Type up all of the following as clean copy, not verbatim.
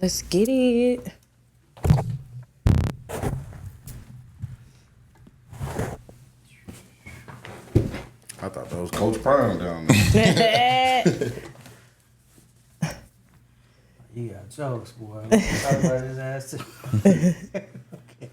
Let's get it. I thought that was Coach Prime down there. He got jokes, boy. Talk about his ass too. Okay.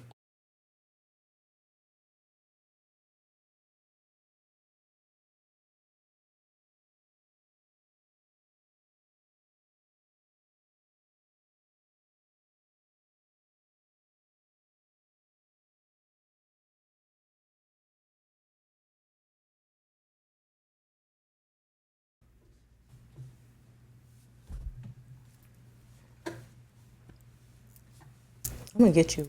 I'm gonna get you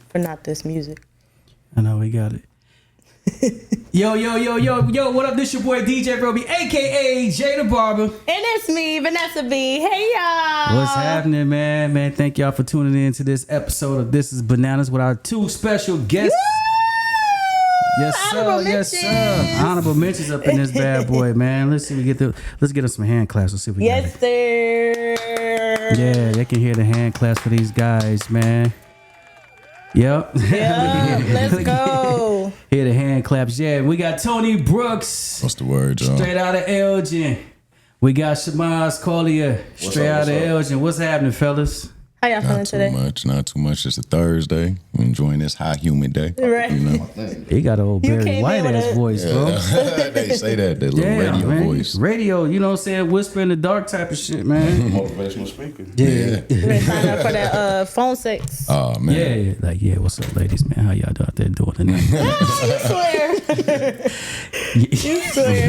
for not this music. I know, we got it. Yo, what up? This your boy DJ Roby, aka Jay the Barber. And it's me, Vanessa B. Hey, y'all. What's happening, man? Man, thank y'all for tuning in to this episode of Thisis Bananas with our two special guests. Woo! Yes, sir. Honorable Yes, mentions. sir. Honorable mentions up in this bad boy, man. Let's see if we let's get us some hand claps. Let's see if we Yes, got it. sir. Yeah, they can hear the hand claps for these guys, man. Yep. Yeah, let's go. Hear the hand claps. Yeah, we got Tony Brooks. What's the word, y'all? Straight out of Elgin. We got Shamaz Collier. Straight out of Elgin. What's happening, fellas? How y'all feeling Not too today? much. Not too much. It's a Thursday. We're enjoying this hot, humid day. Right. You know? He got an old You Barry came in White with ass a- voice, bro. They say that little Yeah, radio man. voice. Radio, you know what I'm saying? Whisper in the dark type of shit, man. Motivational speaker. Yeah. You ready to sign up for that phone sex? Oh man. Yeah, like, yeah, what's up, ladies, man? How y'all out there doing tonight? You swear.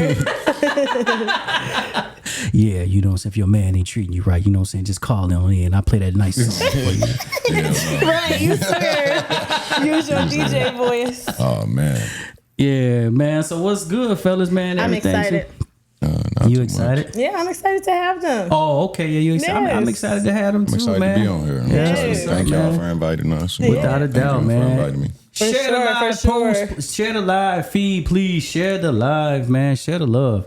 Yeah, you know what I'm saying? If your man ain't treating you right, you know what I'm saying? Just call on in. I play that nice song for you. Right, you swear. Use your DJ voice. Oh man. Yeah, man. So what's good, fellas, man? I'm Everything- excited. Not You too excited? much. Yeah, I'm excited to have them. Oh, okay. Yeah, you excited? I'm Yes. excited to have them too, I'm excited man. to be on here. I'm Yeah. excited. Thank y'all for inviting us. Without a Thank doubt, you man. for inviting me. For Share the sure, live for sure. post, share the live feed, please. Share the live, man. Share the love.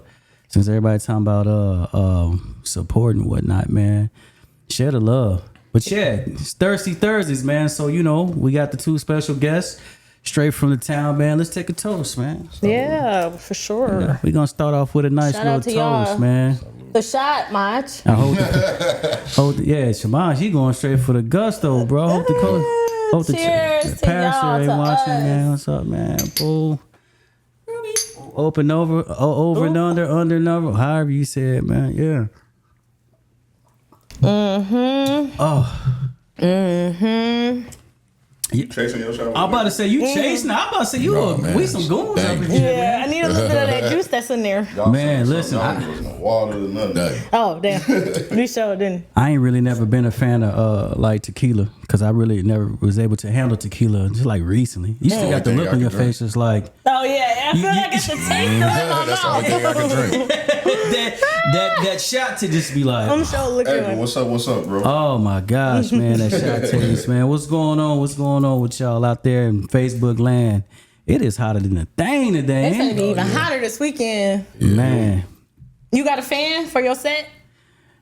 Since everybody talking about support and whatnot, man. Share the love. But yeah, it's Thirsty Thursdays, man. So you know, we got the two special guests straight from the town, man. Let's take a toast, man. So, Yeah, for sure. yeah, we're gonna start off with a nice Shout little out to toast, y'all. man. The shot, Mach. I hope yeah, Shamaj, he going straight for the gusto, bro. Hope the coach, hope Cheers the to pastor y'all, ain't to watching, us. man. What's up, man? Bull. Open over and under and over, however you say it, man. Yeah. Chasing your shot. I'm about to say you chasing. I'm about to say you. Oh, man. We some goons up Dang. in here. Yeah, I need a little bit of that juice that's in there. Man, listen, I was no water or nothing. Dang. Oh, damn. We sure didn't. I ain't really never been a fan of like tequila because I really never was able to handle tequila until like recently. You still got the Only look thing on I your can drink. face, just like Oh, yeah. I feel like it's the taste of it in my That's the only thing I can drink. that shot to just be like. I'm sure looking Hey, like. what's up, bro? Oh my gosh, man, that shot taste, man. What's going on? What's going on with y'all out there in Facebook land? It is hotter than a thing today, It's gonna ain't be it? even hotter this weekend. Man. You got a fan for your set,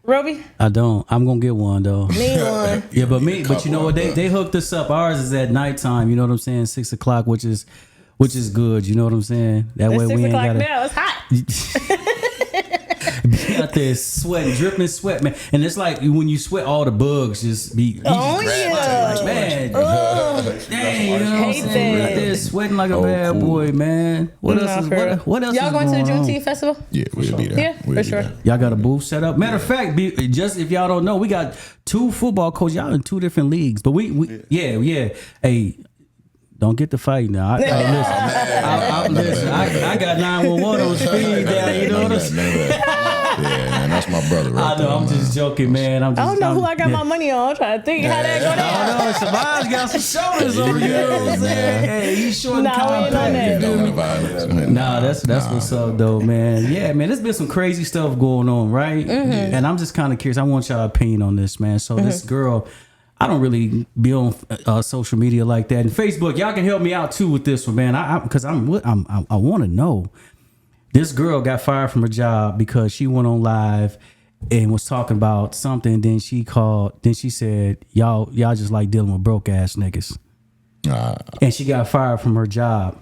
Roby? I don't. I'm gonna get one though. Need one. Yeah, but you know what? They hooked us up. Ours is at nighttime. You know what I'm saying? 6 o'clock, which is good. You know what I'm saying? That way It's 6 we ain't o'clock gotta now. It's hot. be out there sweating, dripping sweat, man. And it's like when you sweat, all the bugs just be. Oh, you just yeah. like, man. Ugh. Dang, you know what I'm Hate saying? that. Out there sweating like a Oh, bad cool. boy, man. What Nah, else? for real. What else? Y'all is going to the on? Juneteenth festival? Yeah, we'll be there. Yeah, We'll for be sure. there. Y'all got a booth set up. Matter of fact, just if y'all don't know, we got 2 football coaches. Y'all in 2 different leagues, but we yeah. Hey, don't get the fight now. Listen, I got 911 on speed down. You know what I'm saying? Yeah, man, that's my brother right I know. I'm there, just joking, man. I don't know who I got my money on. I'm trying to think how that go down. I know. Shabazz got some shoulders on you. Know what I'm saying? Hey, he's short and Nah, we ain't on compact. that. Don't want violence. Nah, that's what's up though, man. Yeah, man, there's been some crazy stuff going on, right? And I'm just kind of curious. I want y'all opinion on this, man. So this girl, I don't really be on social media like that. And Facebook, y'all can help me out too with this one, man. Because I want to know. This girl got fired from her job because she went on live and was talking about something. Then she said, y'all just like dealing with broke ass niggas. And she got fired from her job.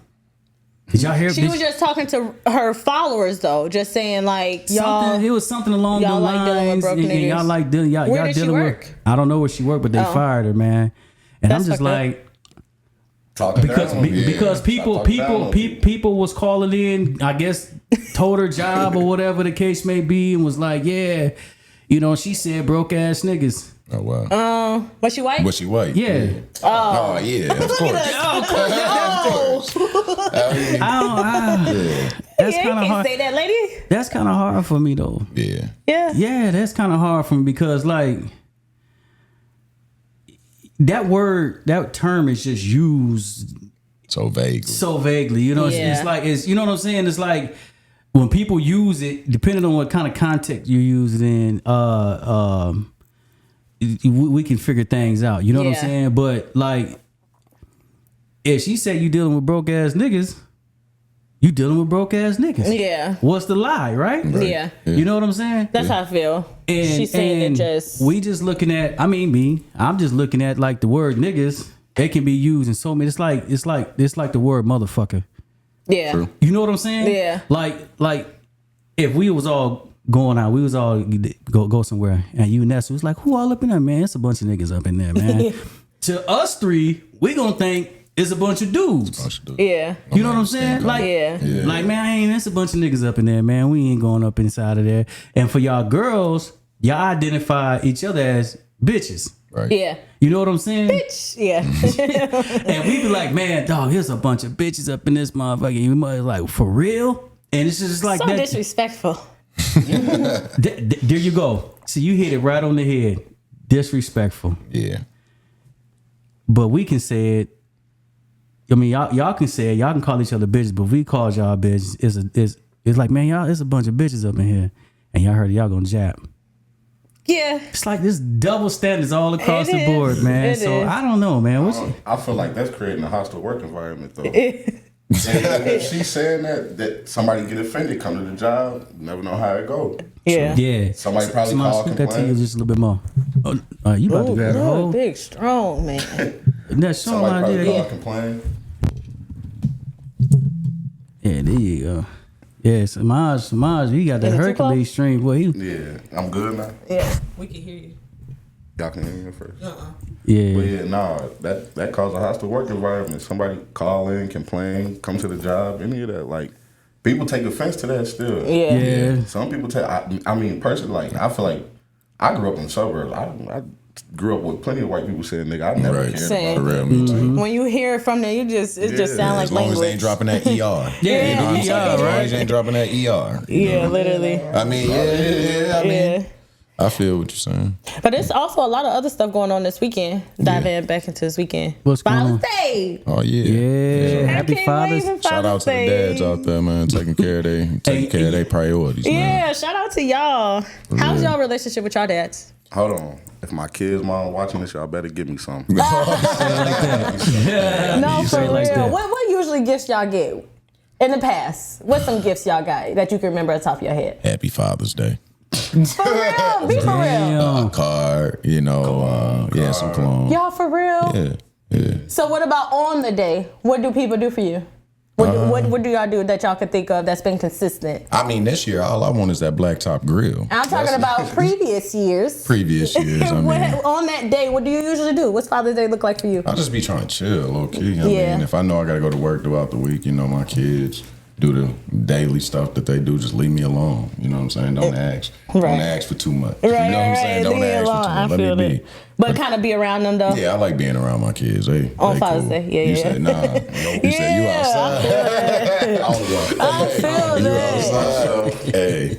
Did y'all hear? She was just talking to her followers though, just saying like y'all. It was something along the y'all like dealing with lines. broke niggas. Y'all like y'all Where did she dealing work? with. I don't know where she worked, but they fired her, man. And That's I'm just fucked up. like. Talking Because people was calling in, I guess, told her job or whatever the case may be, and was like, yeah, she said broke ass niggas. Oh wow. Was she white? Was she white? Yeah. Oh yeah. Of course. That's Yeah, you kind of can't hard. say that, lady. That's kind of hard for me though. Yeah. Yeah. Yeah, that's kind of hard for me because like that term is just used So vague. so vaguely. It's you know what I'm saying? It's like when people use it, depending on what kind of context you use it in, we can figure things out. You know what I'm Yeah. saying? But like, if she said you dealing with broke ass niggas, you dealing with broke ass niggas. Yeah. What's the lie, right? Yeah. You know what I'm saying? That's how I feel. She's saying it just. we just looking at. I'm just looking at like the word niggas. It can be used in so many. It's like the word motherfucker. Yeah. True. You know what I'm saying? Yeah. Like if we was all going out, we was all go somewhere, and you and Nessa was like, who all up in there, man? It's a bunch of niggas up in there, man. To us three, we gonna think it's a bunch of dudes. Yeah. You know what I'm saying? Like, Yeah. like man, it's a bunch of niggas up in there, man. We ain't going up inside of there. And for y'all girls, y'all identify each other as bitches. Right. Yeah. You know what I'm saying? Yeah. And we be like, man, dog, here's a bunch of bitches up in this motherfucker. You mother like, for real? And it's just like So that. disrespectful. There you go. See, you hit it right on the head. Disrespectful. Yeah. But we can say it. I mean, y'all can say it. Y'all can call each other bitches, but we call y'all bitches. It's like, man, y'all, it's a bunch of bitches up in here, and y'all heard it, y'all gonna jab. Yeah. It's like this double standards all across It the is. board, man. It So is. I don't know, man. I feel like that's creating a hostile work environment, though. And if she's saying that somebody get offended, come to the job, you never know how it goes. Yeah. Yeah. Somebody probably call, speak that to you complain. just a little bit more. Oh, you about to grab a hole? Big, strong man. That's so Somebody probably idea. call, complain. Yeah, there you go. Yeah, Samaj, he got that Is it too Hercules close? string. Boy, Yeah, I'm good now. Yeah. We can hear you. Y'all can hear me first. yeah. But yeah, nah, that caused a hostile work environment. Somebody call in, complain, come to the job, any of that. Like, people take offense to that still. Yeah. Yeah. Some people take. I mean, personally, like, I feel like I grew up in the suburbs. I grew up with plenty of white people saying nigga. I never Right. cared Same. about For it. real, me too. When you hear it from there, it just sound like As long language. as they ain't dropping that ER. Yeah, You know what I'm ER, saying? As long right? as they ain't dropping that ER. Yeah, literally. I mean, yeah. I mean, Yeah. I feel what you're saying. But there's also a lot of other stuff going on this weekend. Diving back into this weekend. What's going on? Father's Day. Oh yeah. Yeah. Happy I can't Father's. wait for Shout out Father's to the Day. dads out there, man, taking care of their priorities, man. Yeah, shout out to y'all. How's real. y'all relationship with y'all dads? Hold on. If my kids' mom watching this, y'all better give me some. No, You for say it real. like that. What usually gifts y'all get in the past? What's some gifts y'all got that you can remember at the top of your head? Happy Father's Day. For real, be for real. Damn. A card, some cologne. Y'all for real? Yeah. So what about on the day? What do people do for you? What do y'all do that y'all could think of that's been consistent? I mean, this year, all I want is that blacktop grill. I'm talking about previous years. Previous years, I What- mean, on that day, what do you usually do? What's Father's Day look like for you? I'll just be trying to chill, low key. I Yeah. mean, if I know I got to go to work throughout the week, my kids do the daily stuff that they do. Just leave me alone. You know what I'm saying? Don't ask. Right. Don't ask for too much. Right, you know what I'm saying? Don't leave me ask alone. for too I much. feel Let me it. But kind of be around them though. be. Yeah, I like being around my kids. On they Father's cool. Day. Yeah, You yeah. say, nah. You say, you Yeah, outside. I feel You that. outside. Hey.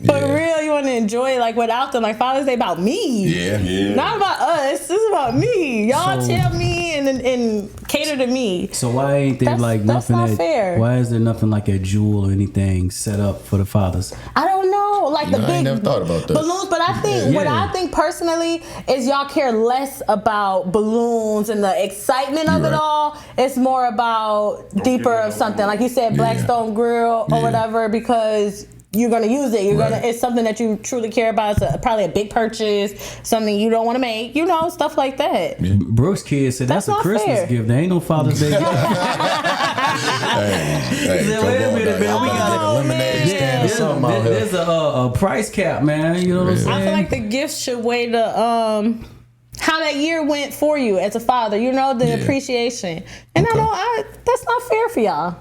For real, you want to enjoy like without them. Like Father's Day about me. Yeah. Not about us. This is about me. Y'all So- tell me and cater to me. So why ain't there That's- like that's nothing? not fair. Why is there nothing like a jewel or anything set up for the fathers? I don't know, like the I big ain't never thought about that. balloons. But I think what Yeah. I think personally is y'all care less about balloons and the excitement of You're it right. all. It's more about deeper of something, like you said, Yeah. Blackstone Grill or Yeah. whatever, because you're gonna use it. It's something that you truly care about. It's probably a big purchase, something you don't want to make. Stuff like that. Yeah. Brooke's kids said that's a Christmas gift. There ain't no Father's Day gift. Hey, Wait a minute, man. We got a lemonade stand or something out here. There's a price cap, man. You know what I'm saying? I feel like the gifts should weigh the how that year went for you as a father. The appreciation, and that's not fair for y'all.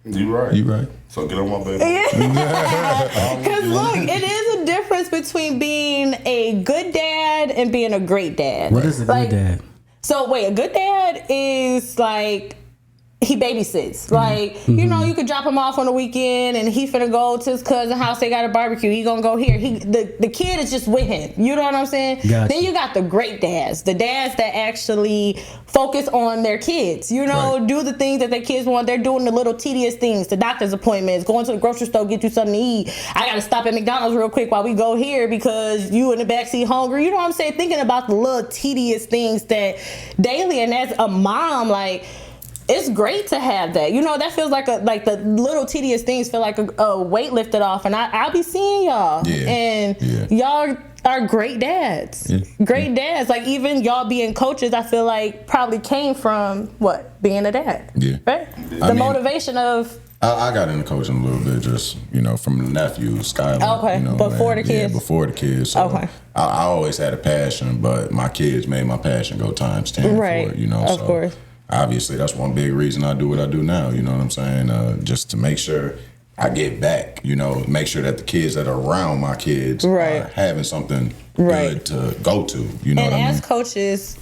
You right. So get on my baby. Because look, it is a difference between being a good dad and being a great dad. What is a good dad? So wait, a good dad is like he babysits. Like, you could drop him off on the weekend and he finna go to his cousin's house. They got a barbecue. He gonna go here. The kid is just with him. You know what I'm saying? Gotcha. Then you got the great dads. The dads that actually focus on their kids. Do the things that their kids want. They're doing the little tedious things. The doctor's appointments. Going to the grocery store, get you something to eat. I gotta stop at McDonald's real quick while we go here because you in the backseat hungry. You know what I'm saying? Thinking about the little tedious things that daily. And as a mom, like, it's great to have that. That feels like the little tedious things feel like a weight lifted off. And I'll be seeing y'all. Yeah. And y'all are great dads. Yeah. Great dads. Like, even y'all being coaches, I feel like probably came from being a dad. Yeah. Right? The motivation of... I got into coaching a little bit just, from the nephew, Skylar. Okay. Before the kids? Yeah, before the kids. So okay. I always had a passion, but my kids made my passion go times 10 right. for it, Of course. Obviously, that's one big reason I do what I do now. You know what I'm saying? Just to make sure I get back. Make sure that the kids that are around my kids are having something good to go to. You know what I mean? And as coaches,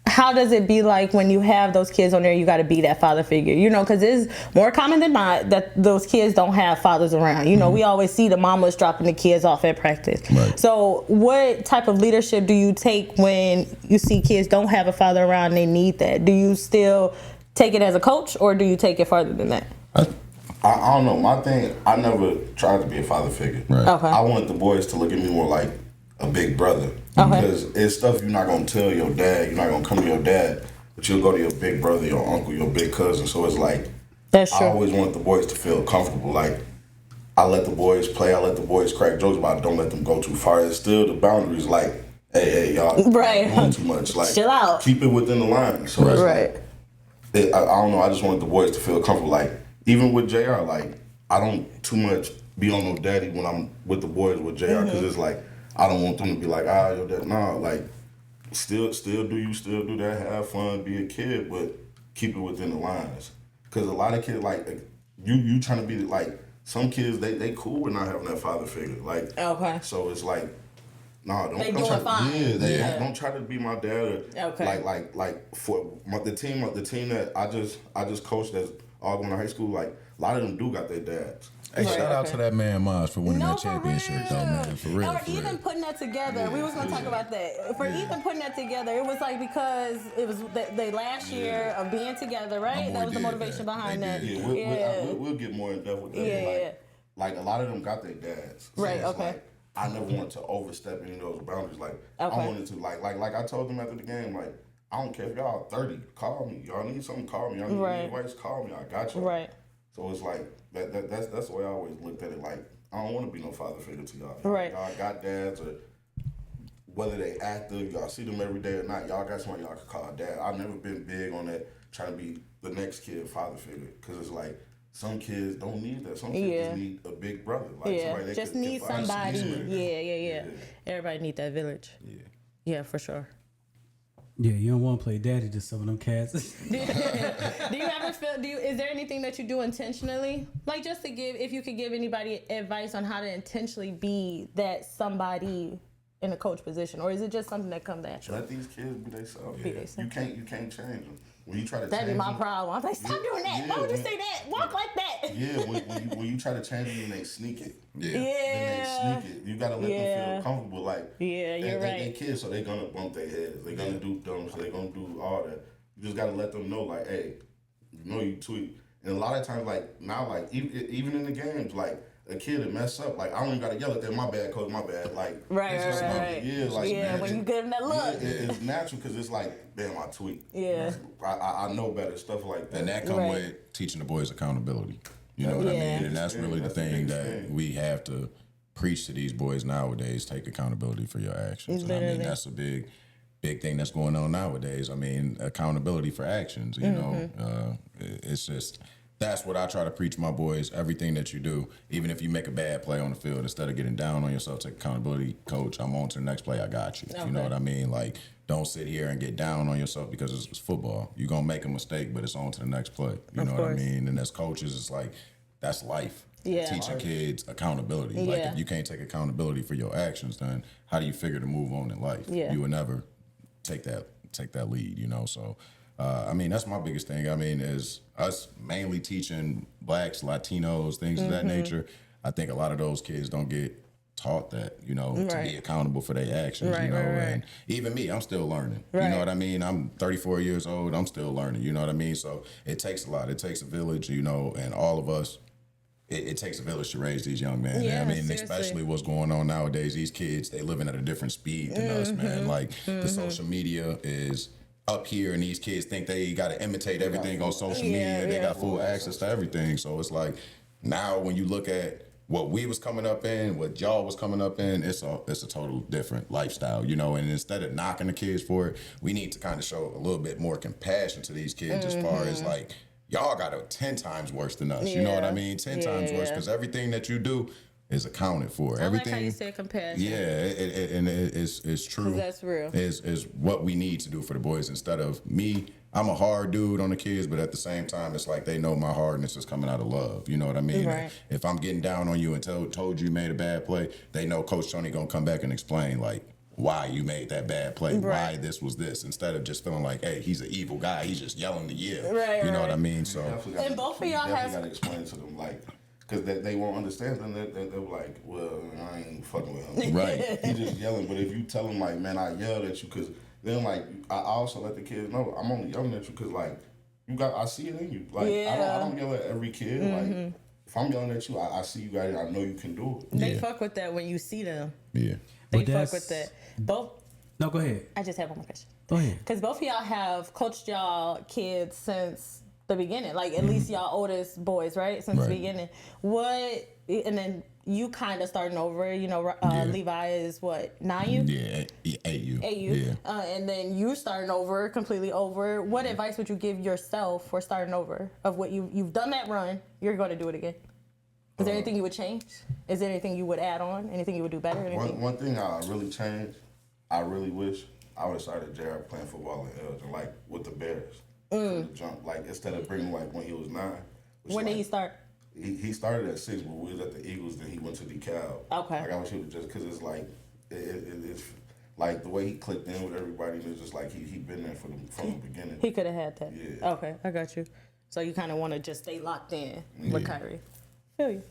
how does it be like when you have those kids on there? You got to be that father figure. Because it's more common than not that those kids don't have fathers around. We always see the mamas dropping the kids off at practice. Right. So what type of leadership do you take when you see kids don't have a father around and they need that? Do you still take it as a coach or do you take it further than that? I don't know. My thing, I never tried to be a father figure. Right. Okay. I want the boys to look at me more like a big brother. Because it's stuff you're not going to tell your dad. You're not going to come to your dad, but you'll go to your big brother, your uncle, your big cousin. So it's like, that's true. I always want the boys to feel comfortable. Like, I let the boys play. I let the boys crack jokes, but I don't let them go too far. It's still the boundaries. Like, hey, y'all doing too much. Like, chill out. Keep it within the line. So it's like, I don't know. I just wanted the boys to feel comfortable. Like, even with JR, like, I don't too much be on no daddy when I'm with the boys with JR because it's like, I don't want them to be like, yo, that. Nah, like, still do that, have fun, be a kid, but keep it within the lines. Because a lot of kids, like, you trying to be, like, some kids, they cool with not having that father figure. Like, so it's like, nah, don't try. Don't try to be my dad. Or, like for the team that I just coached that's all going to high school. Like, a lot of them do got their dads. Hey, shout out to that man Maj for winning that championship, though, man. For real. Or even putting that together. We was gonna talk about that. For even putting that together, it was like because it was the last year of being together, right? That was the motivation behind that. Yeah, we'll get more in depth with that. Yeah. Like a lot of them got their dads. So right. Okay. Like, I never wanted to overstep any of those boundaries. Like I wanted to like I told them after the game, like, I don't care if y'all 30, call me. Y'all need something, call me. Y'all need advice, call me. I got you. Right. So it's like that's the way I always looked at it. Like, I don't want to be no father figure to y'all. Right. Y'all got dads, or whether they active, y'all see them every day or not. Y'all got somebody y'all can call dad. I've never been big on that trying to be the next kid father figure, because it's like some kids don't need that. Some kids just need a big brother. Like somebody they just need somebody. Yeah. Everybody need that village. Yeah, for sure. Yeah, you don't want to play daddy to some of them cats. Do you ever feel? Is there anything that you do intentionally, like just to give? If you could give anybody advice on how to intentionally be that somebody in a coach position, or is it just something that comes naturally? Let these kids be themselves. You can't change them. When you try to that'd be my problem. I'm like, stop doing that. Why would you say that? Walk like that. Yeah, when you try to change them, then they sneak it. Then they sneak it. You gotta let them feel comfortable. Like, you're right. They kids, so they're gonna bump their heads. They're gonna do dumb, so they're gonna do all that. You just gotta let them know, like, hey, you tweet. And a lot of times, like now, like even in the games, like a kid that mess up, like I don't even gotta yell at them. My bad, coach. My bad. Like right. Yeah, when you give them that look, it's natural because it's like, damn, I tweet. Yeah, I know better, stuff like that. And that come with teaching the boys accountability. You know what I mean? And that's really the thing that we have to preach to these boys nowadays. Take accountability for your actions. And I mean, that's a big thing that's going on nowadays. I mean, accountability for actions, you know. It's just, that's what I try to preach my boys. Everything that you do, even if you make a bad play on the field, instead of getting down on yourself, take accountability. Coach, I'm on to the next play. I got you. Okay. You know what I mean? Like, don't sit here and get down on yourself because it's football. You're going to make a mistake, but it's on to the next play. You know what I mean? And as coaches, it's like, that's life. Teaching kids accountability. Like, if you can't take accountability for your actions, then how do you figure to move on in life? You would never take that lead, you know? So, I mean, that's my biggest thing. I mean, is us mainly teaching blacks, Latinos, things of that nature. I think a lot of those kids don't get taught that, you know, to be accountable for their actions, you know. And even me, I'm still learning. You know what I mean? I'm 34 years old. I'm still learning, you know what I mean? So it takes a lot. It takes a village, you know, and all of us, it takes a village to raise these young men. I mean, seriously. Especially what's going on nowadays. These kids, they living at a different speed than us, man. Like, the social media is up here, and these kids think they got to imitate everything on social media. They got full access to everything. So it's like, now when you look at what we was coming up in, what y'all was coming up in, it's a total different lifestyle, you know. And instead of knocking the kids for it, we need to kind of show a little bit more compassion to these kids as far as like, y'all got it 10 times worse than us. You know what I mean? 10 times worse, because everything that you do is accounted for. Everything. Like how you said compassion. Yeah, and it's true. That's real. Is what we need to do for the boys. Instead of me, I'm a hard dude on the kids, but at the same time, it's like they know my hardness is coming out of love. You know what I mean? Right. If I'm getting down on you and told you made a bad play, they know Coach Tony gonna come back and explain like why you made that bad play, why this was this, instead of just feeling like, hey, he's an evil guy, he's just yelling to you. You know what I mean? So, and both of y'all have got to explain to them, like, because they won't understand, and they're like, well, I ain't fucking with him. Right. He just yelling. But if you tell them, like, man, I yelled at you, because then, like, I also let the kids know I'm only yelling at you because, like, I see it in you. Like, I don't yell at every kid. Like, if I'm yelling at you, I see you guys. I know you can do it. They fuck with that when you see them. Yeah. They fuck with that. No, go ahead. I just have one more question. Go ahead. Because both of y'all have coached y'all kids since the beginning. Like, at least y'all oldest boys, right? Since the beginning. And then you kind of starting over, you know, Levi is what, 9U? Yeah, 8U. 8U. Yeah. And then you starting over, completely over. What advice would you give yourself for starting over? Of what you've done that run, you're going to do it again. Is there anything you would change? Is there anything you would add on? Anything you would do better? One thing I really changed, I really wish I would have started JR playing football in Elgin, like with the Bears. From the jump, like instead of bringing like when he was 9. When did he start? He started at 6, but we was at the Eagles. Then he went to DeKalb. Okay. Like I wish he was just because it's like it's like the way he clicked in with everybody. And it's just like he been there from the beginning. He could have had that. Yeah. Okay, I got you. So you kind of want to just stay locked in with Kyrie. Feel you.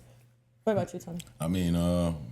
What about you, Tony? I mean,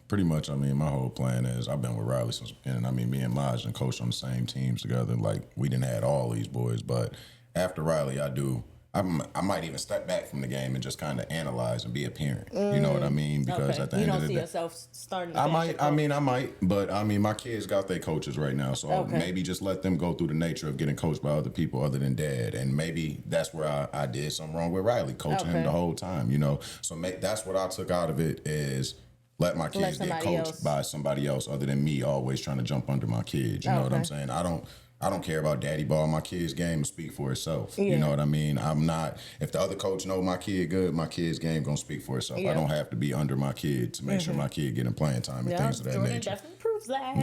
pretty much, I mean, my whole plan is I've been with Riley since the beginning. I mean, me and Maj and coached on the same teams together. Like, we didn't have all these boys, but after Riley, I might even step back from the game and just kind of analyze and be a parent. You know what I mean? Because at the end of the day, you don't see yourself starting. I might, but I mean, my kids got their coaches right now, so maybe just let them go through the nature of getting coached by other people other than dad, and maybe that's where I did something wrong with Riley, coaching him the whole time. You know, so that's what I took out of it is. Let my kids get coached by somebody else other than me always trying to jump under my kids. You know what I'm saying? I don't care about daddy ball. My kid's game will speak for itself. You know what I mean? I'm not, if the other coach know my kid good, my kid's game gonna speak for itself. I don't have to be under my kid to make sure my kid getting playing time and things of that Jordan nature. definitely proves that.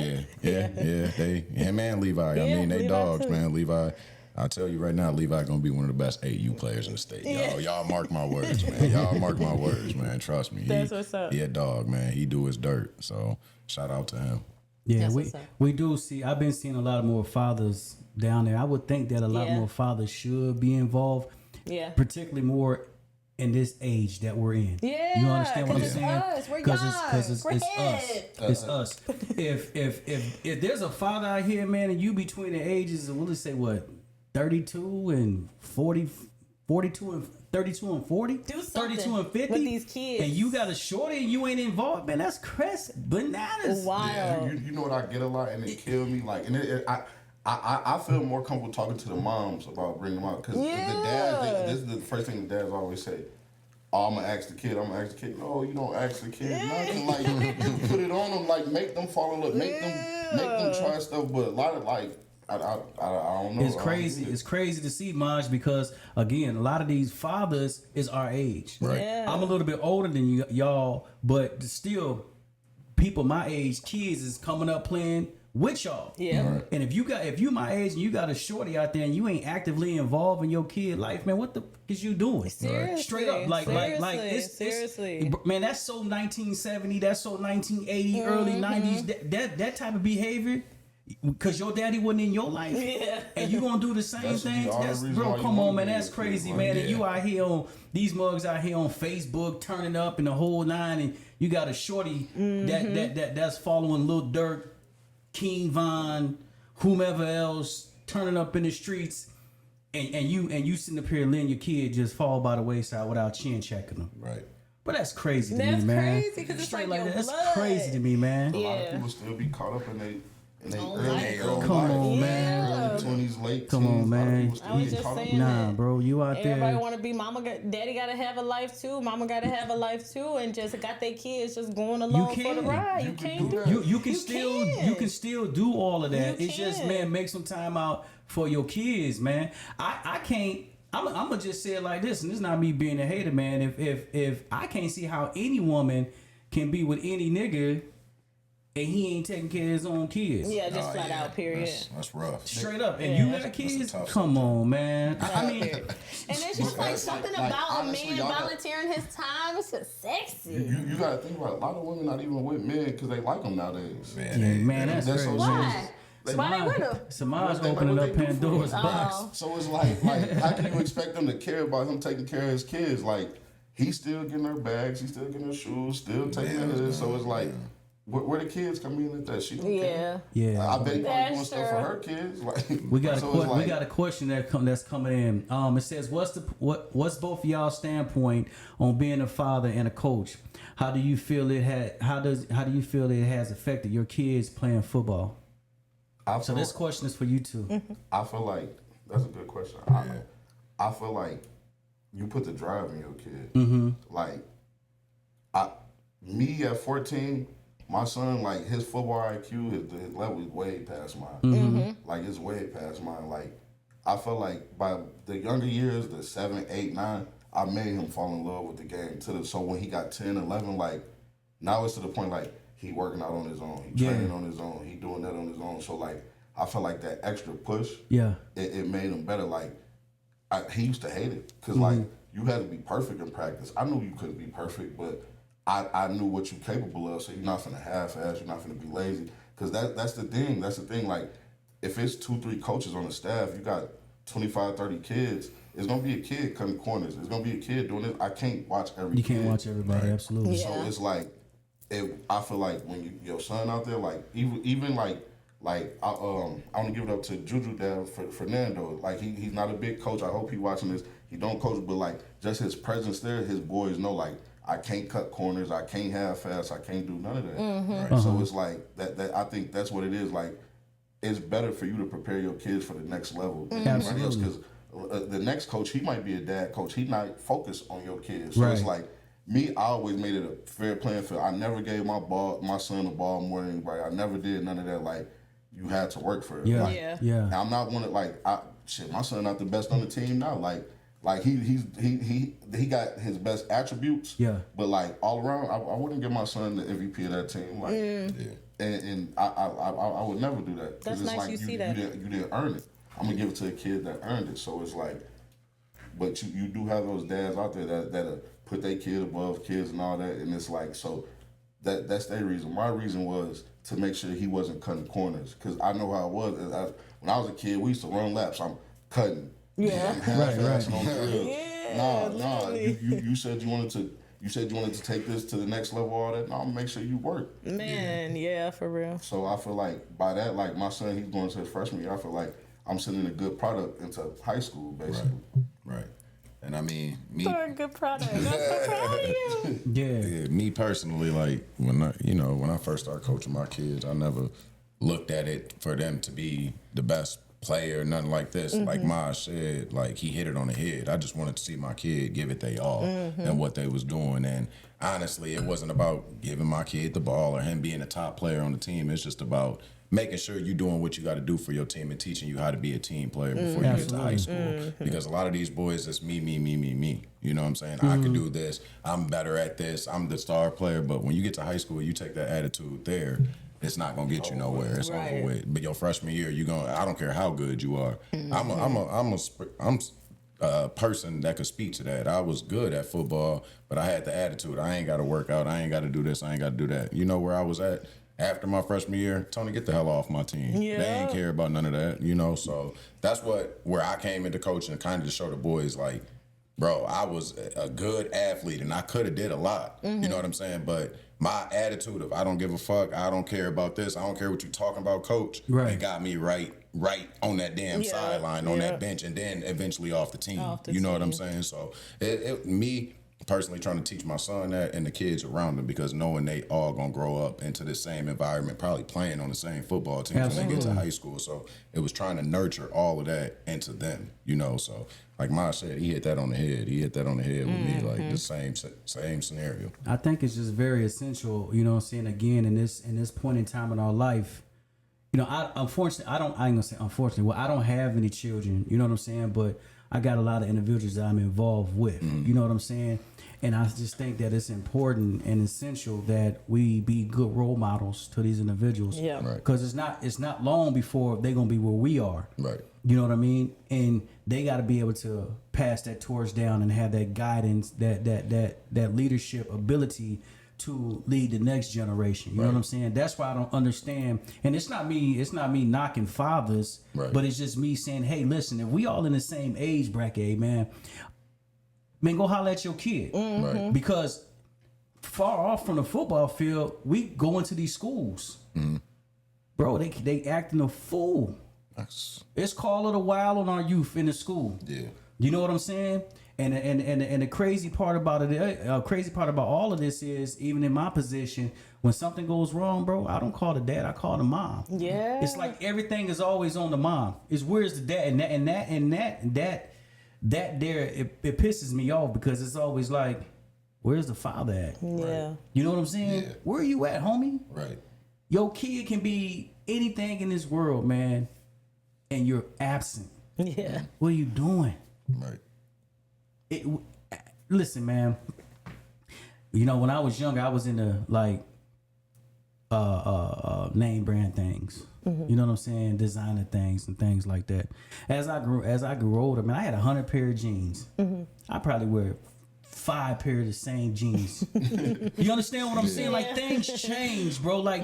Him and Levi. I mean, they dogs, man. Levi. I tell you right now, Levi gonna be one of the best 8U players in the state. Y'all mark my words, man. Y'all mark my words, man. Trust me. That's what's up. He a dog, man. He do his dirt. So shout out to him. Yeah, we do see. I've been seeing a lot more fathers down there. I would think that a lot more fathers should be involved. Yeah, particularly more in this age that we're in. Yeah, you understand what I'm saying? Because it's us. If there's a father out here, man, and you between the ages of, let's say what, 32 and 40, 42 and 32 and 40, do 32 and 50 with these kids, and you got a shorty and you ain't involved, man. That's bananas. Wild. Yeah, you know what I get a lot, and it killed me. Like, and I feel more comfortable talking to the moms about bringing them out because the dads. This is the first thing the dads always say. oh, I'm gonna ask the kid. No, you don't ask the kid nothing. Like you put it on them. Like make them fall in love. Make them try stuff. But a lot of like I don't know. It's crazy. It's crazy to see, Maj, because again, a lot of these fathers is our age. Right. Yeah. I'm a little bit older than y'all, but still, people my age, kids is coming up playing with y'all. Yeah. Right. And if you my age and you got a shorty out there and you ain't actively involved in your kid life, man, what the fuck is you doing? Seriously. Straight up, like Seriously. man, that's so 1970, that's so 1980, early 90s. That type of behavior. Because your daddy wasn't in your life, and you gonna do the same thing. Bro, come on, man, that's crazy, man. And you out here on these mugs out here on Facebook, turning up in the whole nine, and you got a shorty that's following Lil Durk, King Von, whomever else, turning up in the streets, and you sitting up here letting your kid just fall by the wayside without chin checking them. Right. But that's crazy to That's me, man. crazy because it's Straight like your that. blood. That's crazy to me, man. A lot of people still be caught up in they early Come on, man. early 20s, late Come on, teens. man. I was just saying Nah, that. bro, you out Everybody there. want to be daddy got to have a life too. Mama got to have a life too, and just got their kids just going along for the ride. You can't do it. You can still do all of that. You It's just, can. man, make some time out for your kids, man. I can't. I'm gonna just say it like this, and this is not me being a hater, man. If I can't see how any woman can be with any nigga and he ain't taking care of his own kids. Yeah, just flat out. Period. That's rough. Straight up. And Yeah. you got kids? tough Come on, man. I mean, And it's just like something like, about honestly, a man y'all got- volunteering his time. It's just sexy. You gotta think about it. A lot of women not even with men because they like them nowadays. man, that's That's crazy. so Why? Why they with him? Samaj's They- opening what up they do for Pandora's us. box. So it's like how can you expect them to care about him taking care of his kids? Like he's still getting her bags, he's still getting her shoes, still taking her his. So it's like where the kids come in at that? She don't care. Yeah. I bet he probably That's doing stuff for true. her kids. Like We got so a it's like, we got a question that's coming in. It says, what's both of y'all's standpoint on being a father and a coach? How do you feel it has affected your kids playing football? So this question is for you too. I feel like that's a good question. I feel like you put the drive in your kid. Like me at 14, my son, like his football IQ, his level is way past mine. Like it's way past mine. Like I feel like by the younger years, the 7, 8, 9, I made him fall in love with the game. So when he got 10, 11, like now it's to the point like he working out on his own, he training on his own, he doing that on his own. So like I feel like that extra push, it made him better. Like he used to hate it because like you had to be perfect in practice. I knew you couldn't be perfect, but I knew what you're capable of, so you're not finna half-ass, you're not finna be lazy. Because that's the thing. That's the thing. Like, if it's 2-3 coaches on the staff, you got 25, 30 kids, it's going to be a kid cutting corners. It's going to be a kid doing this. I can't watch every kid. You can't watch everybody, absolutely. Yeah. So it's like, I feel like when your son out there, like, even like I want to give it up to Juju dad for Fernando. Like, he's not a big coach. I hope he's watching this. He don't coach, but, like, just his presence there, his boys know, like, I can't cut corners. I can't half-ass. I can't do none of that. Right? So it's like that. I think that's what it is. Like it's better for you to prepare your kids for the next level. Absolutely. Because the next coach, he might be a dad coach. He not focused on your kids. So it's like me. I always made it a fair playing field. I never gave my son a ball more than anybody. I never did none of that. Like you had to work for it. Yeah. Like, Yeah. I'm not one of my son not the best on the team now. Like he got his best attributes. Yeah. But like all around, I wouldn't give my son the MVP of that team. Like, and I would never do that. That's it's nice like you see that. You didn't earn it. I'm gonna give it to a kid that earned it. So it's like, but you do have those dads out there that put their kid above kids and all that, and it's like so. That's their reason. My reason was to make sure he wasn't cutting corners because I know how it was. When I was a kid, we used to run laps. I'm cutting. Yeah. Right. On the field. Yeah, Nah. literally. You said you wanted to take this to the next level. All that. No, I'm gonna make sure you work. Man, yeah, for real. So I feel like by that, like my son, he's going to his freshman year. I feel like I'm sending a good product into high school, basically. Right. And I mean, me. For a good product. I'm so proud of you. Yeah. Me personally, like when I first started coaching my kids, I never looked at it for them to be the best player, nothing like this. Like Ma said, like he hit it on the head. I just wanted to see my kid give it they all and what they was doing. And honestly, it wasn't about giving my kid the ball or him being a top player on the team. It's just about making sure you're doing what you got to do for your team and teaching you how to be a team player before you get to high school. Because a lot of these boys, it's me. You know what I'm saying? I can do this. I'm better at this. I'm the star player. But when you get to high school, you take that attitude there, it's not gonna get you nowhere. It's over with. But your freshman year, I don't care how good you are. I'm a person that could speak to that. I was good at football, but I had the attitude. I ain't got to work out. I ain't got to do this. I ain't got to do that. You know where I was at after my freshman year? Tony, get the hell off my team. Yeah. They ain't care about none of that. You know, so that's where I came into coaching, kind of to show the boys like, bro, I was a good athlete and I could have did a lot. You know what I'm saying? But my attitude of I don't give a fuck, I don't care about this, I don't care what you talking about, coach, it got me right on that damn sideline, on that bench, and then eventually off the team. You know what I'm saying? So me personally trying to teach my son that and the kids around him, because knowing they all gonna grow up into the same environment, probably playing on the same football team when they get to high school. So it was trying to nurture all of that into them, you know. So like Ma said, he hit that on the head. He hit that on the head with me, like the same scenario. I think it's just very essential, you know what I'm saying, again, in this point in time in our life. You know, I ain't gonna say unfortunately, well, I don't have any children, you know what I'm saying, but I got a lot of individuals that I'm involved with, you know what I'm saying? And I just think that it's important and essential that we be good role models to these individuals. Yeah. Right. Because it's not long before they're gonna be where we are. Right. You know what I mean? And they gotta be able to pass that torch down and have that guidance, that leadership ability to lead the next generation. You know what I'm saying? That's why I don't understand. And it's not me knocking fathers, but it's just me saying, hey, listen, if we all in the same age bracket, man, go holler at your kid. Because far off from the football field, we go into these schools. Bro, they acting a fool. It's Call of the Wild on our youth in the school. Yeah. You know what I'm saying? And the crazy part about all of this is, even in my position, when something goes wrong, bro, I don't call the dad, I call the mom. Yeah. It's like everything is always on the mom. It's where's the dad, that there it pisses me off, because it's always like, where's the father at? Yeah. Right. You know what I'm saying? Yeah. Where are you at, homie? Right. Your kid can be anything in this world, man, and you're absent. Yeah. What are you doing? Right. Listen, man. You know, when I was younger, I was into like name brand things. You know what I'm saying? Designer things and things like that. As I grew older, man, I had 100 pair of jeans. I probably wear 5 pair of the same jeans. You understand what I'm saying? Like, things change, bro. Like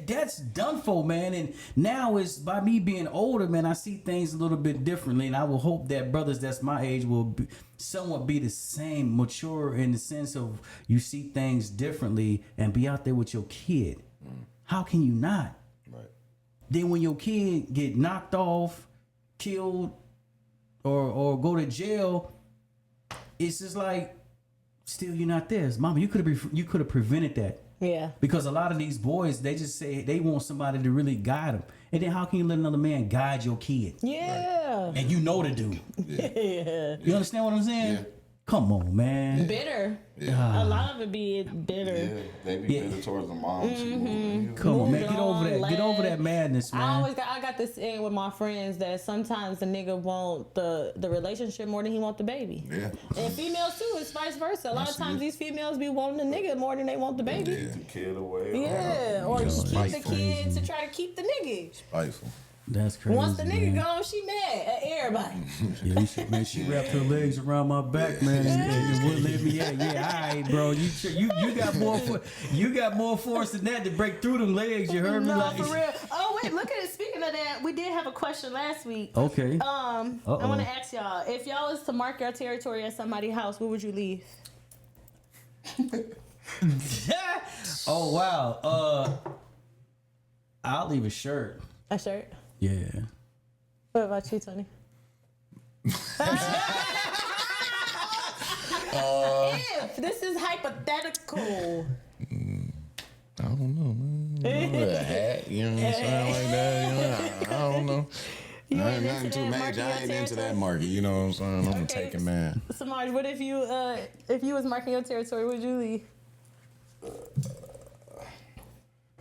that's done for, man. And now it's by me being older, man, I see things a little bit differently. And I will hope that brothers that's my age will somewhat be the same, mature in the sense of you see things differently and be out there with your kid. How can you not? Right. Then when your kid get knocked off, killed, or go to jail, it's just like, still you're not there. Mama, you could have prevented that. Yeah. Because a lot of these boys, they just say they want somebody to really guide them. And then how can you let another man guide your kid? Yeah. Right. And you know the dude. Yeah. You understand what I'm saying? Yeah. Come on, man. Bitter. Yeah. A lot of it be bitter. Yeah, they be bitter towards the mom. Come on, man. Get over that. Get over that madness, man. I got this in with my friends that sometimes the nigga want the relationship more than he want the baby. Yeah. And females too, it's vice versa. A lot of times these females be wanting the nigga more than they want the baby. Yeah. The kid away. Yeah. Or keep the kid to try to keep the nigga. Spiteful. That's crazy. Once the nigga gone, she mad at everybody. Yeah, she wrapped her legs around my back, man, and wouldn't let me at. Yeah, all right, bro. You got more force than that to break through them legs. You heard me? No, for real. Oh wait, look at it. Speaking of that, we did have a question last week. Okay. I want to ask y'all, if y'all was to mark your territory at somebody's house, where would you leave? Oh wow. I'll leave a shirt. A shirt? Yeah. What about you, Tony? If this is hypothetical. I don't know, man. A hat, you know what I'm saying, like that. You know, I don't know. You I ain't ain't nothing into too that major. marking I your ain't into that territory? market. You know what I'm saying? I'm Okay. taking man. So Marge, what if you was marking your territory? Would you leave?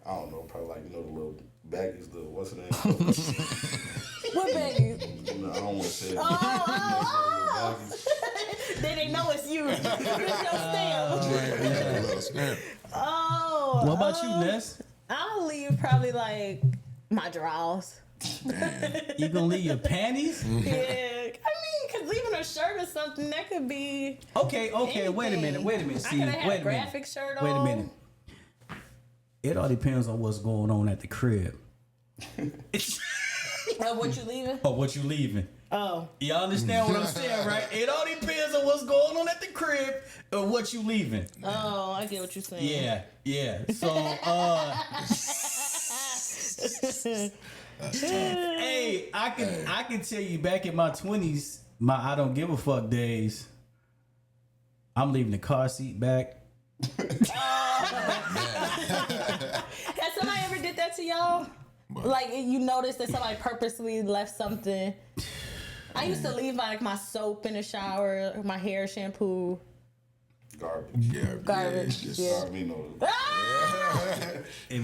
I don't know, probably like, the little baggies, what's the name? What baby? I don't want to say it. Then they know it's you. It's your stamp. Oh. What about you, Ness? I'll leave probably like my drawers. You gonna leave your panties? Yeah. I mean, because leaving a shirt or something, that could be. Okay. anything. Wait a minute. I could have had a graphic shirt on. Wait a minute. It all depends on what's going on at the crib. What you leaving? Or what you leaving. Oh. Y'all understand what I'm saying, right? It all depends on what's going on at the crib or what you leaving. Oh, I get what you're saying. Yeah. So, hey, I can tell you back in my 20s, my I don't give a fuck days, I'm leaving the car seat back. Has somebody ever did that to y'all? Like you noticed that somebody purposely left something. I used to leave my soap in the shower, my hair shampoo. Garbage. Garbage. Yeah. Sorry, no.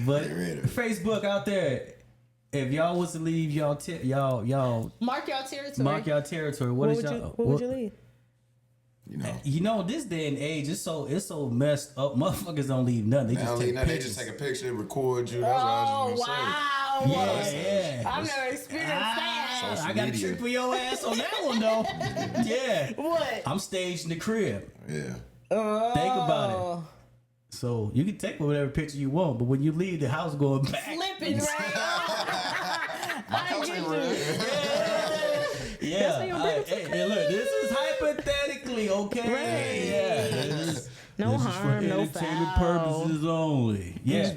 But Facebook out there, if y'all was to leave y'all Mark your territory. mark y'all territory. What would you leave? You know, this day and age, it's so messed up. Motherfuckers don't leave nothing. They just take They pictures. just take a picture, record you. That's what I was gonna Yeah. I've never experienced that. Social I got a media. trick for your ass on that one though. Yeah. What? I'm staged in the crib. say. Yeah. Think about it. So you can take whatever picture you want, but when you leave the house going back, Flipping, right? I get you. yeah. That's how you bring it to Hey, look, this is hypothetically, okay? Right. Yeah. This is harm, for no entertainment foul. purposes only. Yeah.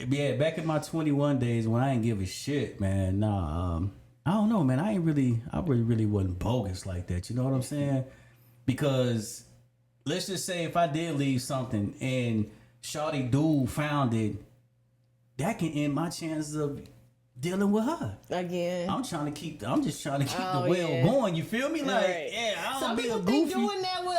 Yeah, back in my 21 days when I ain't give a shit, man. Nah, I don't know, man. I really wasn't bogus like that. You know what I'm saying? Because let's just say if I did leave something and Shawty dude found it, that can end my chances of dealing with her. Again. I'm just trying to keep the Oh, well yeah. going. You feel me? Like, Right. yeah, I don't Some be a people goofy. think doing that would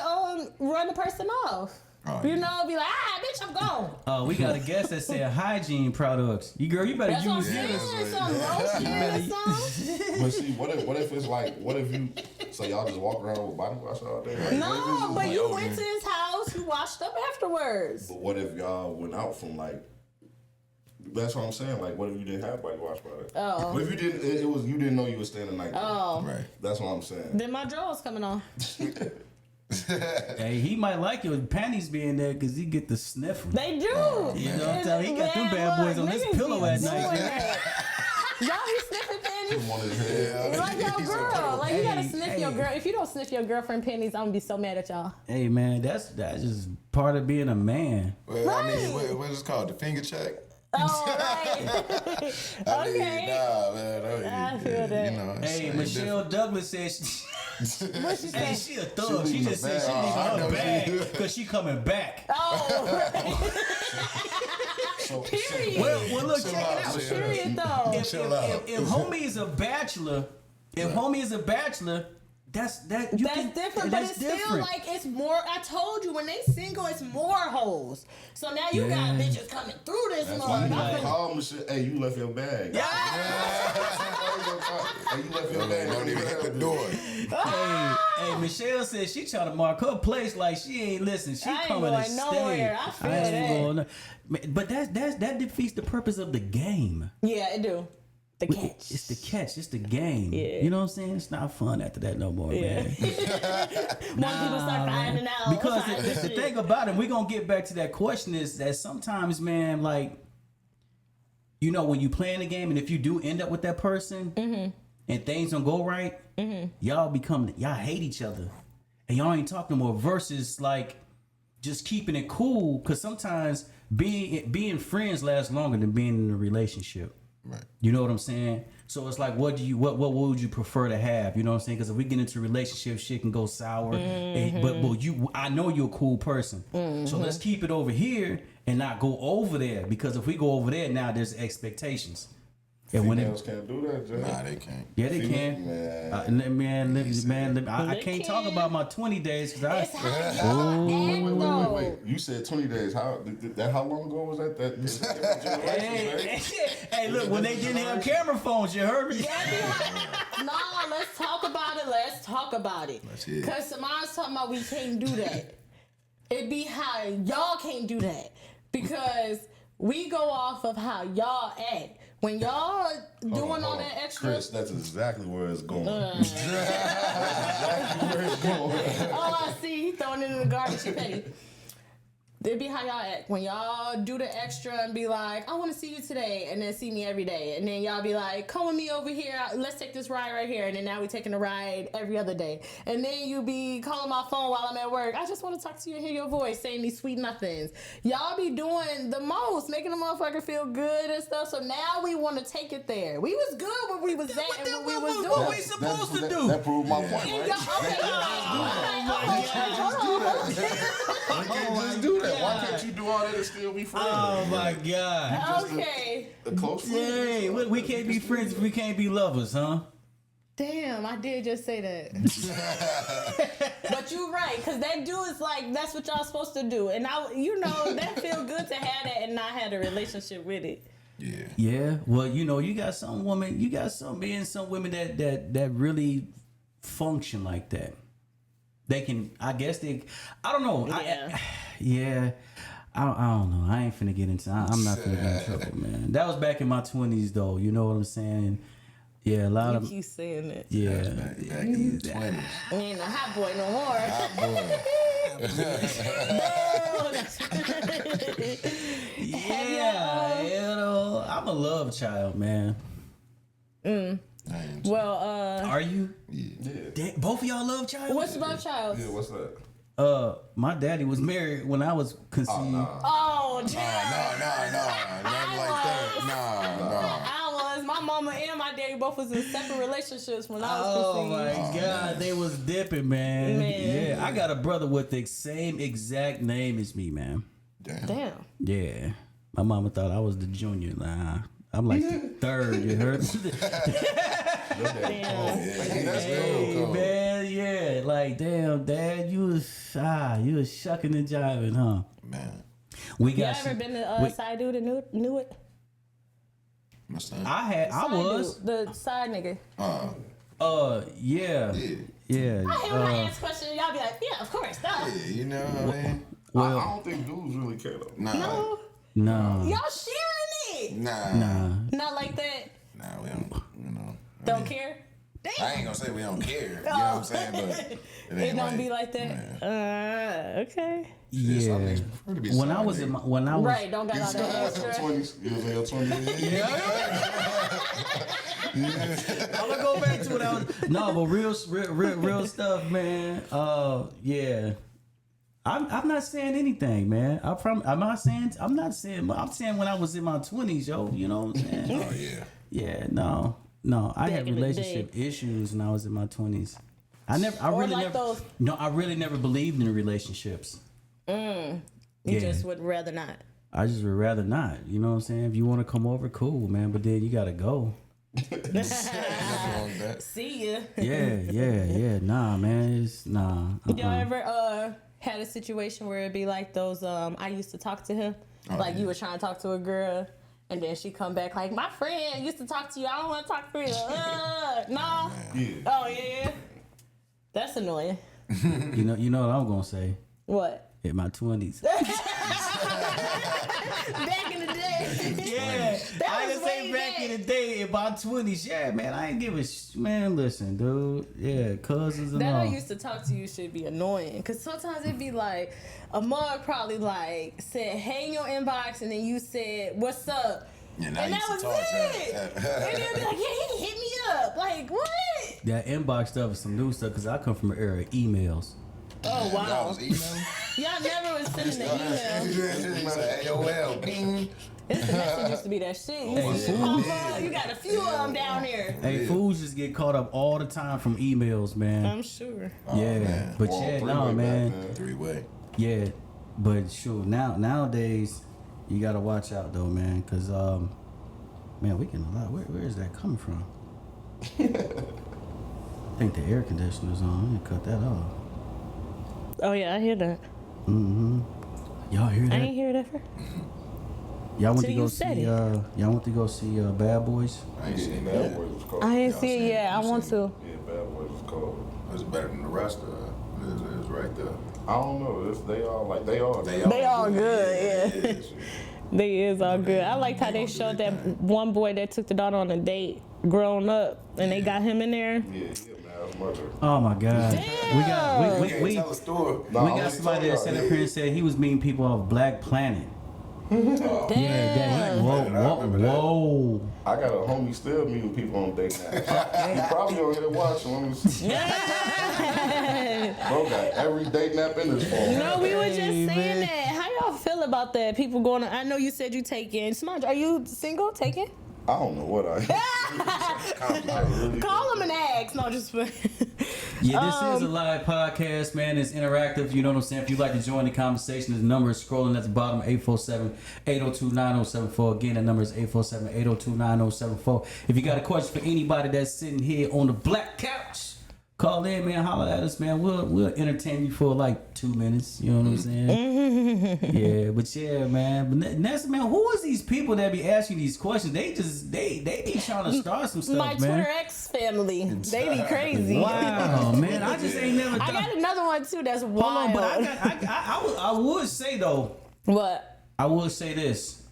run the person off. Oh, you yeah. know, be like, bitch, I'm gone. We got a guest that said hygiene products. You better That's what I'm use saying. yours. Some lotion or something. But see, what if it's like, so y'all just walk around with body wash all day? Like, No, but you went to his house, you washed up afterwards. But what if y'all went out from that's what I'm saying. Like, what if you didn't have body wash product? Oh. What if you didn't? You didn't know you were staying the night. Oh. Right. That's what I'm saying. Then my drawers coming on. Hey, he might like your panties being there because he get the sniff 'em. They do. You know what I'm telling you? He got them bad boys on his pillow at night. Y'all be sniffing panties? On his head. Like your girl. Like you gotta Hey, sniff hey. your girl. If you don't sniff your girlfriend panties, I'm gonna be so mad at y'all. Hey man, that's just part of being a man. Well, I mean, what is it called? The finger check? Oh, right. I mean, Okay. nah, man. I feel that. You know, Hey, it's Michelle Douglas said What she hey, say? she a thug. She She just said she leaving leaving the her bag. bag because she coming back. Oh, right. Period. Well, look, Chill check it out, out. chill. Period, though. Chill out. If homie is a bachelor, that's That's different, but it's still like it's more. I told you when they single, it's more hoes. So now you got bitches coming through this That's mug. why you I'm gotta like, call him and shit. Hey, you left your bag. Ah! Hey, you left your bag. Don't even hit the door. Hey, Michelle said she trying to mark her place like she ain't listen. She I ain't coming to going stay. nowhere. I feel ain't that. going no- But that defeats the purpose of the game. Yeah, it do. The catch. It's the catch. It's the game. Yeah. You know what I'm saying? It's not fun after that no more, man. Once people start finding out. Because finding the shit. thing about it, we're gonna get back to that question is that sometimes, man, like, you know, when you playing the game and if you do end up with that person and things don't go right, y'all hate each other and y'all ain't talking no more versus like just keeping it cool, because sometimes being friends lasts longer than being in a relationship. Right. You know what I'm saying? So it's like, what would you prefer to have? You know what I'm saying? Because if we get into a relationship, shit can go sour. But I know you're a cool person, so let's keep it over here and not go over there. Because if we go over there, now there's expectations. And females can't do that, Jay. Nah, they can't. Yeah, they can. I can't talk about my 20 days because It's how y'all act, though. Wait. You said 20 days. How long ago was that? Hey, look, when they didn't have camera phones, you heard me? No, let's talk about it. Let's talk about it. Let's hear it. Because Saman's talking about we can't do that. It be how y'all can't do that. Because we go off of how y'all act. When y'all doing all that extra... Chris, that's exactly where it's going. Exactly where it's going. Oh, I see. He throwing it in the garbage. He petty. It be how y'all act. When y'all do the extra and be like, I want to see you today, and then see me every day. And then y'all be like, come with me over here. Let's take this ride right here. And then now we taking a ride every other day. And then you be calling my phone while I'm at work. I just want to talk to you and hear your voice saying these sweet nothings. Y'all be doing the most, making a motherfucker feel good and stuff. So now we want to take it there. We was good where we was at and what we was doing. What we supposed to do? That proved my point, And right? Just do that. Why can't you do all that and still be friends? Oh my God. Okay. A close friend. Hey, we can't be friends if we can't be lovers, huh? Damn, I did just say that. But you're right, because that dude is like, that's what y'all supposed to do. And that feel good to have that and not have a relationship with it. Yeah. Yeah. Well, you got some women, some women that really function like that. They can, I don't know. Yeah. I don't know. I ain't finna get into. I'm not finna get in trouble, man. That was back in my 20s, though. You know what I'm saying? Yeah, a lot of. You keep saying it. Yeah. Back in the 20s. We ain't a hot boy no more. Yeah, I'm a love child, man. Well, Are you? Yeah. Both of y'all love child? what's love child? Yeah, what's that? My daddy was married when I was conceived. Oh, Nothing like that. I was. My mama and my daddy both was in separate relationships when I was Oh conceived. my God, they was dipping, man. Yeah, I got a brother with the same exact name as me, man. Damn. Yeah, my mama thought I was the junior. Nah, I'm like the third. You heard? Damn. That's Hey, cool. man, yeah, like damn, Dad, you was shucking and jiving, huh? Man, We You got. ever been to side dude and knew it? my son. I Side was. dude, the side nigga. Yeah. I hear when I ask questions, y'all be like, yeah, of course, duh. Yeah, you know what I mean? Well, I don't think dudes really care though. Nah. no. Y'all sharing it. Nah. Not like that. Nah, we don't, Don't care. Damn. I ain't gonna say we don't care. You know what I'm saying? But It don't be like that. Okay. Yeah. When I was Right, don't got all that extra. 20s. You was in your 20s. I'm gonna go back to what I was. No, but real stuff, man. Yeah. I'm not saying anything, man. I'm saying when I was in my 20s, yo. You know what I'm saying? Oh yeah. Yeah. No. I had in the relationship issues when I was in my 20s. I really never believed in relationships. You Yeah. just would rather not. I just would rather not. You know what I'm saying? If you want to come over, cool, man. But then you gotta go. See ya. Yeah. Nah, man. It's nah. Y'all ever had a situation where it'd be like those I used to talk to him? You were trying to talk to a girl and then she come back like, my friend used to talk to you. I don't want to talk to you. No. Yeah. Oh yeah. That's annoying. You know what I'm gonna say? What? In my 20s. Back in the day. Yeah, That I was can say way back back. in the day, in my 20s. Yeah, man, I ain't give a man. Listen, dude. Yeah, cousins and That I all. used to talk to you should be annoying. Because sometimes it'd be like, a mug probably like said, hey in your inbox, and then you said, what's up? And And that was it. And they'd be like, yeah, he hit me up. Like, what? That inbox stuff is some new stuff because I come from an era of emails. Oh, Y'all wow. was emailing? Y'all never was sending the email. AOL, ping. The message used to be that shit. You used to pop up. You got a few of them down here. Hey, fools just get caught up all the time from emails, man. I'm sure. Yeah, man. but Well, yeah, three-way no, back man. then. 3-way. Yeah, but sure. Nowadays, you gotta watch out though, man, because Man, we getting a lot. Where is that coming from? I think the air conditioner's on. I'm gonna cut that off. Oh yeah, I hear that. Y'all hear that? I ain't hear that first. Y'all went Till to go you see. said it. Y'all went to go see Bad Boys. I ain't seen Bad that. Boys was cold. I ain't Y'all see it seen yet. it? I You want seen to. Yeah, Bad Boys was cold. It's better than the rest of it. It's right there. I don't know. They all like they all. They all good, yeah. They is all good. I liked how they showed that one boy that took the daughter on a date, grown up, and they got him in there. Yeah, man, mother. Oh my God. Damn. We Tell a story. we got somebody that sat up here and said he was meeting people off Black Planet. Damn. Whoa. I got a homie still meeting people on date night. He probably on here watching. Let me see. Bro got every date nap in his phone. No, we were just saying man. that. How y'all feel about that? People going I know you said you taking. Smudge, are you single? Taking? I don't know what I Call them and ask. No, just. Yeah, this is a live podcast, man. It's interactive. You know what I'm saying? If you'd like to join the conversation, the number is scrolling at the bottom, 847-802-9074. Again, the number is 847-802-9074. If you got a question for anybody that's sitting here on the black couch, call in, man. Holler at us, man. We'll entertain you for like 2 minutes. You know what I'm saying? Yeah, but yeah, man. But next, man, who is these people that be asking these questions? They be trying to start some stuff, My man. Twitter ex family. They be crazy. Wow, man. I just ain't never. I got another one too that's Hold wild. on, but I would say though. What? I would say this.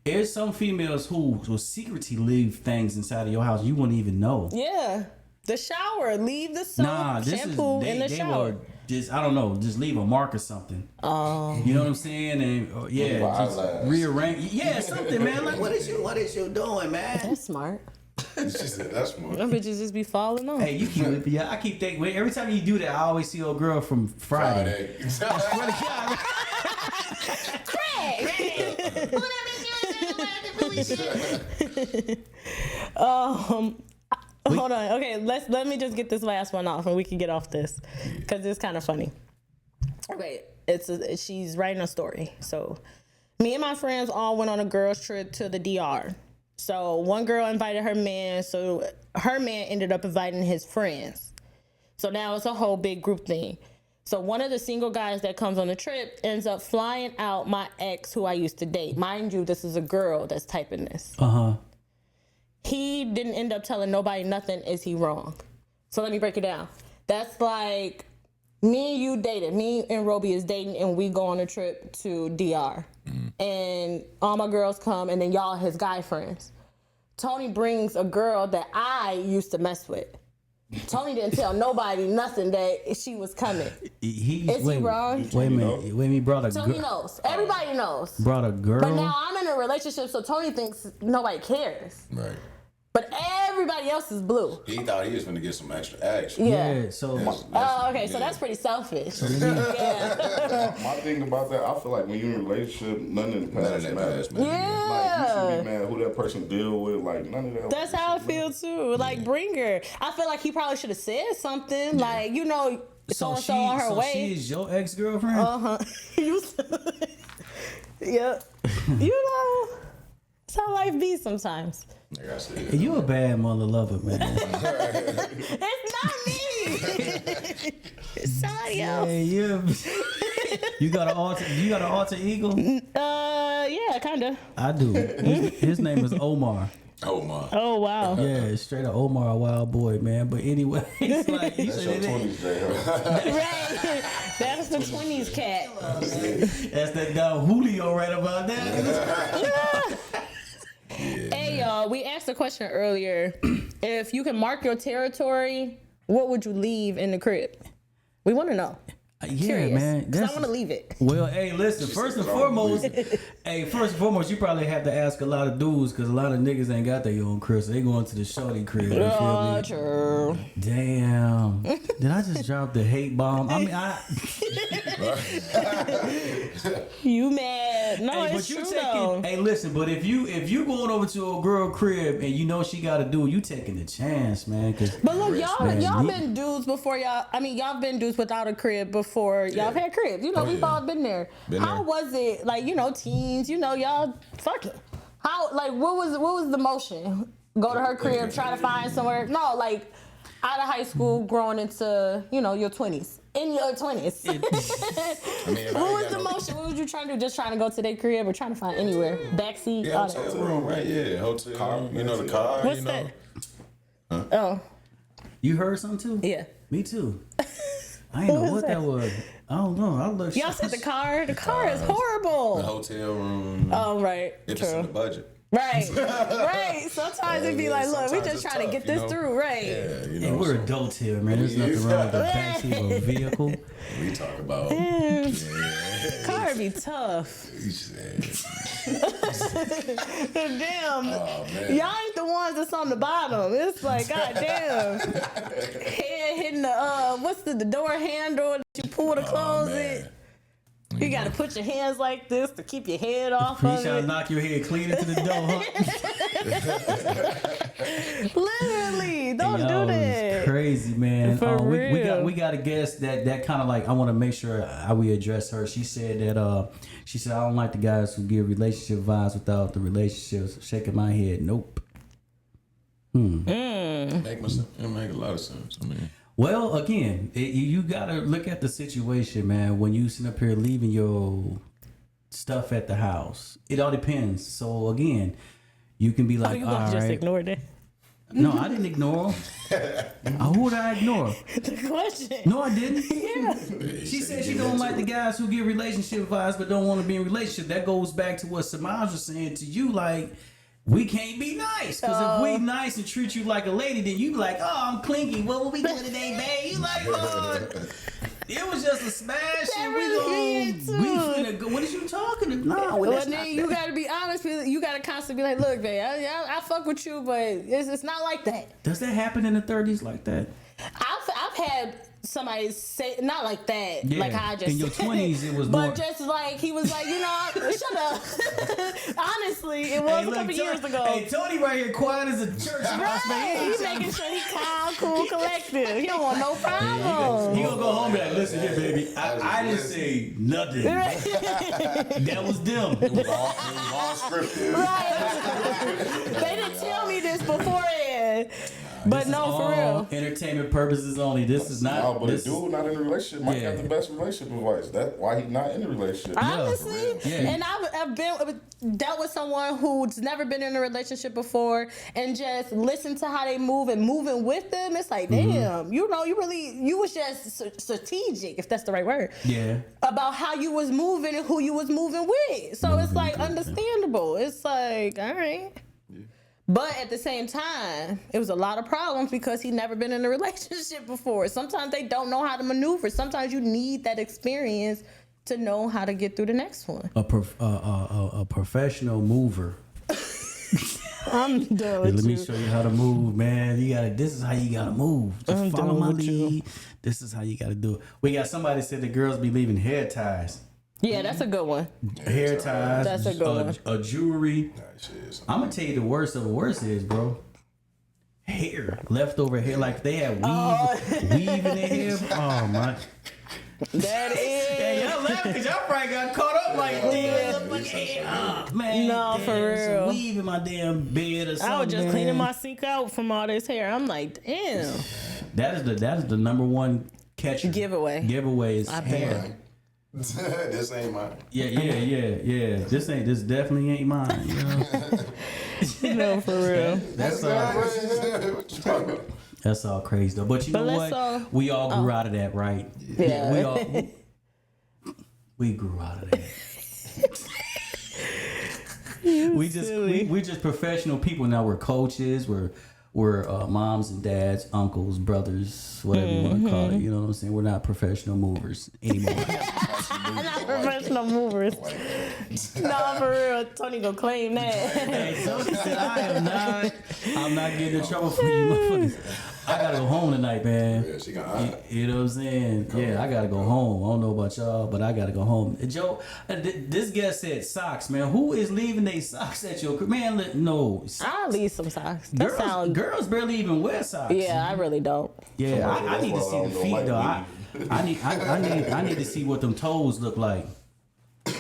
There's some females who secretly leave things inside of your house you wouldn't even know. Yeah. The shower. Leave the soap, shampoo in the shower. Would just, I don't know, just leave a mark or something. Oh. You know what I'm saying? And just rearrange. Yeah, something, man. Like, what is you doing, man? That's smart. She said that's smart. Them bitches just be falling off. Hey, you keep it. Yeah, I keep thinking. Every time you do that, I always see old girl from Friday. Hold on. Okay, let me just get this last one off, and we can get off this because it's kind of funny. Okay, she's writing a story. So, me and my friends all went on a girls' trip to the DR. So one girl invited her man. So her man ended up inviting his friends. So now it's a whole big group thing. So one of the single guys that comes on the trip ends up flying out my ex who I used to date. Mind you, this is a girl that's typing this. He didn't end up telling nobody nothing. Is he wrong? So let me break it down. That's like me and you dated. Me and Roby is dating and we go on a trip to DR. And all my girls come and then y'all his guy friends. Tony brings a girl that I used to mess with. Tony didn't tell nobody nothing that she was coming. Is he wrong? Wait a minute. He brought a girl. Tony knows. Everybody knows. Brought a girl. But now I'm in a relationship, so Tony thinks nobody cares. Right. But everybody else is blue. He thought he was going to get some extra action. Yeah. So. Okay. So that's pretty selfish. Yeah. My thing about that, I feel like when you're in a relationship, none of the past matters. Yeah. Like, you should be mad who that person deal with. Like, none of that. That's how I feel too. Like, bring her. I feel like he probably should have said something. Like, you know, so-and-so on her way. She is your ex-girlfriend? Yep. You know, that's how life be sometimes. Like I said, You a bad mother lover, man. It's not me. It's somebody else. Yeah, you got an alter ego? Yeah, kinda. I do. His name is Omar. Omar. Oh wow. Yeah, straight up Omar, a wild boy, man. But anyway, it's like you That's your said 20s, J. Right. That's the 20s cat. That's that dog Julio right about that. Hey y'all, we asked a question earlier. If you can mark your territory, what would you leave in the crib? We want to know. Yeah, Curious, man. 'cause I want to leave it. Well, hey, listen. First and foremost, you probably have to ask a lot of dudes because a lot of niggas ain't got their own crib, so they going to the shorty crib. You feel me? True. Damn. Did I just drop the hate bomb? I mean, You mad? No, hey, it's but you true taking. though. Hey, listen. But if you going over to a girl crib and you know she got to do, you taking the chance, man. But look, y'all man, been dudes before y'all. I mean, y'all been dudes without a crib before y'all had cribs. You know, we've all been there. How was it? Like, you know, teens. You know, y'all fucking. How, like, what was the motion? Go to her crib, try to find somewhere. No, like, out of high school, growing into, your 20s. In your 20s. What was the motion? What was you trying to do? Just trying to go to their crib or trying to find anywhere? Backseat? Yeah, hotel room, right? Yeah, hotel car, room. The car, What's that? Huh? Oh. You heard something too? Yeah. Me too. I didn't know what that was. I don't know. I looked. Y'all said the car? The car is horrible. The hotel room. Oh, right. If it's in the budget. Right, right. Sometimes it'd be like, look, we just trying to get this through, right? Yeah, Hey, we're adults here, man. There's nothing wrong with the backseat of a vehicle. We talk about car be tough. Damn, y'all ain't the ones that's on the bottom. It's like, goddamn, head hitting the what's the door handle that you pull the clothes in. You gotta put your hands like this to keep your head off You of trying it. to knock your head clean into the door, huh? Literally, don't do that. It's crazy, man. For real. We got a guest that kind of like, I want to make sure how we address her. She said that I don't like the guys who give relationship vibes without the relationships. Shaking my head, nope. Make a lot of sense. I mean, well, again, you got to look at the situation, man. When you sit up here leaving your stuff at the house, it all depends. So again, you can be like, you all just right. ignored it. No, I didn't ignore him. Who would I ignore? The question. No, I didn't. Yeah. She said she don't like the guys who give relationship vibes but don't want to be in a relationship. That goes back to what Samaj was saying to you, like, we can't be nice. Because if we nice and treat you like a lady, then you be like, oh, I'm clinky. What we doing today, babe? You like, oh, it was just a smash. That And really we finna go. What is you talking about? No, Well, that's then not you that. gotta be honest with it. You gotta constantly be like, look, babe, I fuck with you, but it's not like that. Does that happen in the 30s like that? I've had somebody say, not like that, Yeah. like how I just In your said 20s, it was but more. just like he was like, shut up. Honestly, it was a couple years ago. Hey, Tony right here, quiet as a church mouse, man. He's making sure he calm, cool, collective. He don't want no problems. He gonna go home and be like, listen here, baby. I didn't say nothing. That was them. It was all scripted. Right. They didn't tell me this beforehand. But This no, is for all real. entertainment purposes only. This is not. No, but a this dude not in a relationship might have the best relationship advice. That's why he's not in a relationship. Honestly, Yeah. and I've dealt with someone who's never been in a relationship before, and just listen to how they move and moving with them. It's like, damn, you was just strategic, if that's the right word. Yeah. About how you was moving and who you was moving with. So it's like understandable. It's like, all right. But at the same time, it was a lot of problems because he'd never been in a relationship before. Sometimes they don't know how to maneuver. Sometimes you need that experience to know how to get through the next one. A professional mover. I'm done with Let you. me show you how to move, man. This is how you gotta move. Just I'm follow done my with you. lead. This is how you gotta do it. We got somebody said the girls be leaving hair ties. Yeah, that's a good one. Hair ties. That's a good one. A jewelry. shit. I'm gonna tell you the worst of the worst is, bro. Hair, leftover hair, like they had weave in their hair. Oh my! That is. Hey, y'all laughing because y'all probably got caught up like, damn, man. No, for real. Some weave in my damn bed or something. I was just man. cleaning my sink out from all this hair. I'm like, damn. That is the number one catcher. Giveaway is I hair. bet. This ain't mine. Yeah. This definitely ain't mine. You know? No, for real. That's all crazy though. But you know what? We all grew out of that, right? Yeah. We grew out of that. We're just professional people now. We're coaches. We're moms and dads, uncles, brothers, whatever you want to call it. You know what I'm saying? We're not professional movers anymore. Not professional movers. No, for real. Tony gonna claim that. Hey, Tony said, I'm not getting in trouble for you motherfuckers. I gotta go home tonight, man. Yeah, she got You know what I'm saying? Yeah, I gotta go home. I don't know about y'all, but I gotta go home. Joe, this guest said socks, man. Who is leaving their socks at your crib? Man, no. I'll leave some socks. That sounds. Girls barely even wear socks. Yeah, I really don't. Yeah, I need to see the feet though. I need to see what them toes look like.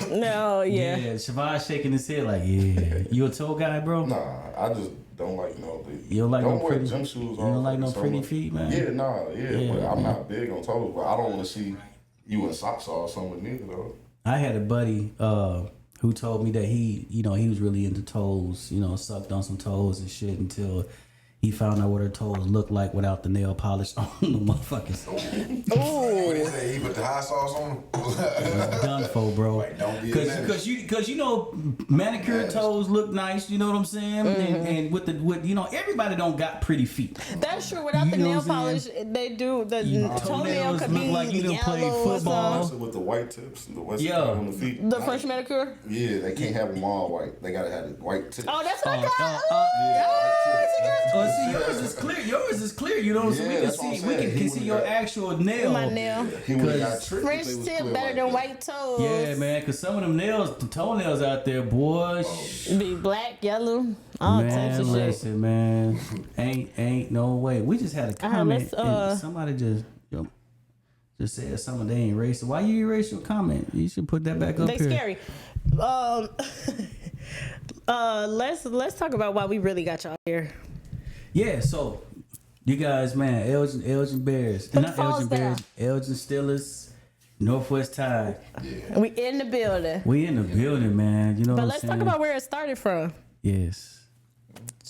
No, yeah. Yeah, Shavon shaking his head like, yeah. You a toe guy, bro? Nah, I just don't like You don't like don't no wear pretty gym shoes. You don't like no pretty feet, man. Yeah, nah, yeah. But I'm man. not big on toes. But I don't want to see you in socks or something neither though. I had a buddy who told me that he was really into toes, sucked on some toes and shit until he found out what her toes looked like without the nail polish on the motherfuckers. What did he say? He put the hot sauce on them? Done for, bro. Like, don't be Because manicured toes look nice. You know what I'm saying? And with everybody don't got pretty feet. That's true. Without the nail polish, they do the toenail could be like you done played yellow or football. something. With the white tips and the west Yeah. on the feet. The French manicure. Yeah, they can't have them all white. They gotta have the white tips. Oh, that's what I got. See, yours is clear. Yours is clear. You know, so we Yeah, can that's what I'm see. We saying. can see your actual nail. My nail. He would have got tricked. French tip better than white toes. Yeah, man. Because some of them nails, the toenails out there, boy. Be black, yellow, all types of shit. Listen, man. Ain't no way. We just had a comment. And somebody just said something they ain't racist. Why you erase your comment? You should put that back up They here. scary. Let's talk about why we really got y'all here. Yeah, so you guys, man, Elgin Bears. Put Not the phones Elgin Bears, Elgin Steelers, Northwest Tide. Yeah. We in the building. We in the building, man. You know But what let's I'm talk saying? about where it started from. Yes.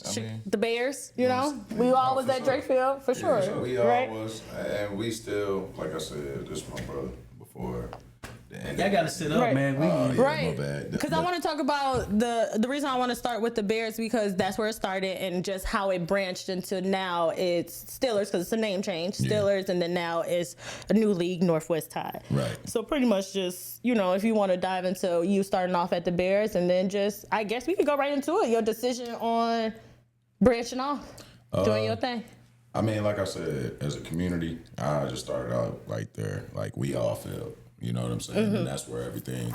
I mean, The Bears, we all was at Drakefield for sure. yeah, we all right? was, and we still, like I said, this is my brother before the end. Y'all gotta sit up, Right. man. We, Yeah, Right, my bad. because I want to talk about the reason I want to start with the Bears because that's where it started and just how it branched into now it's Steelers because it's a name change, Steelers, and then now it's a new league, Northwest Tide. Right. So pretty much just if you want to dive into you starting off at the Bears and then just I guess we could go right into it. Your decision on branching off, doing your thing. I mean, like I said, as a community, I just started out right there, like we all feel. You know what I'm saying? And that's where everything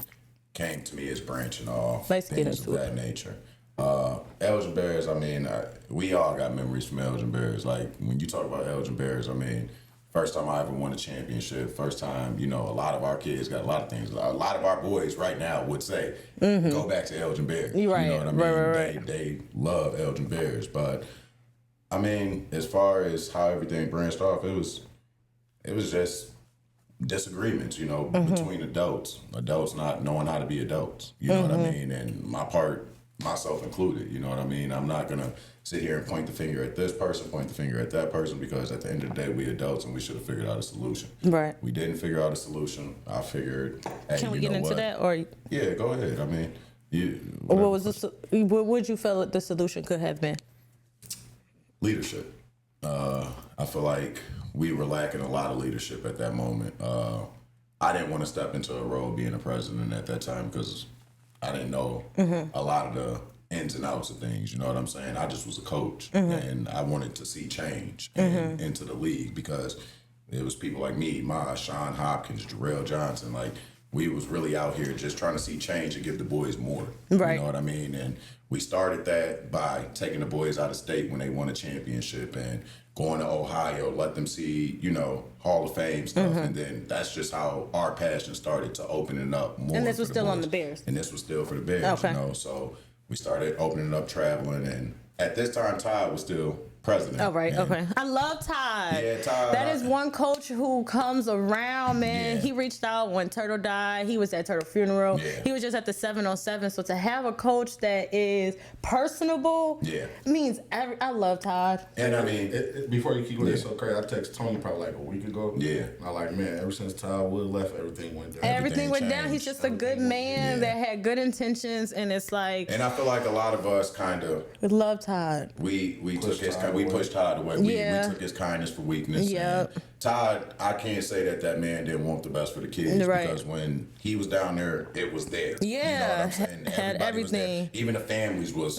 came to me as branching off. Let's get things into of that nature. Elgin Bears, I mean, we all got memories from Elgin Bears. Like, when you talk about Elgin Bears, I mean, first time I ever won a championship, first time, a lot of our kids got a lot of things. A lot of our boys right now would say, go back to Elgin Bears. Right. You know what I mean? Right. They love Elgin Bears. But, I mean, as far as how everything branched off, it was just disagreements, between adults not knowing how to be adults, you know what I mean, and myself included, you know what I mean. I'm not gonna sit here and point the finger at this person, point the finger at that person, because at the end of the day, we adults and we should have figured out a solution. Right. We didn't figure out a solution. I figured, hey, Can we get into that or yeah, go ahead. I mean, what would you feel that the solution could have been? Leadership. I feel like we were lacking a lot of leadership at that moment. I didn't want to step into a role being a president at that time because I didn't know a lot of the ins and outs of things. You know what I'm saying? I just was a coach, and I wanted to see change into the league because it was people like me, Sean Hopkins, Jarrell Johnson, like. We was really out here just trying to see change and give the boys more. Right. You know what I mean? And we started that by taking the boys out of state when they won a championship and going to Ohio, let them see, Hall of Fame stuff. And then that's just how our passion started to opening up more. And this was for still boys. on the Bears. And this was still for the Bears, Okay. So we started opening up, traveling. And at this time, Todd was still president. Oh, right. And Okay. I love Todd. Yeah, Todd. That is one coach who comes around, man. Yeah. He reached out when Turtle died. He was at Turtle funeral. Yeah. He was just at the 707. So to have a coach that is personable means I love Todd. And I mean, before you keep going, it's so crazy. I texted Tony probably like a week ago. Yeah. And I like, man, ever since Todd Wood left, everything went down. Everything went down. changed. He's just a good man that had good intentions. And it's like, and I feel like a lot of us kind of we love Todd. we Pushed took Todd we away. pushed Todd away. We Yeah. took his kindness for weakness. Yep. And Todd, I can't say that man didn't want the best for the kids Right. because when he was down there, it was there. Yeah, you know what I'm saying? had Everybody was there. everything. Even the families we was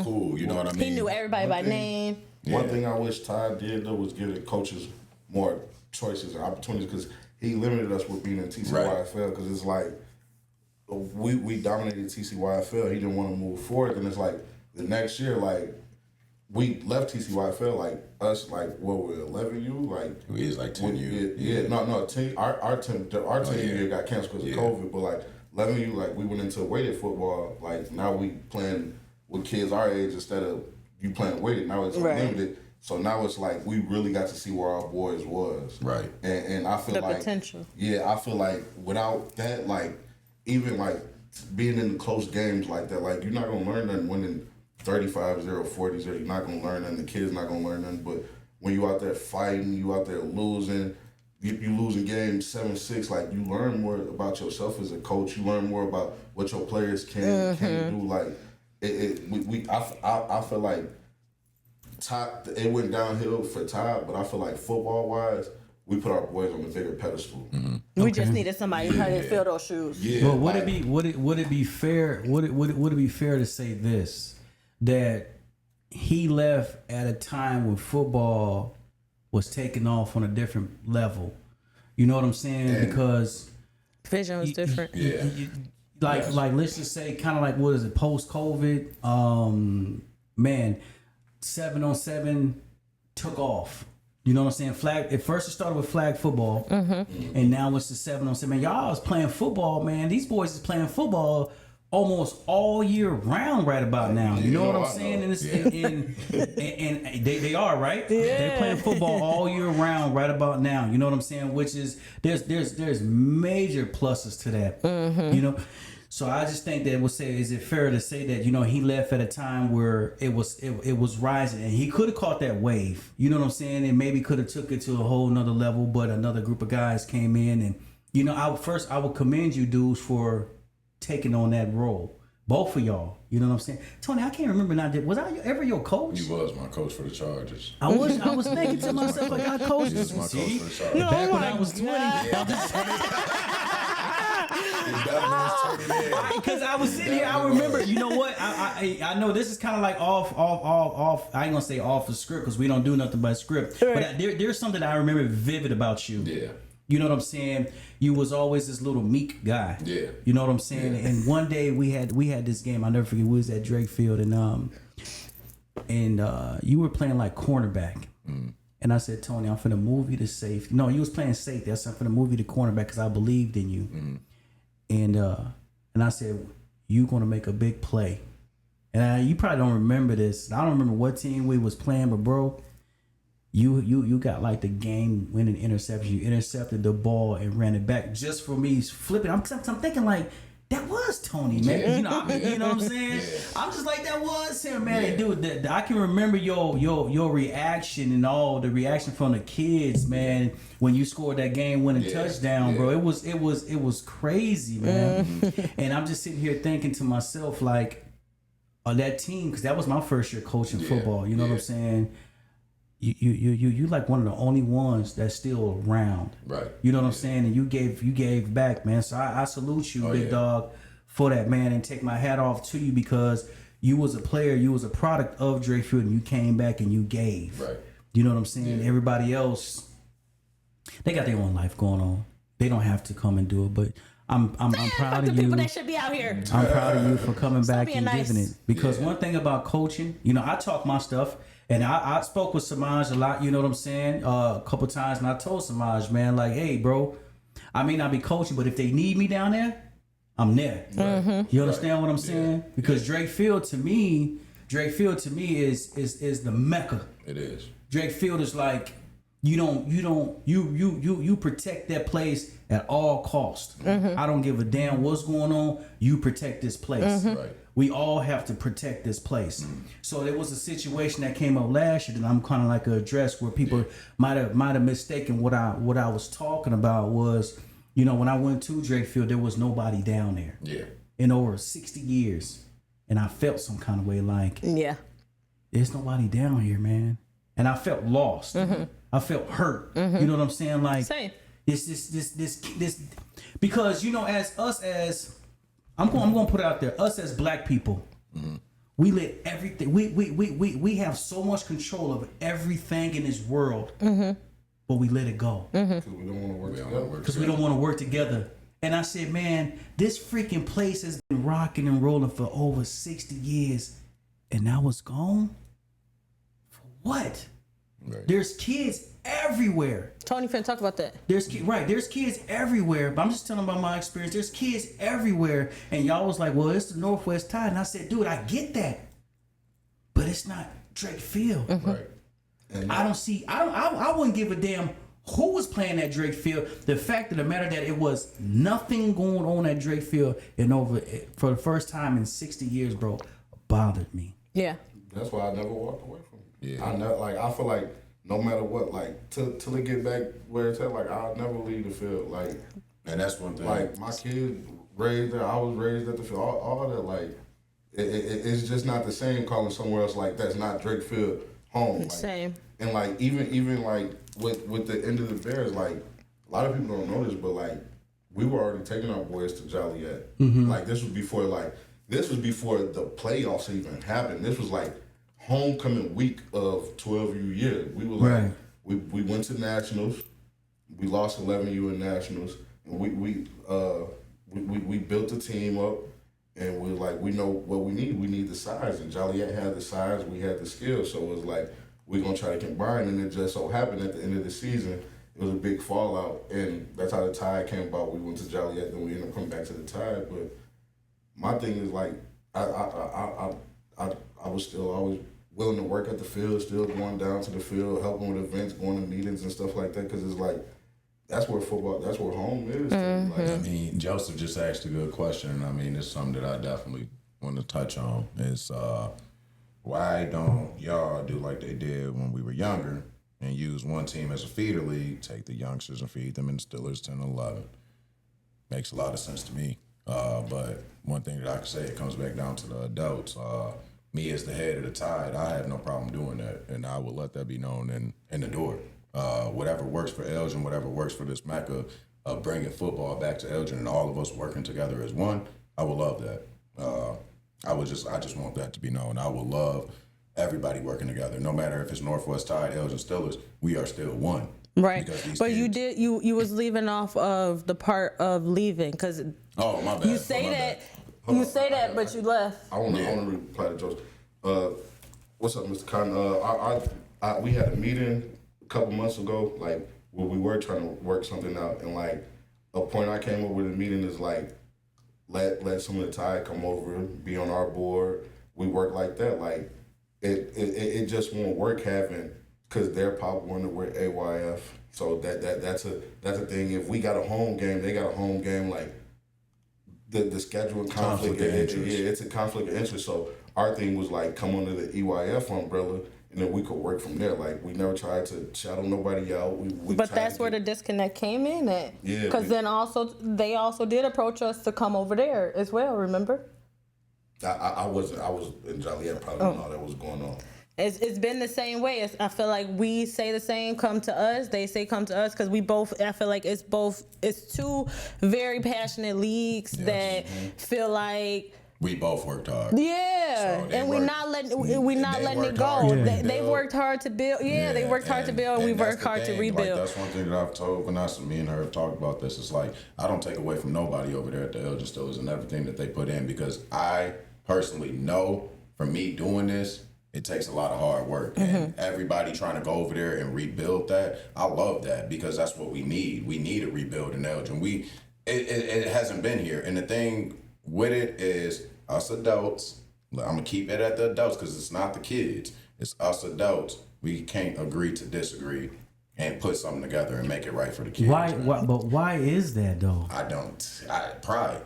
cool. You know what I mean? He knew everybody by name. One thing I wish Todd did though was give the coaches more choices and opportunities because he limited us with being in TCYFL because it's like we dominated TCYFL. He didn't want to move forward. And it's like the next year, like we left TCYFL, like us, like what were 11U, like We was like 10 years. No, 10. Our 10 year got canceled because of COVID, but like letting you, like, we went into weighted football. Like, now we playing with kids our age instead of you playing weighted. Now it's unlimited. So now it's like we really got to see where our boys was. Right. And I feel like potential. Yeah, I feel like without that, like, even like being in the close games like that, like, you're not gonna learn nothing winning 35-0, 40-0. You're not gonna learn nothing. The kids not gonna learn nothing. But when you out there fighting, you out there losing, you losing games 7-6, like, you learn more about yourself as a coach. You learn more about what your players can do. Like, I feel like it went downhill for Todd, but I feel like football wise, we put our boys on a bigger pedestal. We just needed somebody to fill those shoes. Yeah. But would it be fair to say this, that he left at a time when football was taking off on a different level? You know what I'm saying? Because vision was different. Like let's just say kind of like, what is it, post COVID? Man, 7-on-7 took off. You know what I'm saying? At first it started with flag football, and now it's the 7-on-7. Man, y'all was playing football, man. These boys is playing football almost all year round right about now. You know what I'm saying? And they are, right? Yeah. They're playing football all year round right about now. You know what I'm saying? Which is there's major pluses to that. You know. So I just think that is it fair to say that, you know, he left at a time where it was rising, and he could have caught that wave, you know what I'm saying, and maybe could have took it to a whole nother level, but another group of guys came in, and, you know, I would commend you dudes for taking on that role, both of y'all. You know what I'm saying? Tony, I can't remember now. Was I ever your coach? You was my coach for the Chargers. I was thinking to myself, like, I coached. You was my coach for the Chargers. Back when I was 20. Because I was sitting here, I remember. You know what? I know this is kind of like off. I ain't gonna say off the script because we don't do nothing by script. But there's something I remember vivid about you. Yeah. You know what I'm saying? You was always this little meek guy. Yeah. You know what I'm saying? Yeah. And one day we had this game. I'll never forget. We was at Drake Field, and you were playing like cornerback. And I said, Tony, I'm finna move you to safety. No, you was playing safety. I said, I'm finna move you to cornerback because I believed in you. And I said, you gonna make a big play. And you probably don't remember this. I don't remember what team we was playing, but bro, you got like the game winning interception. You intercepted the ball and ran it back just for me flipping. I'm thinking like, that was Tony, man. Yeah. You know what I'm saying? Yeah. I'm just like, that was him, man. Yeah. Dude, I can remember your reaction and all the reaction from the kids, man, when you scored that game-winning touchdown, bro. It was crazy, man. And I'm just sitting here thinking to myself, like, on that team, because that was my first year coaching football. You know what I'm saying? You like one of the only ones that's still around. Right. You know what I'm saying? And you gave back, man. So I salute you, big dog, for that, man, and take my hat off to you because you was a player, you was a product of Drake Field, and you came back and you gave. Right. You know what I'm saying? Yeah. Everybody else, they got their own life going on. They don't have to come and do it, but I'm proud of you. People that should be out here. I'm proud of you for coming back and nice. giving it. Because one thing about coaching, you know, I talk my stuff, and I spoke with Samaj a lot, you know what I'm saying, a couple times, and I told Samaj, man, like, hey, bro, I may not be coaching, but if they need me down there, I'm there. You understand what I'm saying? Because Drake Field to me is the Mecca. It is. Drake Field is like, you protect that place at all costs. I don't give a damn what's going on. You protect this place. Right. We all have to protect this place. So there was a situation that came up last year that I'm kind of like address where people might have mistaken what I was talking about was, you know, when I went to Drake Field, there was nobody down there. Yeah. In over 60 years, and I felt some kind of way like, there's nobody down here, man, and I felt lost. I felt hurt. You know what I'm saying? Like this, because, you know, as I'm going to put it out there, us as black people, we let everything. We have so much control of everything in this world, but we let it go because we don't want to work together. Because we don't want to work together. And I said, man, this freaking place has been rocking and rolling for over 60 years, and now it's gone. For what? Right. There's kids everywhere. Tony finna talk about that. There's kids everywhere. But I'm just telling about my experience. There's kids everywhere, and y'all was like, "Well, it's the Northwest Tide," and I said, "Dude, I get that, but it's not Drake Field." Right. And I wouldn't give a damn who was playing at Drake Field. The fact of the matter that it was nothing going on at Drake Field for the first time in 60 years, bro, bothered me. Yeah. that's why I never walked away from it. Yeah. I feel like no matter what, like till it get back where it's at, like I'll never leave the field. Like, And that's one thing. like my kids raised there, I was raised at the field. All that, like it's just not the same calling somewhere else like that's not Drake Field home. Like, Same. And like even like with the end of the Bears, like a lot of people don't know this, but like we were already taking our boys to Joliet. Like this was before the playoffs even happened. This was like homecoming week of 12U years. We were like we went to nationals. We lost 11U in nationals, and we built the team up. And we're like, we know what we need. We need the size. And Joliet had the size. We had the skill. So it was like, we're going to try to combine. And it just so happened at the end of the season, it was a big fallout. And that's how the Tide came about. We went to Joliet, then we ended up coming back to the Tide. But my thing is like, I was still always willing to work at the field, still going down to the field, helping with events, going to meetings and stuff like that. Because it's like, that's where football, that's where home is. Like, I mean, Joseph just asked a good question, and I mean, it's something that I definitely want to touch on. Is why don't y'all do like they did when we were younger and use one team as a feeder league, take the youngsters and feed them in Steelers 10 and 11? Makes a lot of sense to me. But one thing that I can say, it comes back down to the adults. Me as the head of the Tide, I have no problem doing that, and I will let that be known in the door. Whatever works for Elgin, whatever works for this Mecca of bringing football back to Elgin and all of us working together as one, I would love that. I just want that to be known. I would love everybody working together, no matter if it's Northwest Tide, Elgin, Steelers. We are still one. Right, but you was leaving off of the part of leaving because oh my bad. You say that, but you left. I want to reply to Joseph. What's up, Mr. Cotton? We had a meeting a couple months ago, like where we were trying to work something out, and like a point I came up with in the meeting is like let some of the Tide come over, be on our board. We work like that. Like it just won't work having, because they're Pop Warner, we're AYF. So that's a thing. If we got a home game, they got a home game. Like the schedule conflict of interest. Yeah, it's a conflict of interest. So our thing was like come under the EYF umbrella, and then we could work from there. Like we never tried to shadow nobody out. But that's where the disconnect came in at. Yeah. Because then they also did approach us to come over there as well. Remember? I was in Joliet. Probably didn't know that was going on. It's been the same way. I feel like we say the same, come to us. They say come to us because we both, I feel like it's two very passionate leagues that feel like we both worked hard. Yeah, so and we're not letting it go. They worked hard to build. Yeah, they worked hard to build, and we worked hard to rebuild. Like, that's one thing that I've told Vanessa. Me and her have talked about this. It's like I don't take away from nobody over there at the Elgin Steelers and everything that they put in, because I personally know from me doing this, it takes a lot of hard work. And everybody trying to go over there and rebuild that, I love that, because that's what we need. We need a rebuild in Elgin. It hasn't been here. And the thing with it is us adults, I'm going to keep it at the adults because it's not the kids. It's us adults. We can't agree to disagree and put something together and make it right for the kids. But why is that though? Pride.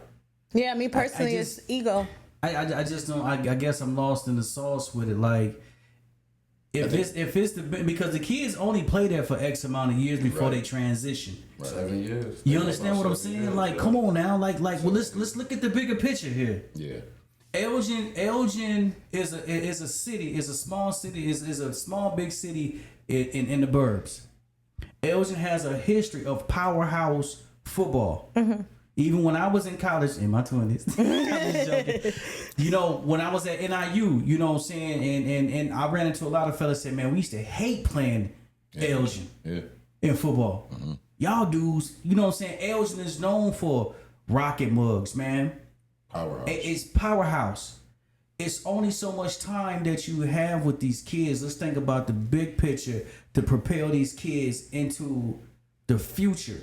Yeah, me personally, it's ego. I just don't. I guess I'm lost in the sauce with it. Like, if it's because the kids only play there for X amount of years before they transition. 7 years. You understand what I'm saying? Years, like, come on now. Like, well, let's look at the bigger picture here. Yeah. Elgin is a city. Is a small city. Is a small big city in the burbs. Elgin has a history of powerhouse football. Even when I was in college, in my 20s, I was joking. You know, when I was at NIU, you know what I'm saying? And I ran into a lot of fellas said, man, we used to hate playing Elgin in football. Y'all dudes, you know what I'm saying? Elgin is known for rocket mugs, man. Powerhouse. It's powerhouse. it's only so much time that you have with these kids. Let's think about the big picture to propel these kids into the future.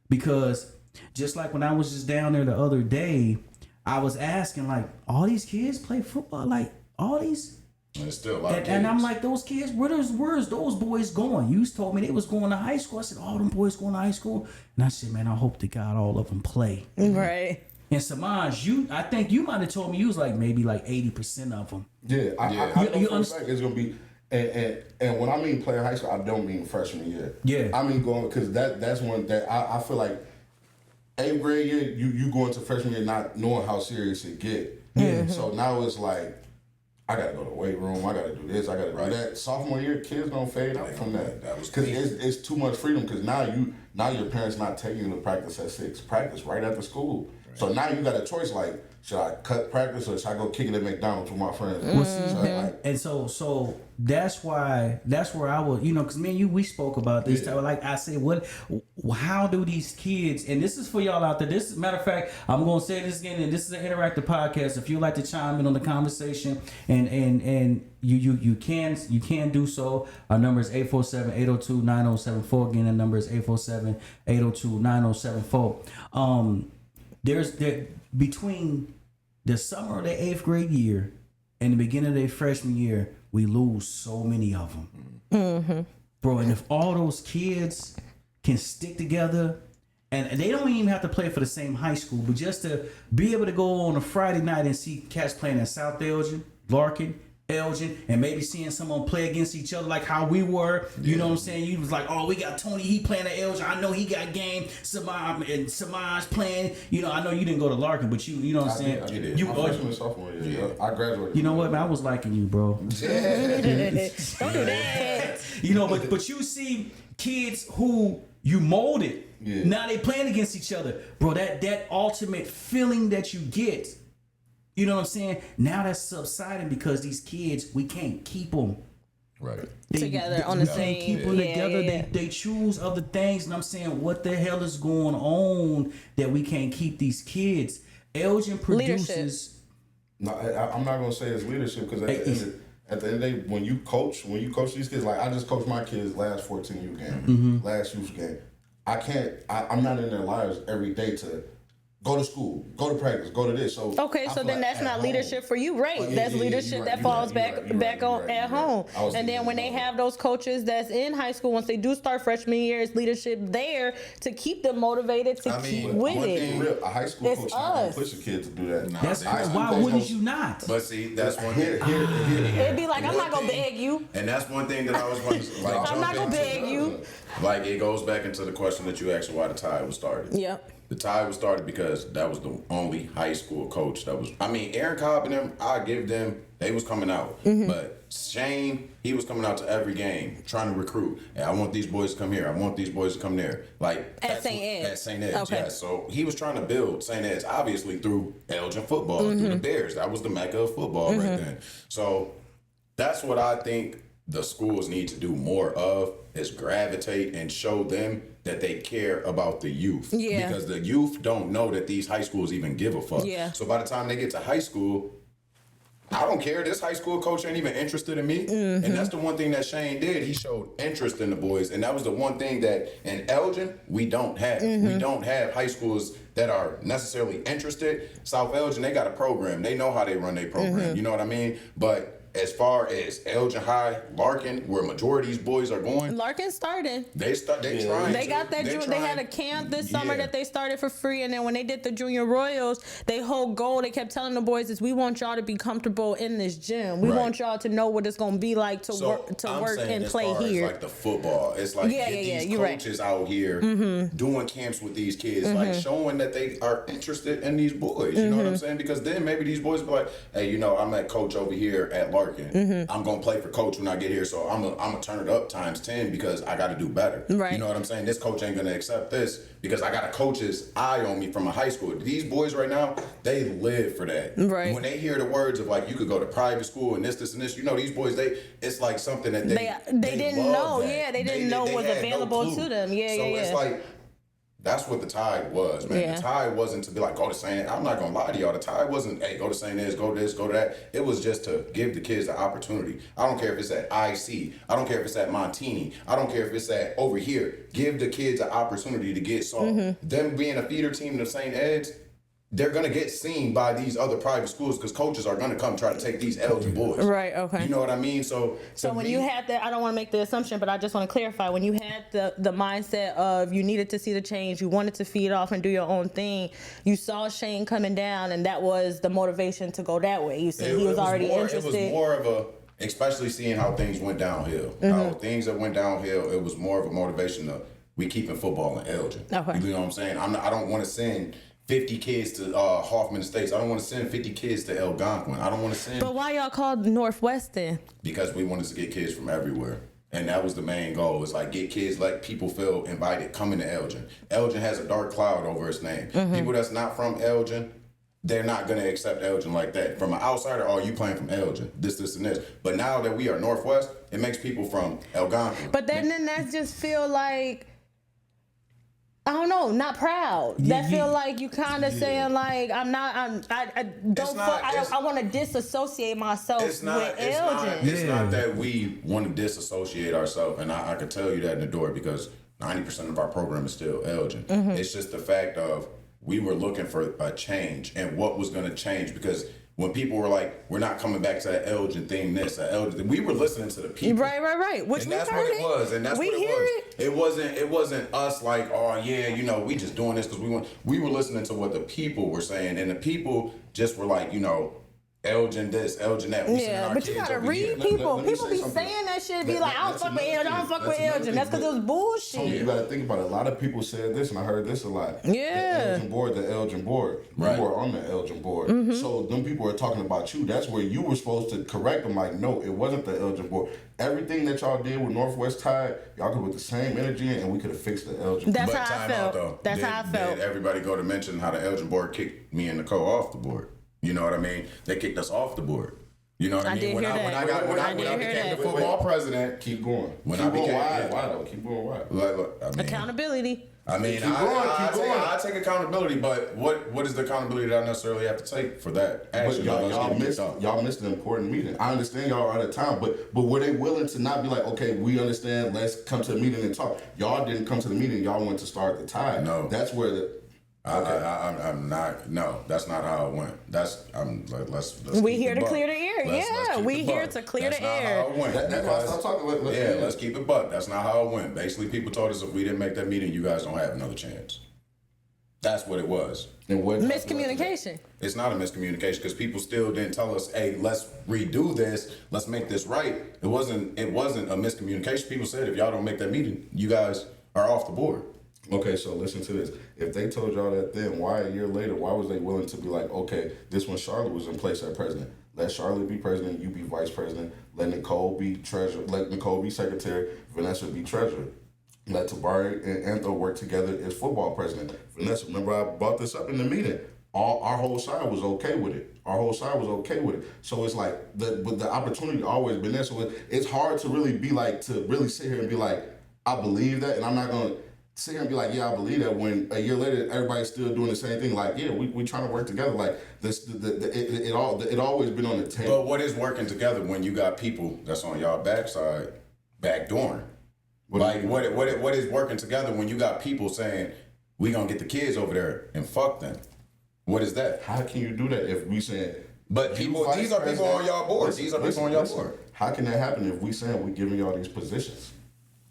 Because just like when I was just down there the other day, I was asking, like, all these kids play football? Like, all these? And it's still a lot of kids. And I'm like, those kids, where's those boys going? You told me they was going to high school. I said, all them boys going to high school? And I said, man, I hope to God all of them play. Right. And Samaj, I think you might have told me you was like maybe like 80% of them. Yeah, I know for a fact it's gonna be. And when I mean play in high school, I don't mean freshman year. Yeah, I mean going because that's one that I feel like 8th grade year you go into freshman year not knowing how serious it get. Yeah. So now it's like I gotta go to the weight room. I gotta do this. I gotta do that. Sophomore year, kids don't fade out from that. That was because it's too much freedom. Because now your parents not taking you to practice at 6. Practice right after school. Right. So now you got a choice. Like, should I cut practice or should I go kick it at McDonald's with my friends? And so that's where I was, because me and you, we spoke about this. Yeah. Like I said, how do these kids, and this is for y'all out there. This is, matter of fact, I'm going to say this again, and this is an interactive podcast. If you'd like to chime in on the conversation, and you can do so. Our number is 847-802-9074. Again, the number is 847-802-9074. There's between the summer of the 8th grade year and the beginning of their freshman year, we lose so many of them. Mm-hmm. Bro, and if all those kids can stick together, and they don't even have to play for the same high school, but just to be able to go on a Friday night and see cats playing in South Elgin, Larkin, Elgin, and maybe seeing someone play against each other like how we were. You know what I'm saying? You was like, oh, we got Tony, he playing at Elgin. I know he got game. Samaj playing. I know you didn't go to Larkin, but you know what I'm saying? I did. You freshman sophomore year. Yeah. I graduated. You know what, man? I was liking you, bro. Don't do that. But you see kids who you molded. Yeah. Now they playing against each other. Bro, that ultimate feeling that you get. You know what I'm saying? Now that's subsiding because these kids, we can't keep them together on the same. We can't keep them together. Yeah. They choose other things, and I'm saying, what the hell is going on that we can't keep these kids? Elgin produces. No, I'm not gonna say it's leadership because at the end of the day, when you coach these kids, like I just coached my kids last 14U game, last youth game. I'm not in their lives every day to go to school, go to practice, go to this. So then that's not leadership for you, right? That's leadership that falls back at home. And then when they have those coaches that's in high school, once they do start freshman year, it's leadership there to keep them motivated to keep with it. A high school coach not gonna push a kid to do that. That's why wouldn't you not? But see, that's one thing. It'd be like, I'm not gonna beg you. And that's one thing that I was going to like. I'm not gonna beg you. Like, it goes back into the question that you asked, why the Tide was started. Yep. The Tide was started because that was the only high school coach that was. I mean, Aaron Cobb and them, I give them, they was coming out. But Shane, he was coming out to every game trying to recruit. And I want these boys to come here. I want these boys to come there. Like at St. Ed's. At St. Ed's, okay. yes. So he was trying to build St. Ed's, obviously through Elgin football, through the Bears. That was the mecca of football right then. So that's what I think the schools need to do more of, is gravitate and show them that they care about the youth. Yeah. Because the youth don't know that these high schools even give a fuck. Yeah. So by the time they get to high school, I don't care. This high school coach ain't even interested in me. And that's the one thing that Shane did. He showed interest in the boys. And that was the one thing that in Elgin, we don't have. We don't have high schools that are necessarily interested. South Elgin, they got a program. They know how they run their program. You know what I mean? But as far as Elgin High, Larkin, where majority of these boys are going, Larkin started. They trying. They got that. They had a camp this summer that they started for free, and then when they did the Junior Royals, their whole goal, they kept telling the boys, is we want y'all to be comfortable in this gym. We want y'all to know what it's going to be like to work and play here. It's like the football. It's like get these coaches out here doing camps with these kids, like showing that they are interested in these boys. You know what I'm saying? Because then maybe these boys be like, hey, I'm that coach over here at Larkin. I'm gonna play for coach when I get here, so I'm gonna turn it up times 10 because I got to do better. Right. You know what I'm saying? This coach ain't gonna accept this because I got a coach's eye on me from a high school. These boys right now, they live for that. Right. When they hear the words of like you could go to private school and this and this, these boys, it's like something that they didn't know. That. They didn't know was available to them. So it's like That's what the Tide was, man. Yeah. The Tide wasn't to be like, go to St. I'm not going to lie to y'all. The Tide wasn't, hey, go to St. Anne's, go to this, go to that. It was just to give the kids the opportunity. I don't care if it's at IC. I don't care if it's at Montini. I don't care if it's at over here. Give the kids an opportunity to get saw. Them being a feeder team to St. Ed's, they're going to get seen by these other private schools because coaches are going to come try to take these Elgin boys. Right, okay. You know what I mean? So when you had that, I don't want to make the assumption, but I just want to clarify. When you had the mindset of you needed to see the change, you wanted to feed off and do your own thing, you saw Shane coming down, and that was the motivation to go that way. You said he was already interested. It was more of a, especially seeing how things went downhill. How things that went downhill, it was more of a motivation to, we keeping football in Elgin. Okay. You know what I'm saying? I don't want to send 50 kids to Hoffman Estates. I don't want to send 50 kids to Algonquin. I don't want to send. But why y'all called Northwestern? Because we wanted to get kids from everywhere. And that was the main goal. It's like get kids, let people feel invited, coming to Elgin. Elgin has a dark cloud over its name. People that's not from Elgin, they're not going to accept Elgin like that. From an outsider, oh, you playing from Elgin, this, and this. But now that we are Northwest, it makes people from Algonquin. But then that just feel like, I don't know, not proud. That feel like you kind of saying like I want to disassociate myself with Elgin. It's not that we want to disassociate ourselves, and I can tell you that in the door because 90% of our program is still Elgin. It's just the fact of we were looking for a change and what was going to change because when people were like, we're not coming back to that Elgin thing, we were listening to the people. Right. Which and that's what it was. And that's what it was. It wasn't us like, oh yeah, we just doing this because we were listening to what the people were saying. And the people just were like, Elgin this, Elgin that. But you gotta read people. People be saying that shit, be like, I don't fuck with Elgin, I don't fuck with Elgin. That's because it was bullshit. So you gotta think about it. A lot of people said this, and I heard this a lot. Yeah. The Elgin board. Right. You were on the Elgin board. So them people are talking about you. That's where you were supposed to correct them. Like, no, it wasn't the Elgin board. Everything that y'all did with Northwest Tide, y'all could put the same energy in, and we could have fixed the Elgin. That's but how I felt. Though. That's how I felt. Did everybody go to mention how the Elgin board kicked me and Nicole off the board? You know what I mean? They kicked us off the board. You know what I mean? When I became the football president, keep going. When keep I became going why though? Keep going why? Look, Accountability. I mean, I take accountability, but what is the accountability that I necessarily have to take for that action? But y'all missed an important meeting. I understand y'all are out of town, but were they willing to not be like, okay, we understand, let's come to the meeting and talk? Y'all didn't come to the meeting. Y'all went to start the Tide. No, that's where the. I'm not. No, that's not how it went. Let's. We here to clear the air. We here to clear the air. That's not how it went. That's why I stopped talking. Let's keep it buck. That's not how it went. Basically, people told us if we didn't make that meeting, you guys don't have another chance. That's what it was. And what miscommunication. It's not a miscommunication because people still didn't tell us, hey, let's redo this. Let's make this right. It wasn't a miscommunication. People said if y'all don't make that meeting, you guys are off the board. Okay, so listen to this. If they told y'all that then, why a year later, why was they willing to be like, okay, this when Charlotte was in place as president, let Charlotte be president, you be vice president, let Nicole be treasurer, let Nicole be secretary, Vanessa be treasurer. Let Tabari and Antho work together as football president. Vanessa, remember I brought this up in the meeting. Our whole side was okay with it. So it's like the opportunity always been there. So it's hard to really be like, to really sit here and be like, I believe that, and I'm not going to sit here and be like, yeah, I believe that, when a year later everybody's still doing the same thing. Like, yeah, we trying to work together. Like this, it always been on the table. But what is working together when you got people that's on y'all backside backdooring? What is working together when you got people saying we gonna get the kids over there and fuck them? What is that? How can you do that if we saying? But these are people on y'all board. Board. How can that happen if we saying we giving y'all these positions?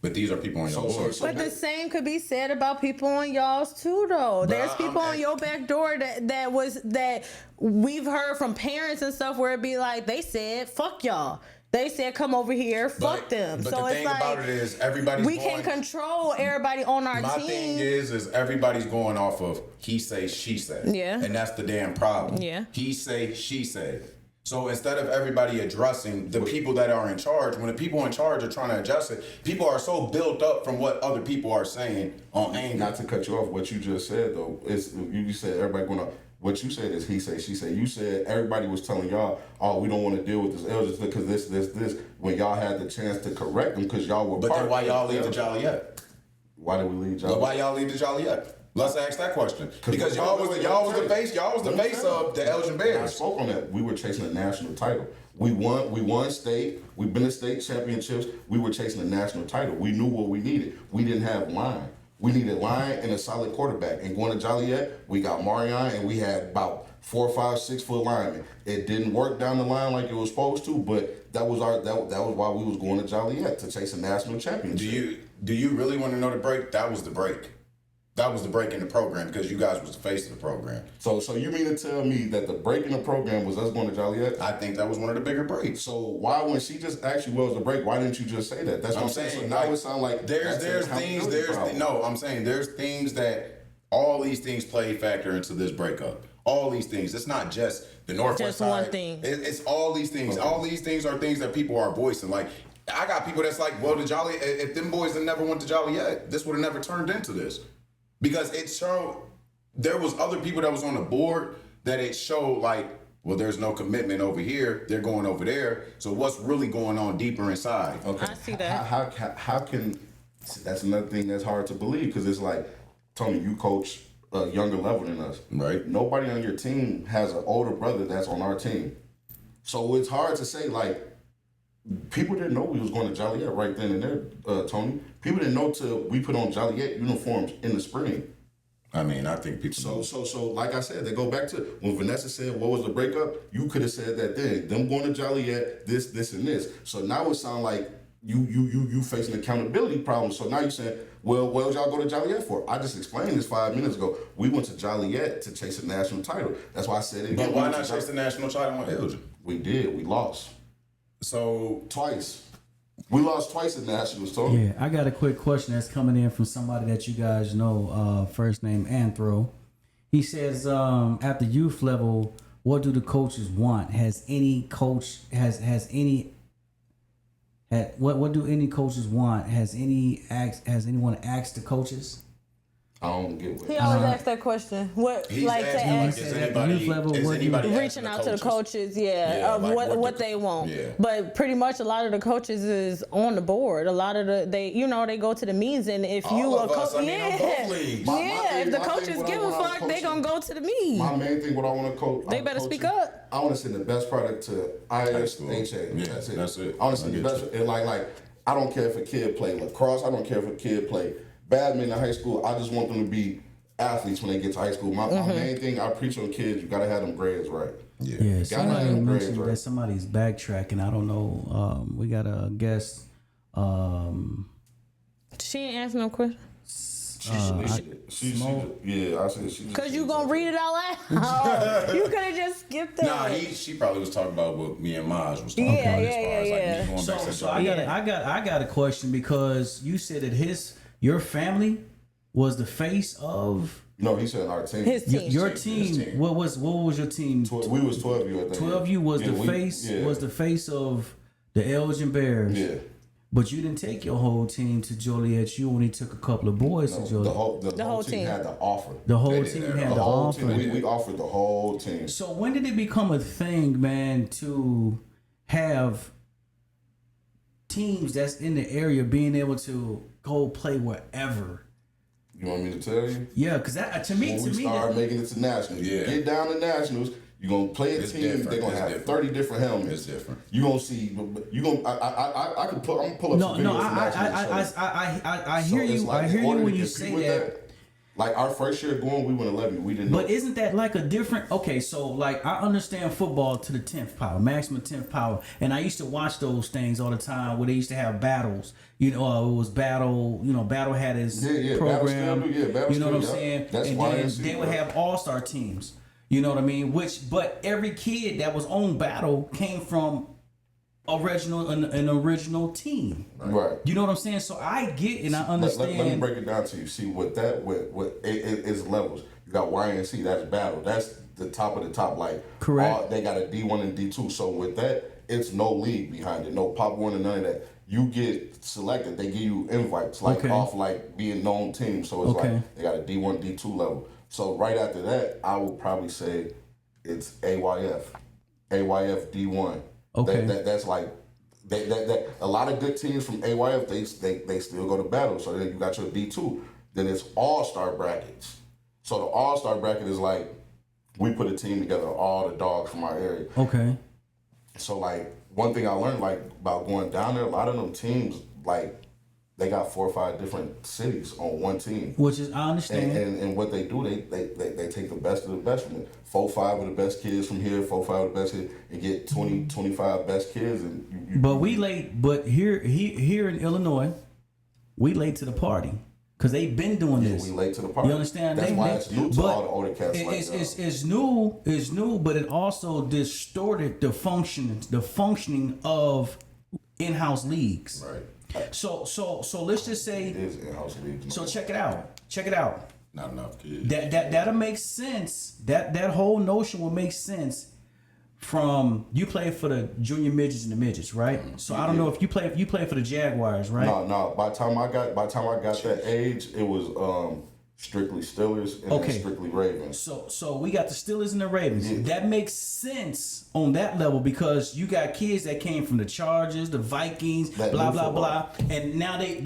But these are people on your board. But the same could be said about people on y'all's too, though. There's people on your back door that we've heard from parents and stuff where it'd be like, they said, fuck y'all. They said, come over here, fuck them. But so the it's thing like, about it is everybody's can control everybody on our team. My thing is everybody's going off of he say, she say. Yeah. And that's the damn problem. Yeah. He say, she say. So instead of everybody addressing the people that are in charge, when the people in charge are trying to adjust it, people are so built up from what other people are saying on anger. Not to cut you off, what you just said though, is you said everybody going to. What you said is he say, she say. You said everybody was telling y'all, oh, we don't want to deal with this elders because this. When y'all had the chance to correct them because y'all were. But then why y'all leave the Joliet? Why did we leave Joliet? Why y'all leave the Joliet? Let's ask that question. Because y'all was the face of the Elgin Bears. I spoke on that. We were chasing a national title. We won state. We've been to state championships. We were chasing a national title. We knew what we needed. We didn't have line. We needed line and a solid quarterback. And going to Joliet, we got Marion, and we had about 4, 5, 6 foot linemen. It didn't work down the line like it was supposed to, but that was why we was going to Joliet, to chase a national championship. Do you really want to know the break? That was the break. That was the break in the program because you guys was the face of the program. So you mean to tell me that the break in the program was us going to Joliet? I think that was one of the bigger breaks. So why, when she just asked you what was the break, why didn't you just say that? That's what I'm saying. So now it sounds like there's things that all these things play factor into this breakup. All these things. It's not just the Northwest side. One thing. It's all these things. Okay. All these things are things that people are voicing. Like, I got people that's like, well, the Joliet, if them boys had never went to Joliet, this would have never turned into this. Because it showed, there was other people that was on the board that it showed like, well, there's no commitment over here. They're going over there. So what's really going on deeper inside? Okay. I see that. How can, that's another thing that's hard to believe, because it's like, Tony, you coach a younger level than us. Right. Nobody on your team has an older brother that's on our team. So it's hard to say, like, people didn't know we was going to Joliet right then and there, Tony. People didn't know till we put on Joliet uniforms in the spring. I mean, I think people. So, like I said, they go back to when Vanessa said, "What was the breakup?" You could have said that then. Them going to Joliet, this, and this. So now it sounds like you facing accountability problems. So now you saying, "Well, what did y'all go to Joliet for?" I just explained this 5 minutes ago. We went to Joliet to chase a national title. That's why I said it. But why not chase the national title on Elgin? We did. We lost. So twice. We lost twice in nationals, Tony. Yeah, I got a quick question that's coming in from somebody that you guys know, first name Anthro. He says, at the youth level, what do the coaches want? Has any coach what do any coaches want? Has anyone asked the coaches? I don't get what he always asks that question. What, he's like, to ask is anybody reaching out to the coaches, of what they want. Yeah. But pretty much a lot of the coaches is on the board. A lot of they go to the meetings, and if all you a coach, if the coaches give a fuck, they gonna go to the meeting. My main thing, what I want to coach, they better speak up. I want to send the best product to ISHA. Yeah, that's it. I want to send the best, and like I don't care if a kid play lacrosse. I don't care if a kid play badminton in high school. I just want them to be athletes when they get to high school. My main thing, I preach on kids, you gotta have them grades right. Yeah, somebody mentioned that somebody's backtracking. I don't know. We got a guest. She ain't answer no question. I said she. Cause you gonna read it out loud. You could have just skipped that. Nah, she probably was talking about what me and Maj was talking about. Yeah. So I got a question, because you said that your family was the face of. No, he said our team. His team. Your team. What was your team? We was 12U at that. 12U was the face. Yeah. Was the face of the Elgin Bears. Yeah. But you didn't take your whole team to Joliet. You only took a couple of boys to Joliet. The whole team had the offer. The whole team had the offer. We offered the whole team. So when did it become a thing, man, to have teams that's in the area being able to go play wherever? You want me to tell you? Yeah, because to me, when we started making it to nationals, get down to nationals. You're gonna play a team. They're gonna have 30 different helmets. It's different. You gonna see. You gonna. I can pull. I'm gonna pull up some videos. I hear you. I hear you when you say that. Like our first year going, we went 11. We didn't. But isn't that like a different? Okay, so like I understand football to the 10th power, maximum 10th power, and I used to watch those things all the time where they used to have battles. It was Battle. Battle had his program. Battle you know what I'm saying? That's and then they would have all-star teams. You know what I mean? But every kid that was on Battle came from an original team. Right. You know what I'm saying? So I get and I understand. Let me break it down to you. See what it's levels. You got YNC, that's Battle. That's the top of the top. Like, correct. They got a D1 and D2. So with that, it's no league behind it. No Pop Warner, none of that. You get selected. They give you invites off being known teams. So it's like they got a D1, D2 level. So right after that, I would probably say it's AYF D1. Okay. That's like That a lot of good teams from AYF they still go to battle. So then you got your D2. Then it's all-star brackets. So the all-star bracket is like we put a team together, all the dogs from our area. Okay. So like one thing I learned like about going down there, a lot of them teams like they got 4 or 5 different cities on one team. Which is, I understand. And what they do, they take the best of the best from it. 4-5 of the best kids from here, 4-5 of the best kids, and get 20-25 best kids. And but we late. But here in Illinois, we late to the party because they've been doing this. We late to the party. You understand? That's why it's new to all the older cats. It's new, but it also distorted the functioning of in-house leagues. Right. So let's just say it is in-house leagues. So check it out. Not enough kids. That'll make sense. That whole notion will make sense from you play for the junior midgets and the midgets, right? Mm-hmm. So I don't know if you play for the Jaguars, right? No. By the time I got that age, it was strictly Steelers and then strictly Ravens. So we got the Steelers and the Ravens. Yeah. That makes sense on that level because you got kids that came from the Chargers, the Vikings, that blah blah blah, and now they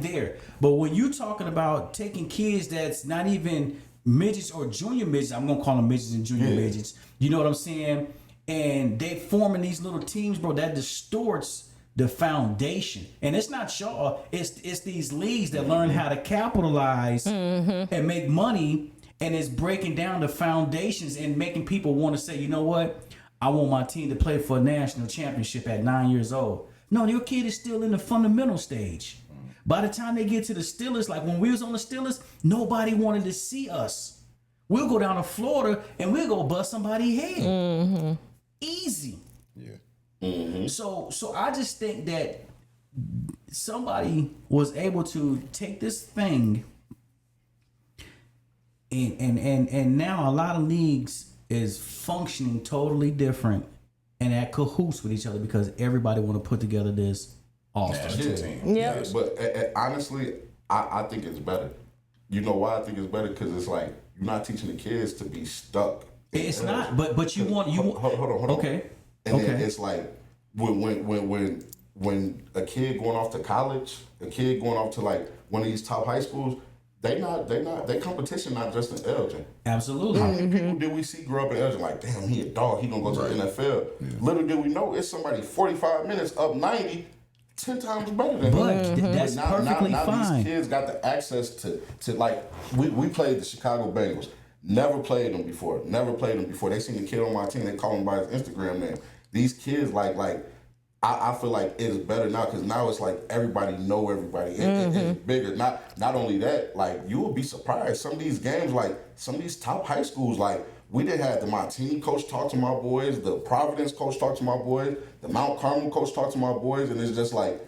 there. But when you talking about taking kids that's not even midgets or junior midgets, I'm gonna call them midgets and junior midgets. You know what I'm saying? And they forming these little teams, bro. That distorts the foundation. And it's not y'all, it's these leagues that learn how to capitalize and make money, and it's breaking down the foundations and making people want to say, you know what, I want my team to play for a national championship at 9 years old. No, your kid is still in the fundamental stage. By the time they get to the Steelers, like when we was on the Steelers, nobody wanted to see us. We'll go down to Florida and we'll go bust somebody's head. Easy. Yeah. Mm-hmm. So I just think that somebody was able to take this thing and now a lot of leagues is functioning totally different and at cahoots with each other because everybody want to put together this all-star team. Yeah. But honestly, I think it's better. You know why I think it's better? Because it's like you're not teaching the kids to be stuck. It's not, but you want hold on. Okay. And then it's like when a kid going off to college, a kid going off to like one of these top high schools, their competition not just in Elgin. Absolutely. How many people did we see grow up in Elgin like, damn, he a dog, he gonna go to the NFL. Yeah. Little did we know it's somebody 45 minutes up 90, 10 times better than him. But that's perfectly fine. These kids got the access to like we played the Chicago Bengals. Never played them before. They seen the kid on my team. They call him by his Instagram name. These kids I feel like it's better now because now it's like everybody know everybody. It's bigger. Not only that, like you will be surprised. Some of these games, like some of these top high schools, like we did have the Montini coach talk to my boys, the Providence coach talk to my boys, the Mount Carmel coach talk to my boys, and it's just like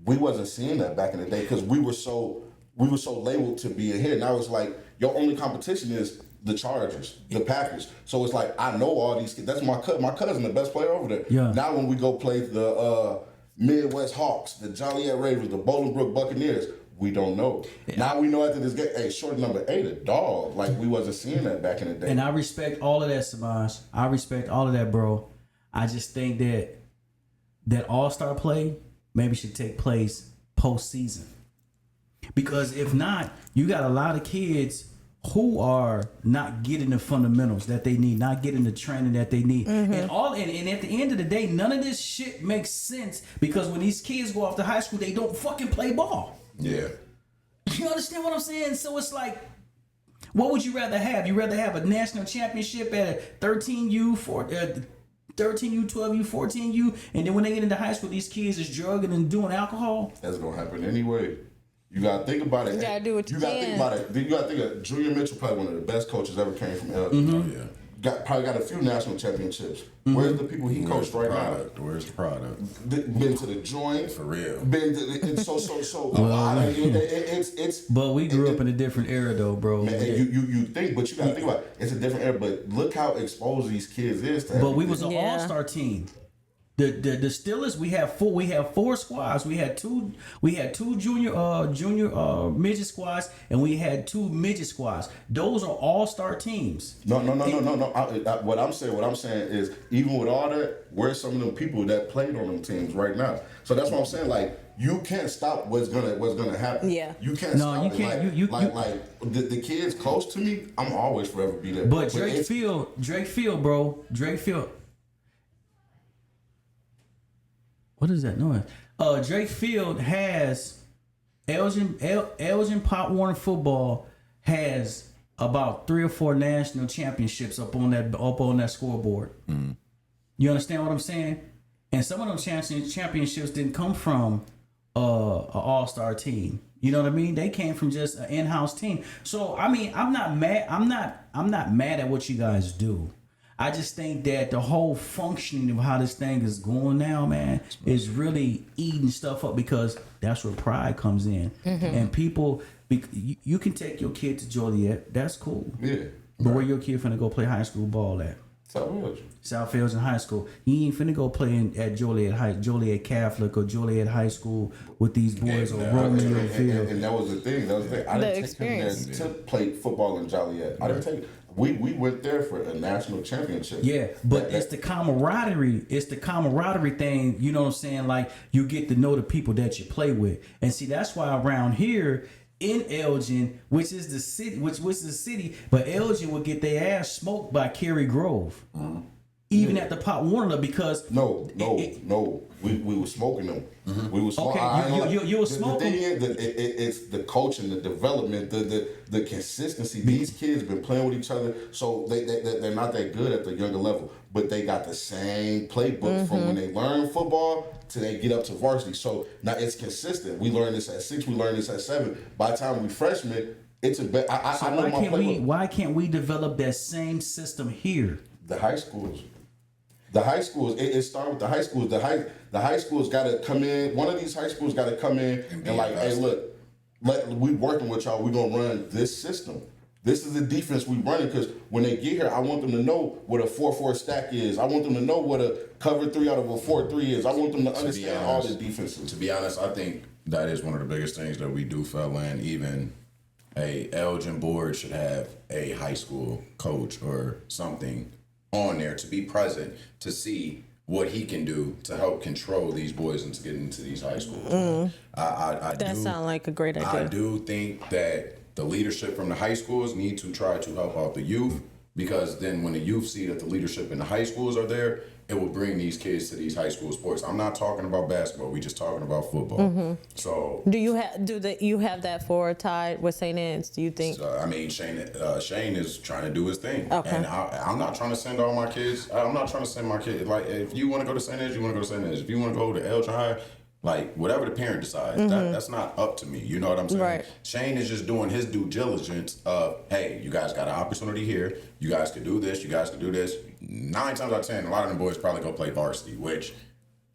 we wasn't seeing that back in the day because we were so labeled to be in here. Now it's like your only competition is the Chargers, the Packers. So it's like I know all these kids. That's my cousin, the best player over there. Yeah. Now when we go play the Midwest Hawks, the Joliet Ravens, the Bolingbrook Buccaneers, we don't know. Yeah. Now we know after this game, hey, short number 8, a dog. Like we wasn't seeing that back in the day. And I respect all of that, Samaj. I respect all of that, bro. I just think that all-star play maybe should take place postseason. Because if not, you got a lot of kids who are not getting the fundamentals that they need, not getting the training that they need. And at the end of the day, none of this shit makes sense because when these kids go off to high school, they don't fucking play ball. Yeah. You understand what I'm saying? So it's like, what would you rather have? You rather have a national championship at 13U, 13U, 12U, 14U, and then when they get into high school, these kids is drugging and doing alcohol? That's gonna happen anyway. You gotta think about it. You gotta do what you can. Think about it. You gotta think of Junior Mitchell, probably one of the best coaches ever came from Elgin. Oh, yeah. Probably got a few national championships. Where's the people he coached right now? Where's the product? Been to the joint for real. Been to so. But we grew up in a different era, though, bro. Man, you think, but you gotta think about it. It's a different era. But look how exposed these kids is to. But we was an all-star team. The Steelers, we have four squads. We had two junior midget squads, and we had two midget squads. Those are all-star teams. No. What I'm saying is, even with all that, where's some of them people that played on them teams right now? So that's what I'm saying. Like, you can't stop what's gonna happen. Yeah. You can't stop you can't. it. Like the kids close to me, I'm always forever be there. But Drake Field, bro. Drake Field. What is that noise? Drake Field has Elgin Pop Warner football has about 3 or 4 national championships up on that scoreboard. Mm. You understand what I'm saying? And some of them championships didn't come from an all-star team. You know what I mean? They came from just an in-house team. So I mean, I'm not mad. I'm not mad at what you guys do. I just think that the whole functioning of how this thing is going now, man, is really eating stuff up, because that's where pride comes in. Mm-hmm. And people, you can take your kid to Joliet. That's cool. Yeah. But where your kid finna go play high school ball at? South Elgin High School. He ain't finna go play at Joliet Catholic or Joliet High School with these boys on Romeo Field. And that was the thing. I didn't take him there to play football in Joliet. I didn't take. We went there for a national championship. Yeah, but it's the camaraderie. It's the camaraderie thing. You know what I'm saying? Like, you get to know the people that you play with, and see, that's why around here in Elgin, which is the city, but Elgin would get their ass smoked by Cary Grove, even at the Pop Warner, because no, we were smoking them. Mm-hmm. We were smoking. Okay, you were smoking. The thing is, it's the coaching, the development, the consistency. These kids been playing with each other, so they're not that good at the younger level, but they got the same playbook from when they learn football to they get up to varsity. So now it's consistent. We learned this at 6. We learned this at 7. By the time we freshmen, it's a bet. I know my playbook. Why can't we develop that same system here? The high schools. It started with the high schools. The high schools got to come in. One of these high schools got to come in and like, hey, look, we working with y'all. We're going to run this system. This is the defense we running, because when they get here, I want them to know what a 4-4 stack is. I want them to know what a cover 3 out of a 4-3 is. I want them to understand all the defenses. To be honest, I think that is one of the biggest things that we do fell in. Even a Elgin board should have a high school coach or something on there to be present to see what he can do to help control these boys into getting into these high schools. That sounds like a great idea. I do think that the leadership from the high schools need to try to help out the youth, because then when the youth see that the leadership in the high schools are there, it will bring these kids to these high school sports. I'm not talking about basketball. We just talking about football. Mm-hmm. So do you have that for Tide with St. Anne's? Do you think? I mean, Shane is trying to do his thing. Okay. And I'm not trying to send all my kids. I'm not trying to send my kids. Like, if you want to go to St. Anne's, you want to go to St. Anne's. If you want to go to Elgin High, like, whatever the parent decides, that's not up to me. You know what I'm saying? Right. Shane is just doing his due diligence of, hey, you guys got an opportunity here. You guys could do this. You guys could do this. 9 times out of 10, a lot of them boys probably go play varsity, which,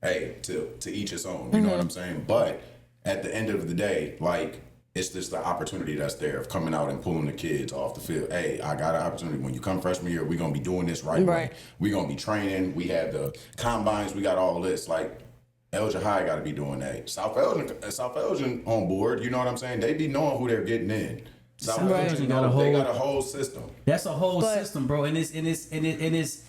hey, to each his own. You know what I'm saying? But at the end of the day, like, it's just the opportunity that's there of coming out and pulling the kids off the field. Hey, I got an opportunity. When you come freshman year, we're going to be doing this right away. We're going to be training. We have the combines. We got all this. Like, Elgin High got to be doing that. South Elgin on board, you know what I'm saying? They be knowing who they're getting in. South Elgin, they got a whole system. That's a whole system, bro. And it's.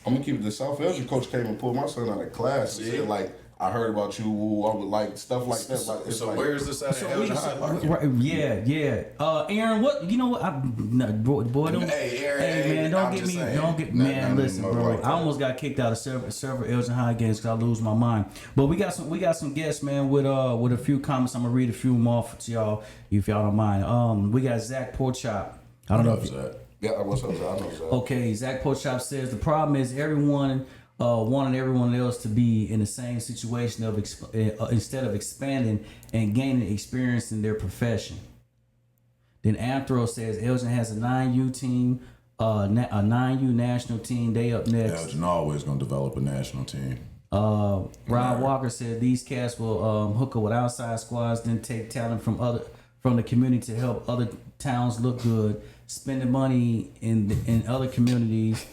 I'm gonna keep it. The South Elgin coach came and pulled my son out of class and said, like, I heard about you. I would like stuff like that. Like, so where is this at? Elgin High? Yeah. Aaron, what? You know what? Boy, don't. Hey, Aaron. Hey, man, listen, bro. I almost got kicked out of server Elgin High games because I lose my mind. But we got some guests, man, with a few comments. I'm gonna read a few more to y'all if y'all don't mind. We got Zach Porchop. I don't know if that. Yeah, what's up, Zach? I know Zach. Okay, Zach Porchop says the problem is everyone wanting everyone else to be in the same situation of instead of expanding and gaining experience in their profession. Then Anthro says Elgin has a 9U team, a 9U national team. They up next. Elgin always gonna develop a national team. Rob Walker said these cats will hook up with outside squads, then take talent from the community to help other towns look good, spending money in other communities.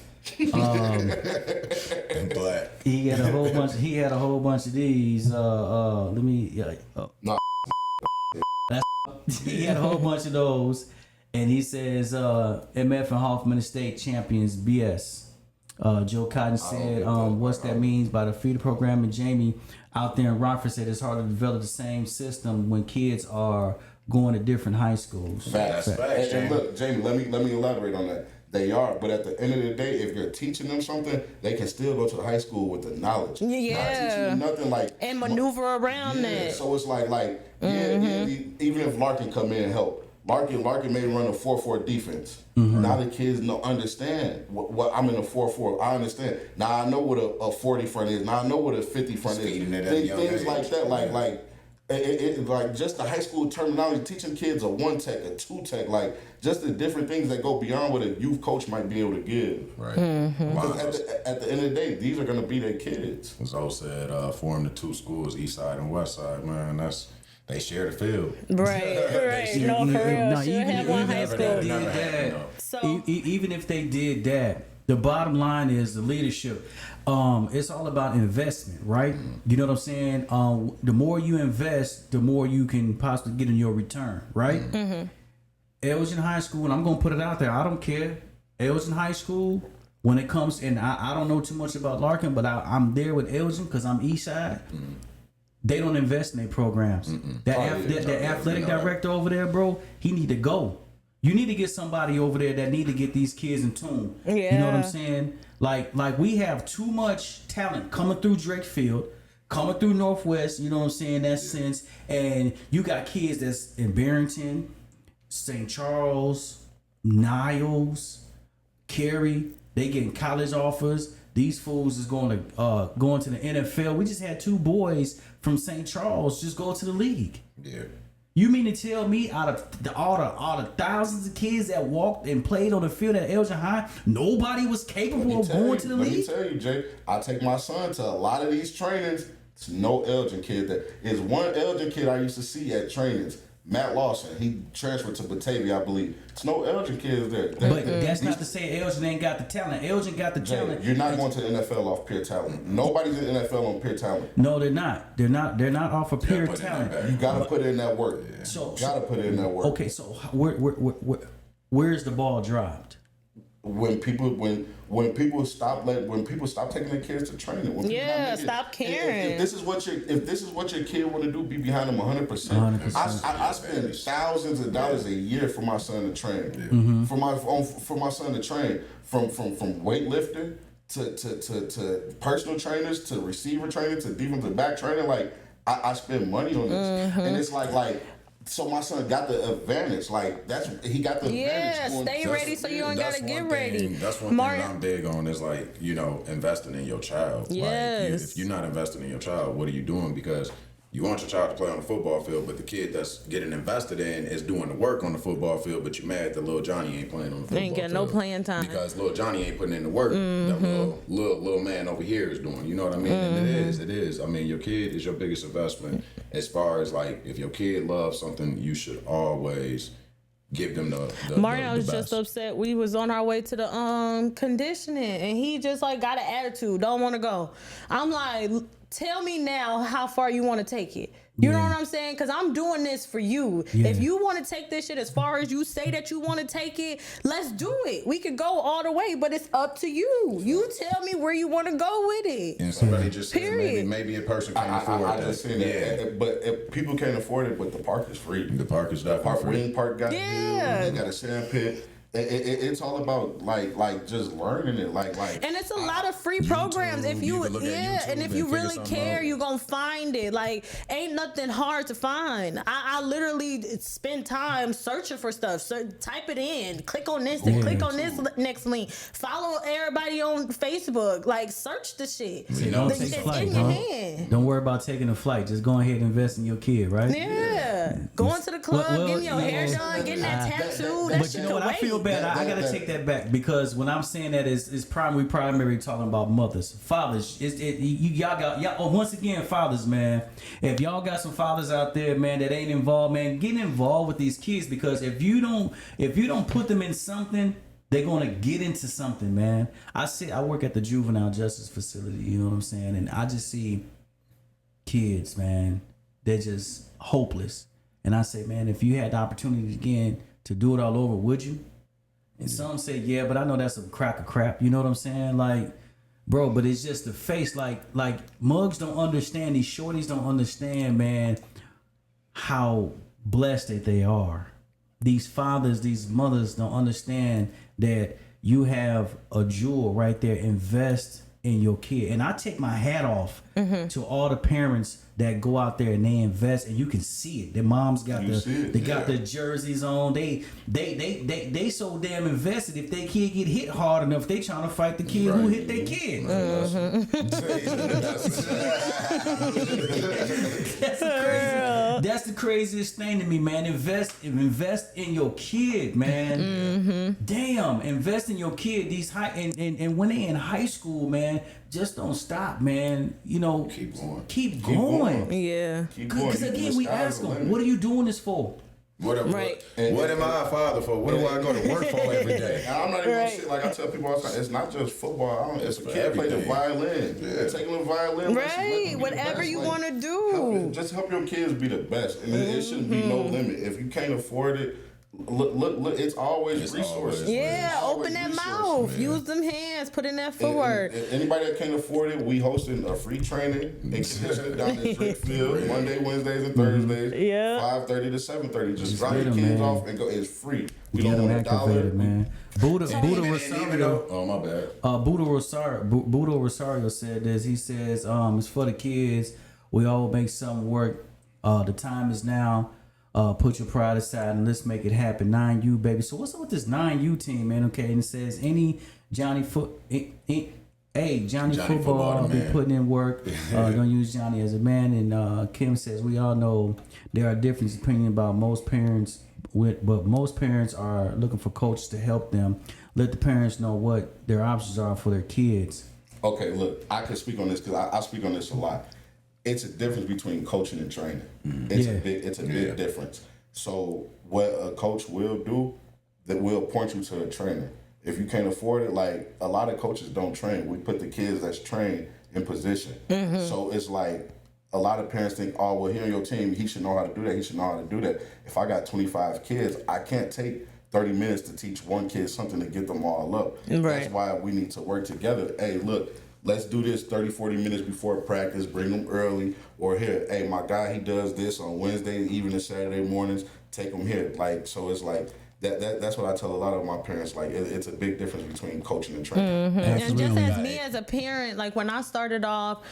Black. He had a whole bunch. He had a whole bunch of these. Let me. No. He had a whole bunch of those, and he says MF and Hoffman State champions BS. Joe Cotton said, what's that means by the feeder program, and Jamie out there in Rockford said it's hard to develop the same system when kids are going to different high schools. Facts. And look, Jamie, let me elaborate on that. They are, but at the end of the day, if you're teaching them something, they can still go to the high school with the knowledge. Yeah. Not teaching you nothing like and maneuver around that. So it's like even if Larkin come in and help. Larkin may run a 4-4 defense. Now the kids understand what I'm in a 4-4. I understand. Now I know what a 40 front is. Now I know what a 50 front is. Things like that, like just the high school terminology, teaching kids a 1 tech, a 2 tech, like just the different things that go beyond what a youth coach might be able to give. Right. Because at the end of the day, these are going to be their kids. Zoe said, form the 2 schools, East Side and West Side. Man, they share the field. Right. No, for real. Should have one high school. So even if they did that, the bottom line is the leadership. It's all about investment, right? You know what I'm saying? The more you invest, the more you can possibly get in your return, right? Elgin High School, and I'm gonna put it out there. I don't care. Elgin High School, when it comes, and I don't know too much about Larkin, but I'm there with Elgin because I'm East Side. They don't invest in their programs. That athletic director over there, bro, he need to go. You need to get somebody over there that need to get these kids in tune. Yeah. You know what I'm saying? Like we have too much talent coming through Drake Field, coming through Northwest, you know what I'm saying, that sense. And you got kids that's in Barrington, St. Charles, Niles, Cary, they getting college offers. These fools is going to the NFL. We just had 2 boys from St. Charles just go to the league. Yeah. You mean to tell me out of all the thousands of kids that walked and played on the field at Elgin High, nobody was capable of going to the league? Let me tell you, Jay, I take my son to a lot of these trainings. It's no Elgin kid. There's one Elgin kid I used to see at trainings. Matt Lawson, he transferred to Batavia, I believe. It's no Elgin kids there. But that's not to say Elgin ain't got the talent. Elgin got the talent. You're not going to the NFL off pure talent. Nobody's in the NFL on pure talent. No, they're not. They're not off of pure talent. You got to put in that work. So got to put in that work. Okay, so where's the ball dropped? When people stop taking their kids to training. Stop caring. If this is what your kid want to do, be behind them 100%. I spend thousands of dollars a year for my son to train. For my son to train from weightlifting to personal trainers to receiver training to defensive back training. Like I spend money on this, and it's like. So my son got the advantage. Like he got the advantage. Yeah, stay ready so you don't gotta get ready. That's one thing I'm big on is like, investing in your child. Yes. Like if you're not investing in your child, what are you doing? Because you want your child to play on the football field, but the kid that's getting invested in is doing the work on the football field, but you're mad that little Johnny ain't playing on the football field. Ain't got no playing time. Because little Johnny ain't putting in the work that little man over here is doing. You know what I mean? And it is. I mean, your kid is your biggest investment. As far as like, if your kid loves something, you should always give them the Mario was best. just upset. We was on our way to the conditioning, and he just like got an attitude, don't want to go. I'm like, tell me now how far you want to take it. You know what I'm saying? Because I'm doing this for you. Yeah. If you want to take this shit as far as you say that you want to take it, let's do it. We could go all the way, but it's up to you. You tell me where you want to go with it. And somebody just said maybe a person can't afford it. I just seen that. But if people can't afford it, but the park is free. The park is definitely free. Wing Park got they got a sand pit. It's all about like just learning it, and it's a lot of free programs. If you and if you really care, you're gonna find it. Like, ain't nothing hard to find. I literally spend time searching for stuff. So type it in, click on this, and click on this next link. Follow everybody on Facebook. Like, search the shit. The shit's in your hand. Don't worry about taking a flight. Just go ahead and invest in your kid, right? Yeah, going to the club, getting your hair done, getting that tattoo. That shit can wait. I gotta take that back, because when I'm saying that is primary talking about mothers, fathers. Once again, fathers, man. If y'all got some fathers out there, man, that ain't involved, man, get involved with these kids, because if you don't put them in something, They're gonna get into something, man. I work at the juvenile justice facility, you know what I'm saying? And I just see kids, man, they're just hopeless. And I say, man, if you had the opportunity again to do it all over, would you? And some say, yeah, but I know that's a crack of crap. You know what I'm saying? Like, bro, but it's just the face. Like mugs don't understand. These shorties don't understand, man, how blessed that they are. These fathers, these mothers don't understand that you have a jewel right there. Invest in your kid. And I take my hat off to all the parents that go out there and they invest, and you can see it. Their moms got got the jerseys on. They so damn invested. If their kid get hit hard enough, they trying to fight the kid who hit their kid. That's the craziest thing to me, man. Invest in your kid, man. Damn, invest in your kid. These high and when they in high school, man, just don't stop, man. You know, keep going. Yeah. Because again, we ask them, what are you doing this for? What am I a father for? What do I go to work for every day? I'm not even gonna sit like I tell people all the time. It's not just football. It's a kid playing the violin. Yeah. Taking the violin. Right. Whatever you want to do. Just help your kids be the best, and it shouldn't be no limit. If you can't afford it, look. It's always resources. Yeah. Open that mouth. Man. Use them hands. Put in that footwork. And anybody that can't afford it, we hosting a free training and conditioning down at Drake Field Monday, Wednesdays, and Thursdays. Yeah. 5:30 to 7:30. Just drop your kids off and go. It's free. We don't want $1, man. Buddha Rosario. Oh my bad. Buddha Rosario said this. He says, "It's for the kids. We all make something work. The time is now. Put your pride aside and let's make it happen. 9U, baby." So what's up with this 9U team, man? Okay, and it says Johnny Football be putting in work. Don't use Johnny as a man. And Kim says, we all know there are different opinions about most parents, but most parents are looking for coaches to help them. Let the parents know what their options are for their kids. Okay, look, I can speak on this because I speak on this a lot. It's a difference between coaching and training. It's a big difference. So what a coach will do, that will point you to a trainer. If you can't afford it, like a lot of coaches don't train. We put the kids that's trained in position. So it's like a lot of parents think, oh, well, he on your team, he should know how to do that. He should know how to do that. If I got 25 kids, I can't take 30 minutes to teach one kid something to get them all up. Right. That's why we need to work together. Hey, look, let's do this 30, 40 minutes before practice. Bring them early. Or here, hey, my guy, he does this on Wednesday, even and Saturday mornings. Take him here. Like, so it's like that's what I tell a lot of my parents. Like, it's a big difference between coaching and training. And just as me as a parent, like when I started off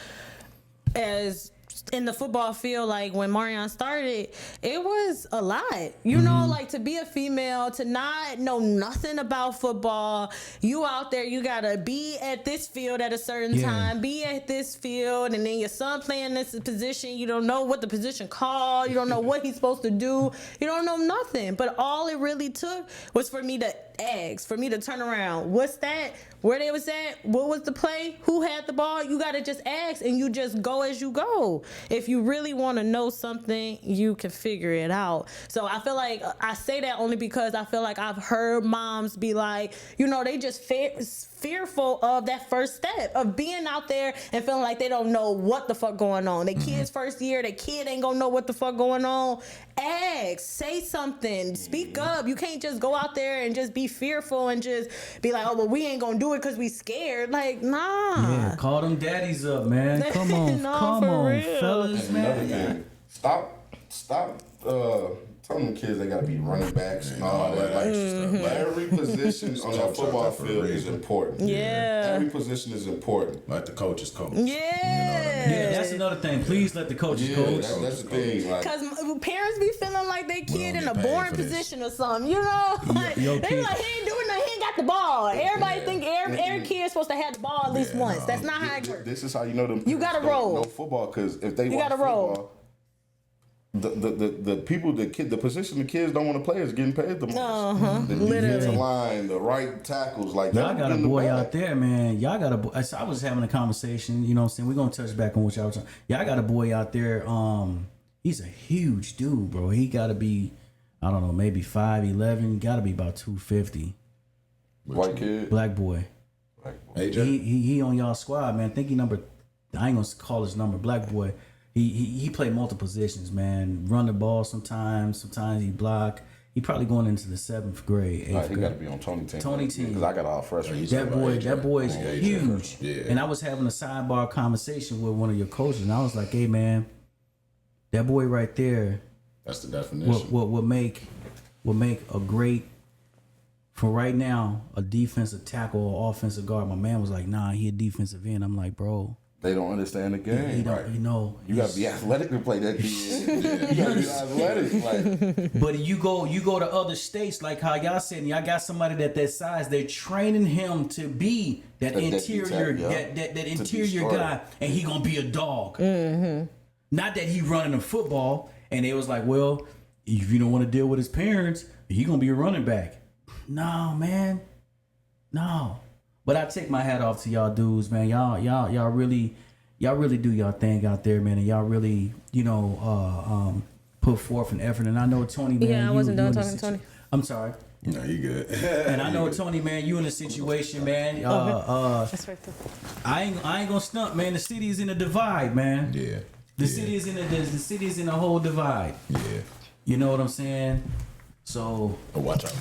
as in the football field, like when Marion started, it was a lot, you know, like to be a female, to not know nothing about football. You out there, you gotta be at this field at a certain time, be at this field, and then your son playing this position. You don't know what the position called. You don't know what he's supposed to do. You don't know nothing. But all it really took was for me to ask, for me to turn around. What's that? Where they was at? What was the play? Who had the ball? You gotta just ask, and you just go as you go. If you really want to know something, you can figure it out. So I feel like I say that only because I feel like I've heard moms be like, you know, they just fearful of that first step of being out there and feeling like they don't know what the fuck going on. Their kid's first year, their kid ain't gonna know what the fuck going on. Ask, say something, speak up. You can't just go out there and just be fearful and just be like, oh, well, we ain't gonna do it because we scared. Like, nah. Yeah, call them daddies up, man. Come on, come on, real. Fellas, man. Stop telling them kids they gotta be running backs and all that. Like, every position on the football field is important. Yeah. Every position is important. Let the coaches coach. Yeah. You know what I mean? Yeah, that's another thing. Please let the coaches coach. That's the thing. Because parents be feeling like their kid in a boring position or something, you know? Like, they be like, he ain't doing nothing, he ain't got the ball. Everybody think every kid is supposed to have the ball at least once. That's not how it works. This is how you know them. You gotta roll. No football, because if they watch football, the people, the position the kids don't want to play is getting paid the most. The defensive line, the right tackles, like y'all got a boy out there, man. Y'all got a boy. I was having a conversation, you know what I'm saying? We're gonna touch back on what y'all was talking. Y'all got a boy out there. He's a huge dude, bro. He gotta be, I don't know, maybe 5'11", gotta be about 250. White kid? Black boy. AJ? He on y'all squad, man. I think he number, I ain't gonna call his number, Black boy. He played multiple positions, man. Run the ball sometimes he block. He probably going into the 7th grade, 8th grade. He got to be on Tony team. Tony team. Because I got all freshmen. That boy's huge. Yeah. And I was having a sidebar conversation with one of your coaches, and I was like, "Hey, man, that boy right there, that's the definition. Will make a great, for right now, a defensive tackle or offensive guard." My man was like, "Nah, he a defensive end." I'm like, "Bro, they don't understand the game. you got to be athletic to play that defense. You got to be athletic. Like. But you go to other states, like how y'all said, y'all got somebody that size. They're training him to be that interior, that interior guy, and he gonna be a dog. Mm-hmm. Not that he running a football. And they was like, well, if you don't want to deal with his parents, he gonna be a running back. No, man, no. But I take my hat off to y'all dudes, man. Y'all really do y'all thing out there, man. And y'all really, put forth an effort. And I know Tony, man. Yeah, I wasn't done talking to Tony. I'm sorry. No, you good. And I know Tony, man. You in a situation, man. That's right there. I ain't gonna stunt, man. The city is in a divide, man. Yeah. The city is in a whole divide. Yeah. You know what I'm saying? So watch out.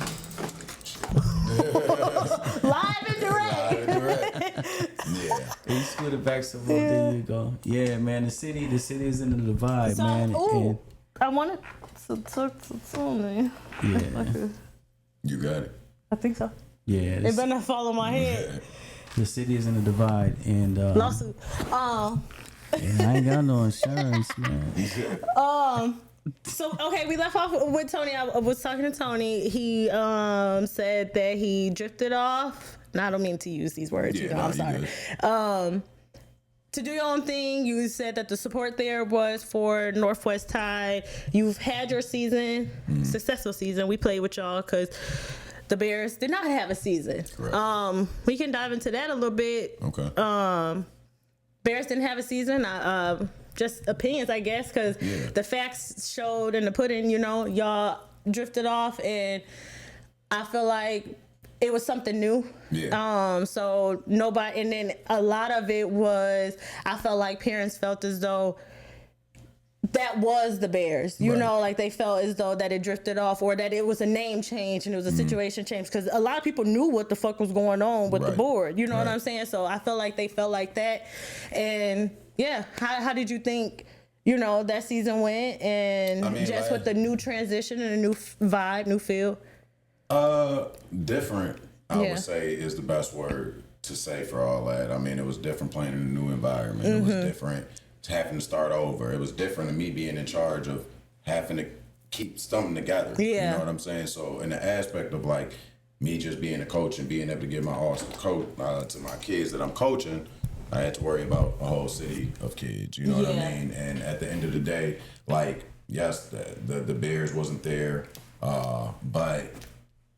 Live and direct. Yeah. he scooted back some more. There you go. Yeah, man. The city is in a divide, So, man. ooh, I wanted to talk to Tony. Yeah. You got it. I think so. Yeah. They better not follow my head. The city is in a divide, and Lawsuit. yeah, I ain't got no insurance, man. So okay, we left off with Tony. I was talking to Tony. He said that he drifted off. Now I don't mean to use these words. I'm sorry. To do your own thing. You said that the support there was for Northwest Tide. You've had your season, successful season. We played with y'all because the Bears did not have a season. Correct. We can dive into that a little bit. Okay. Bears didn't have a season. Just opinions, I guess, because the facts showed in the pudding, y'all drifted off, and I feel like it was something new. Yeah. So nobody, and then a lot of it was, I felt like parents felt as though that was the Bears, like they felt as though that it drifted off, or that it was a name change and it was a situation change, because a lot of people knew what the fuck was going on with the board. You know what I'm saying? So I felt like they felt like that. And yeah, how did you think, that season went, and with the new transition and a new vibe, new feel? Different, I would say, is the best word to say for all that. I mean, it was different playing in a new environment. It was different having to start over. It was different to me being in charge of having to keep something together. Yeah. You know what I'm saying? So in the aspect of like me just being a coach and being able to give my awesome coach to my kids that I'm coaching, I had to worry about a whole city of kids. You know what I mean? And at the end of the day, like, yes, the Bears wasn't there, but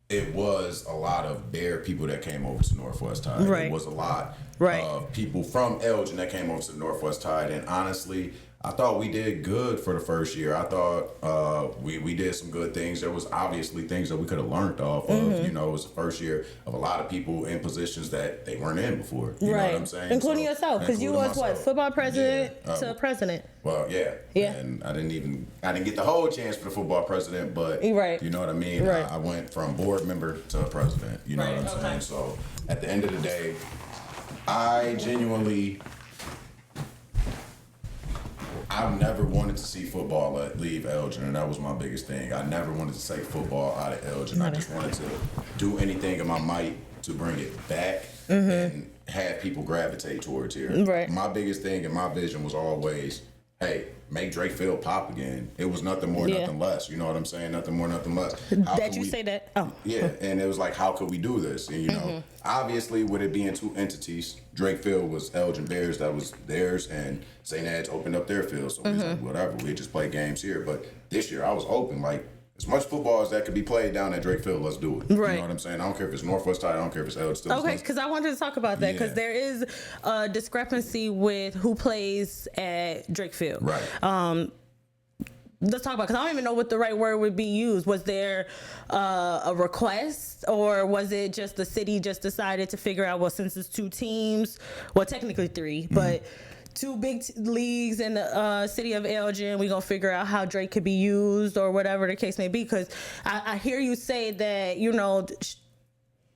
it was a lot of Bear people that came over to Northwest Tide. Right. It was a lot of people from Elgin that came over to Northwest Tide. And honestly, I thought we did good for the first year. I thought we did some good things. There was obviously things that we could have learned off of. It was the first year of a lot of people in positions that they weren't in before. You know what I'm saying? Including yourself, because you was myself. football president to president. Well, yeah. And I didn't get the whole chance for the football president, but you know what I mean? Right. I went from board member to president. You know what I'm saying? So at the end of the day, I genuinely, I've never wanted to see football leave Elgin, and that was my biggest thing. I never wanted to take football out of Elgin. I just wanted to do anything in my might to bring it back and have people gravitate towards here. Right. My biggest thing and my vision was always, hey, make Drake Field pop again. It was nothing more, nothing less. You know what I'm saying? Nothing more, nothing less. Say that? Oh. Yeah, and it was like, how could we do this? And, obviously, with it being two entities, Drake Field was Elgin Bears, that was theirs, and St. Ed's opened up their field. So we was like, whatever, we just play games here. But this year, I was open, like, as much football as that could be played down at Drake Field, let's do it. Right. You know what I'm saying? I don't care if it's Northwest Tide, I don't care if it's Elgin. Okay, because I wanted to talk about that, because there is a discrepancy with who plays at Drake Field. Right. let's talk about, because I don't even know what the right word would be used. Was there a request, or was it just the city just decided to figure out, well, since it's 2 teams, well, technically 3, but 2 big leagues in the city of Elgin, we're going to figure out how Drake could be used, or whatever the case may be? Because I hear you say that, you know,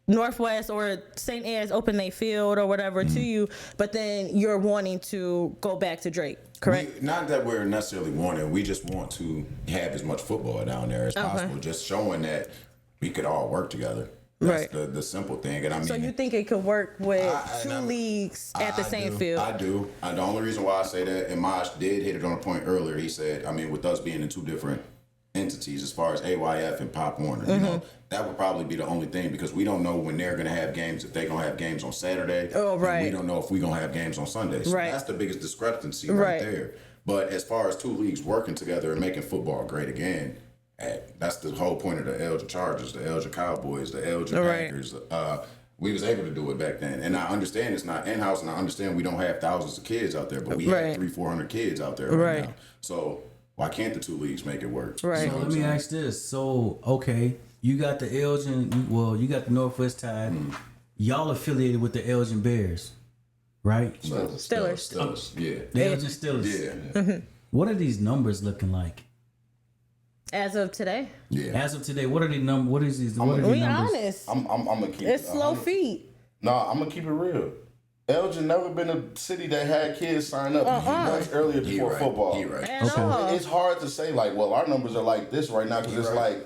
Northwest or St. Anne's open their field or whatever to you, but then you're wanting to go back to Drake, correct? Not that we're necessarily wanting. We just want to have as much football down there as possible. Just showing that we could all work together. That's the simple thing. And I mean, so you think it could work with 2 leagues at the same field? I do. The only reason why I say that, and Mosh did hit it on a point earlier. He said, I mean, with us being in 2 different entities as far as AYF and Pop Warner, you know, that would probably be the only thing, because we don't know when they're going to have games, if they're going to have games on Saturday. Oh, right. We don't know if we're going to have games on Sunday. So that's the biggest discrepancy right there. But as far as 2 leagues working together and making football great again, that's the whole point of the Elgin Chargers, the Elgin Cowboys, the Elgin Packers. We was able to do it back then. And I understand it's not in-house, and I understand we don't have thousands of kids out there, but we have 300-400 kids out there right now. So why can't the 2 leagues make it work? Right. So let me ask this. So, okay, you got the Elgin, you got the Northwest Tide. Y'all affiliated with the Elgin Bears, right? Steelers. Yeah. The Elgin Steelers. Yeah. What are these numbers looking like? As of today? Yeah. As of today, what are these numbers? What is these? What are these we numbers? honest. I'm gonna keep it's slow feet. No, I'm gonna keep it real. Elgin never been a city that had kids sign up much earlier before football. Okay. It's hard to say like, well, our numbers are like this right now, because it's like,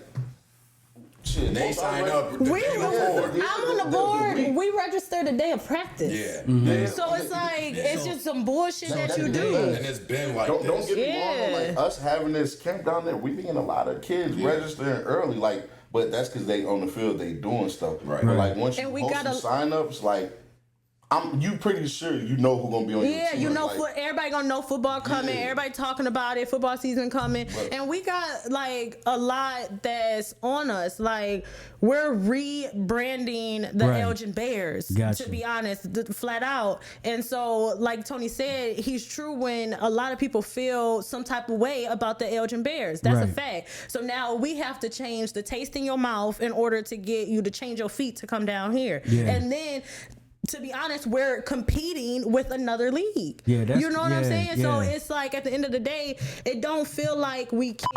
shit. They sign up. I'm on the board. We register the day of practice. Yeah. So it's like it's just some bullshit that you do. And it's been like don't get me wrong. Like us having this camp down there, we be getting a lot of kids registering early. Like, but that's because they on the field, they doing stuff. Right. But like once you post some sign ups, like, you pretty sure you know who's gonna be on your team. Yeah, you know, like, everybody gonna know football coming. Everybody talking about it. Football season coming, and we got like a lot that's on us. Like, we're rebranding the Elgin Bears. To be honest, flat out. And so, like Tony said, he's true when a lot of people feel some type of way about the Elgin Bears. That's a fact. So now we have to change the taste in your mouth in order to get you to change your feet to come down here. And then, to be honest, we're competing with another league. You know what I'm saying? So it's like, at the end of the day, it don't feel like we can't.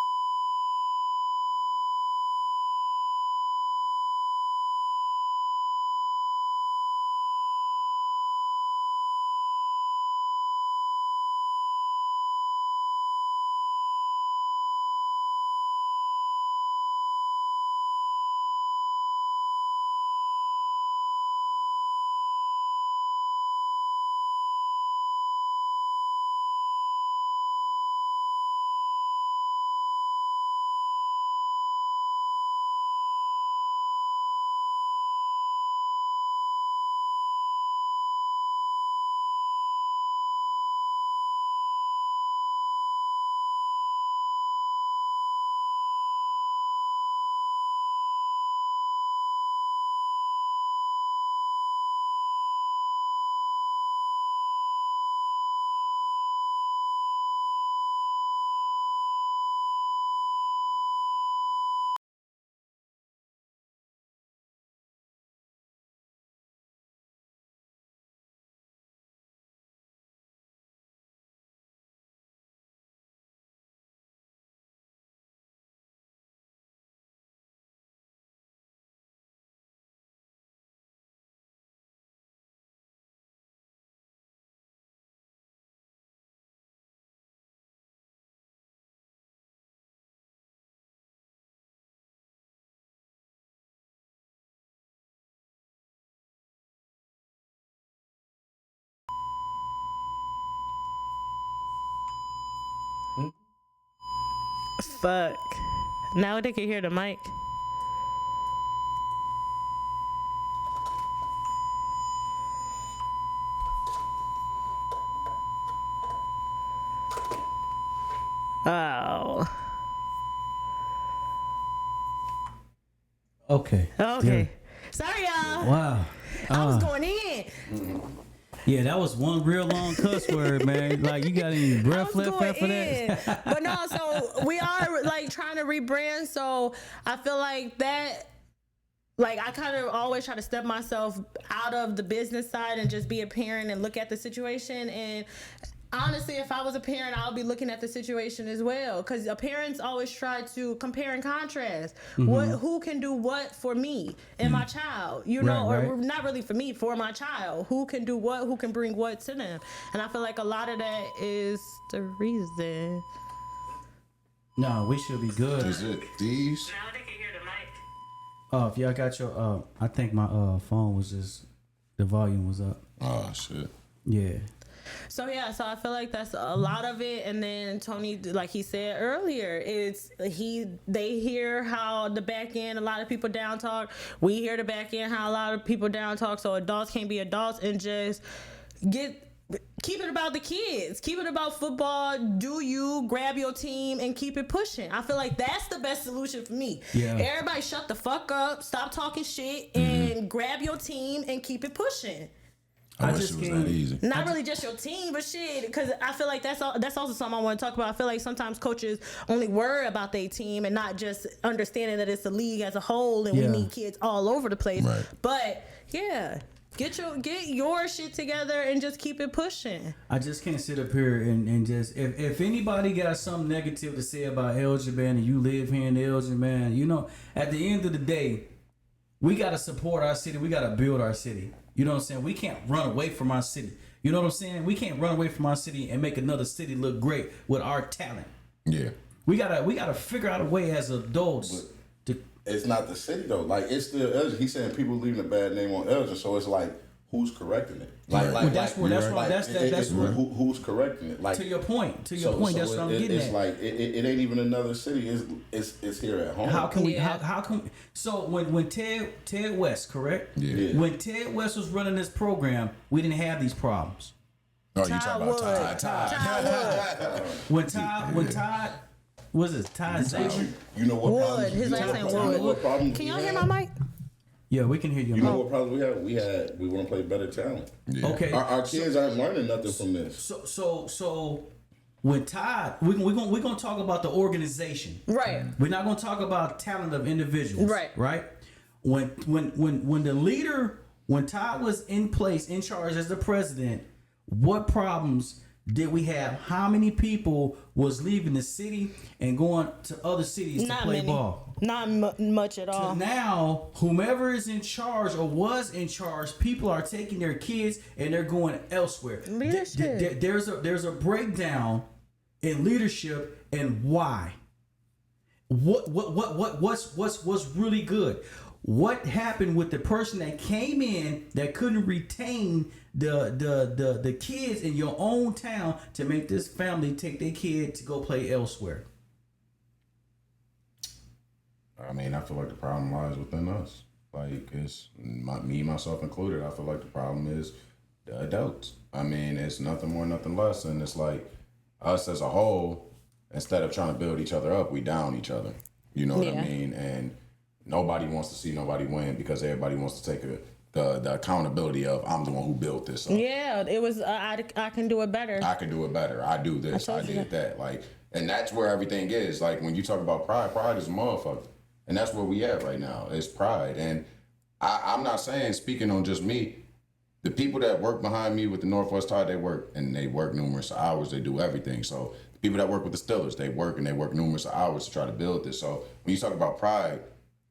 Fuck. Now they can hear the mic. Oh. Okay. Okay. Sorry, y'all. Wow. I was going in. Yeah, that was one real long cuss word, man. Like, you got any breath left after that? But no, so we are like trying to rebrand. So I feel like that. Like, I kind of always try to step myself out of the business side and just be a parent and look at the situation. And honestly, if I was a parent, I'll be looking at the situation as well. Because parents always try to compare and contrast. Who can do what for me and my child? You know, right. or not really for me, for my child. Who can do what? Who can bring what to them? And I feel like a lot of that is the reason. No, we should be good. Is it these? Now they can hear the mic. Oh, if y'all got your, I think my phone was just, the volume was up. Oh, shit. Yeah. So yeah, so I feel like that's a lot of it. And then Tony, like he said earlier, they hear how the back end, a lot of people down talk. We hear the back end, how a lot of people down talk. So adults can't be adults and just keep it about the kids. Keep it about football. Do you grab your team and keep it pushing? I feel like that's the best solution for me. Yeah. Everybody shut the fuck up. Stop talking shit and grab your team and keep it pushing. I wish it was that easy. Not really just your team, but shit. Because I feel like that's also something I want to talk about. I feel like sometimes coaches only worry about their team and not just understanding that it's a league as a whole and we need kids all over the place. Right. But yeah. Get your shit together and just keep it pushing. I just can't sit up here and just if anybody got something negative to say about Elgin, man, and you live here in Elgin, man, you know, at the end of the day, we gotta support our city. We gotta build our city. You know what I'm saying? We can't run away from our city. You know what I'm saying? We can't run away from our city and make another city look great with our talent. Yeah. We gotta figure out a way as adults. It's not the city though. Like, it's still Elgin. He's saying people leaving a bad name on Elgin, so it's like, who's correcting it? Who's correcting it? Like, to your point. That's what I'm getting at. It's like it ain't even another city. It's here at home. How can we? How can? So when Ted West, correct? Yeah. When Ted West was running this program, we didn't have these problems. Oh, you talking about Todd? When Todd. Was it Ty Xavier? You know what Wood. problems? His last name Wood. Can y'all hear my mic? Yeah, we can hear you. You know what problems we had? We want to play better talent. Yeah. Okay. Our kids aren't learning nothing from this. So when Todd, we're gonna talk about the organization. Right. We're not gonna talk about talent of individuals. Right. Right. When the leader, when Todd was in place, in charge as the president, what problems did we have? How many people was leaving the city and going to other cities to play ball? Not much at all. So now, whomever is in charge or was in charge, people are taking their kids and they're going elsewhere. Leadership. There's a breakdown in leadership and why. What's really good? What happened with the person that came in that couldn't retain the kids in your own town to make this family take their kid to go play elsewhere? I mean, I feel like the problem lies within us. Like, it's me, myself included. I feel like the problem is the adults. I mean, it's nothing more, nothing less. And it's like us as a whole, instead of trying to build each other up, we down each other. You know what I mean? And nobody wants to see nobody win because everybody wants to take the accountability of, I'm the one who built this up. Yeah, it was, I can do it better. I can do it better. I do this. I did that. Like, and that's where everything is. Like, when you talk about pride is a motherfucker. And that's where we at right now. It's pride. And I'm not saying, speaking on just me, the people that work behind me with the Northwest Tide, they work numerous hours. They do everything. So the people that work with the Steelers, they work numerous hours to try to build this. So when you talk about pride,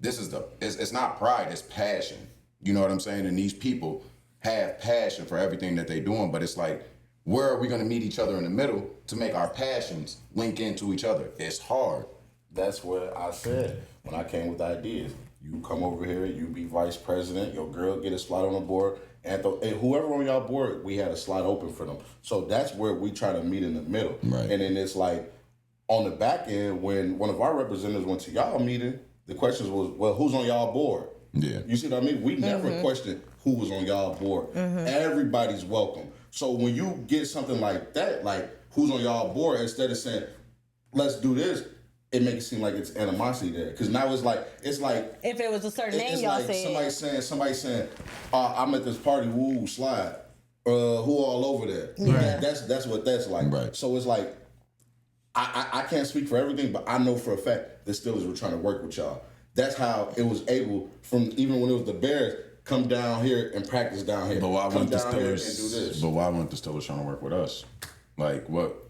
it's not pride, it's passion. You know what I'm saying? And these people have passion for everything that they're doing, but it's like, where are we going to meet each other in the middle to make our passions link into each other? It's hard. That's what I said when I came with ideas. You come over here, you be vice president, your girl get a slot on the board, and whoever on y'all board, we had a slot open for them. So that's where we try to meet in the middle. Right. And then it's like, on the back end, when one of our representatives went to y'all meeting, the questions was, well, who's on y'all board? Yeah. You see what I mean? We never questioned who was on y'all board. Everybody's welcome. So when you get something like that, like who's on y'all board, instead of saying, let's do this, it makes it seem like it's animosity there. Because now it's like if it was a certain name y'all like said. somebody saying, I'm at this party, woo, slide. who all over there. Yeah. That's what that's like. Right. So it's like I can't speak for everything, but I know for a fact the Steelers were trying to work with y'all. That's how it was able from even when it was the Bears come down here and practice down here. But why come weren't the down here and Steelers? do this? But why weren't the Steelers trying to work with us? Like what?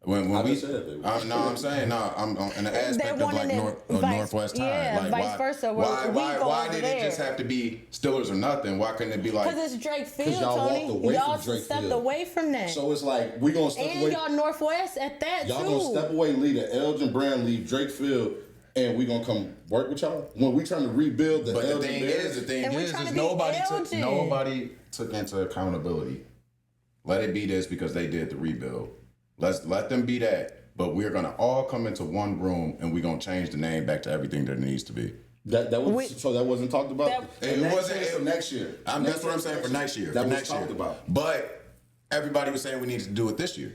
When I we, just said that. I'm saying I'm in the aspect of like Northwest Tide. Yeah, like vice versa. Why did it just have to be Steelers or nothing? Why couldn't it be like? Because it's Drake Field, y'all Tony. walked away Y'all from Drake stepped Field. away from that. So it's like we gonna step and away. y'all Northwest at that Y'all too. gonna step away, leave the Elgin brand, leave Drake Field, and we gonna come work with y'all when we trying to rebuild the. But Elgin the thing Bears. is nobody took into accountability. Let it be this because they did the rebuild. Let them be that. But we're gonna all come into one room and we're gonna change the name back to everything that it needs to be. That wasn't talked about. It wasn't for next year. That's what I'm saying for next year. That for was next talked year. about. But everybody was saying we needed to do it this year.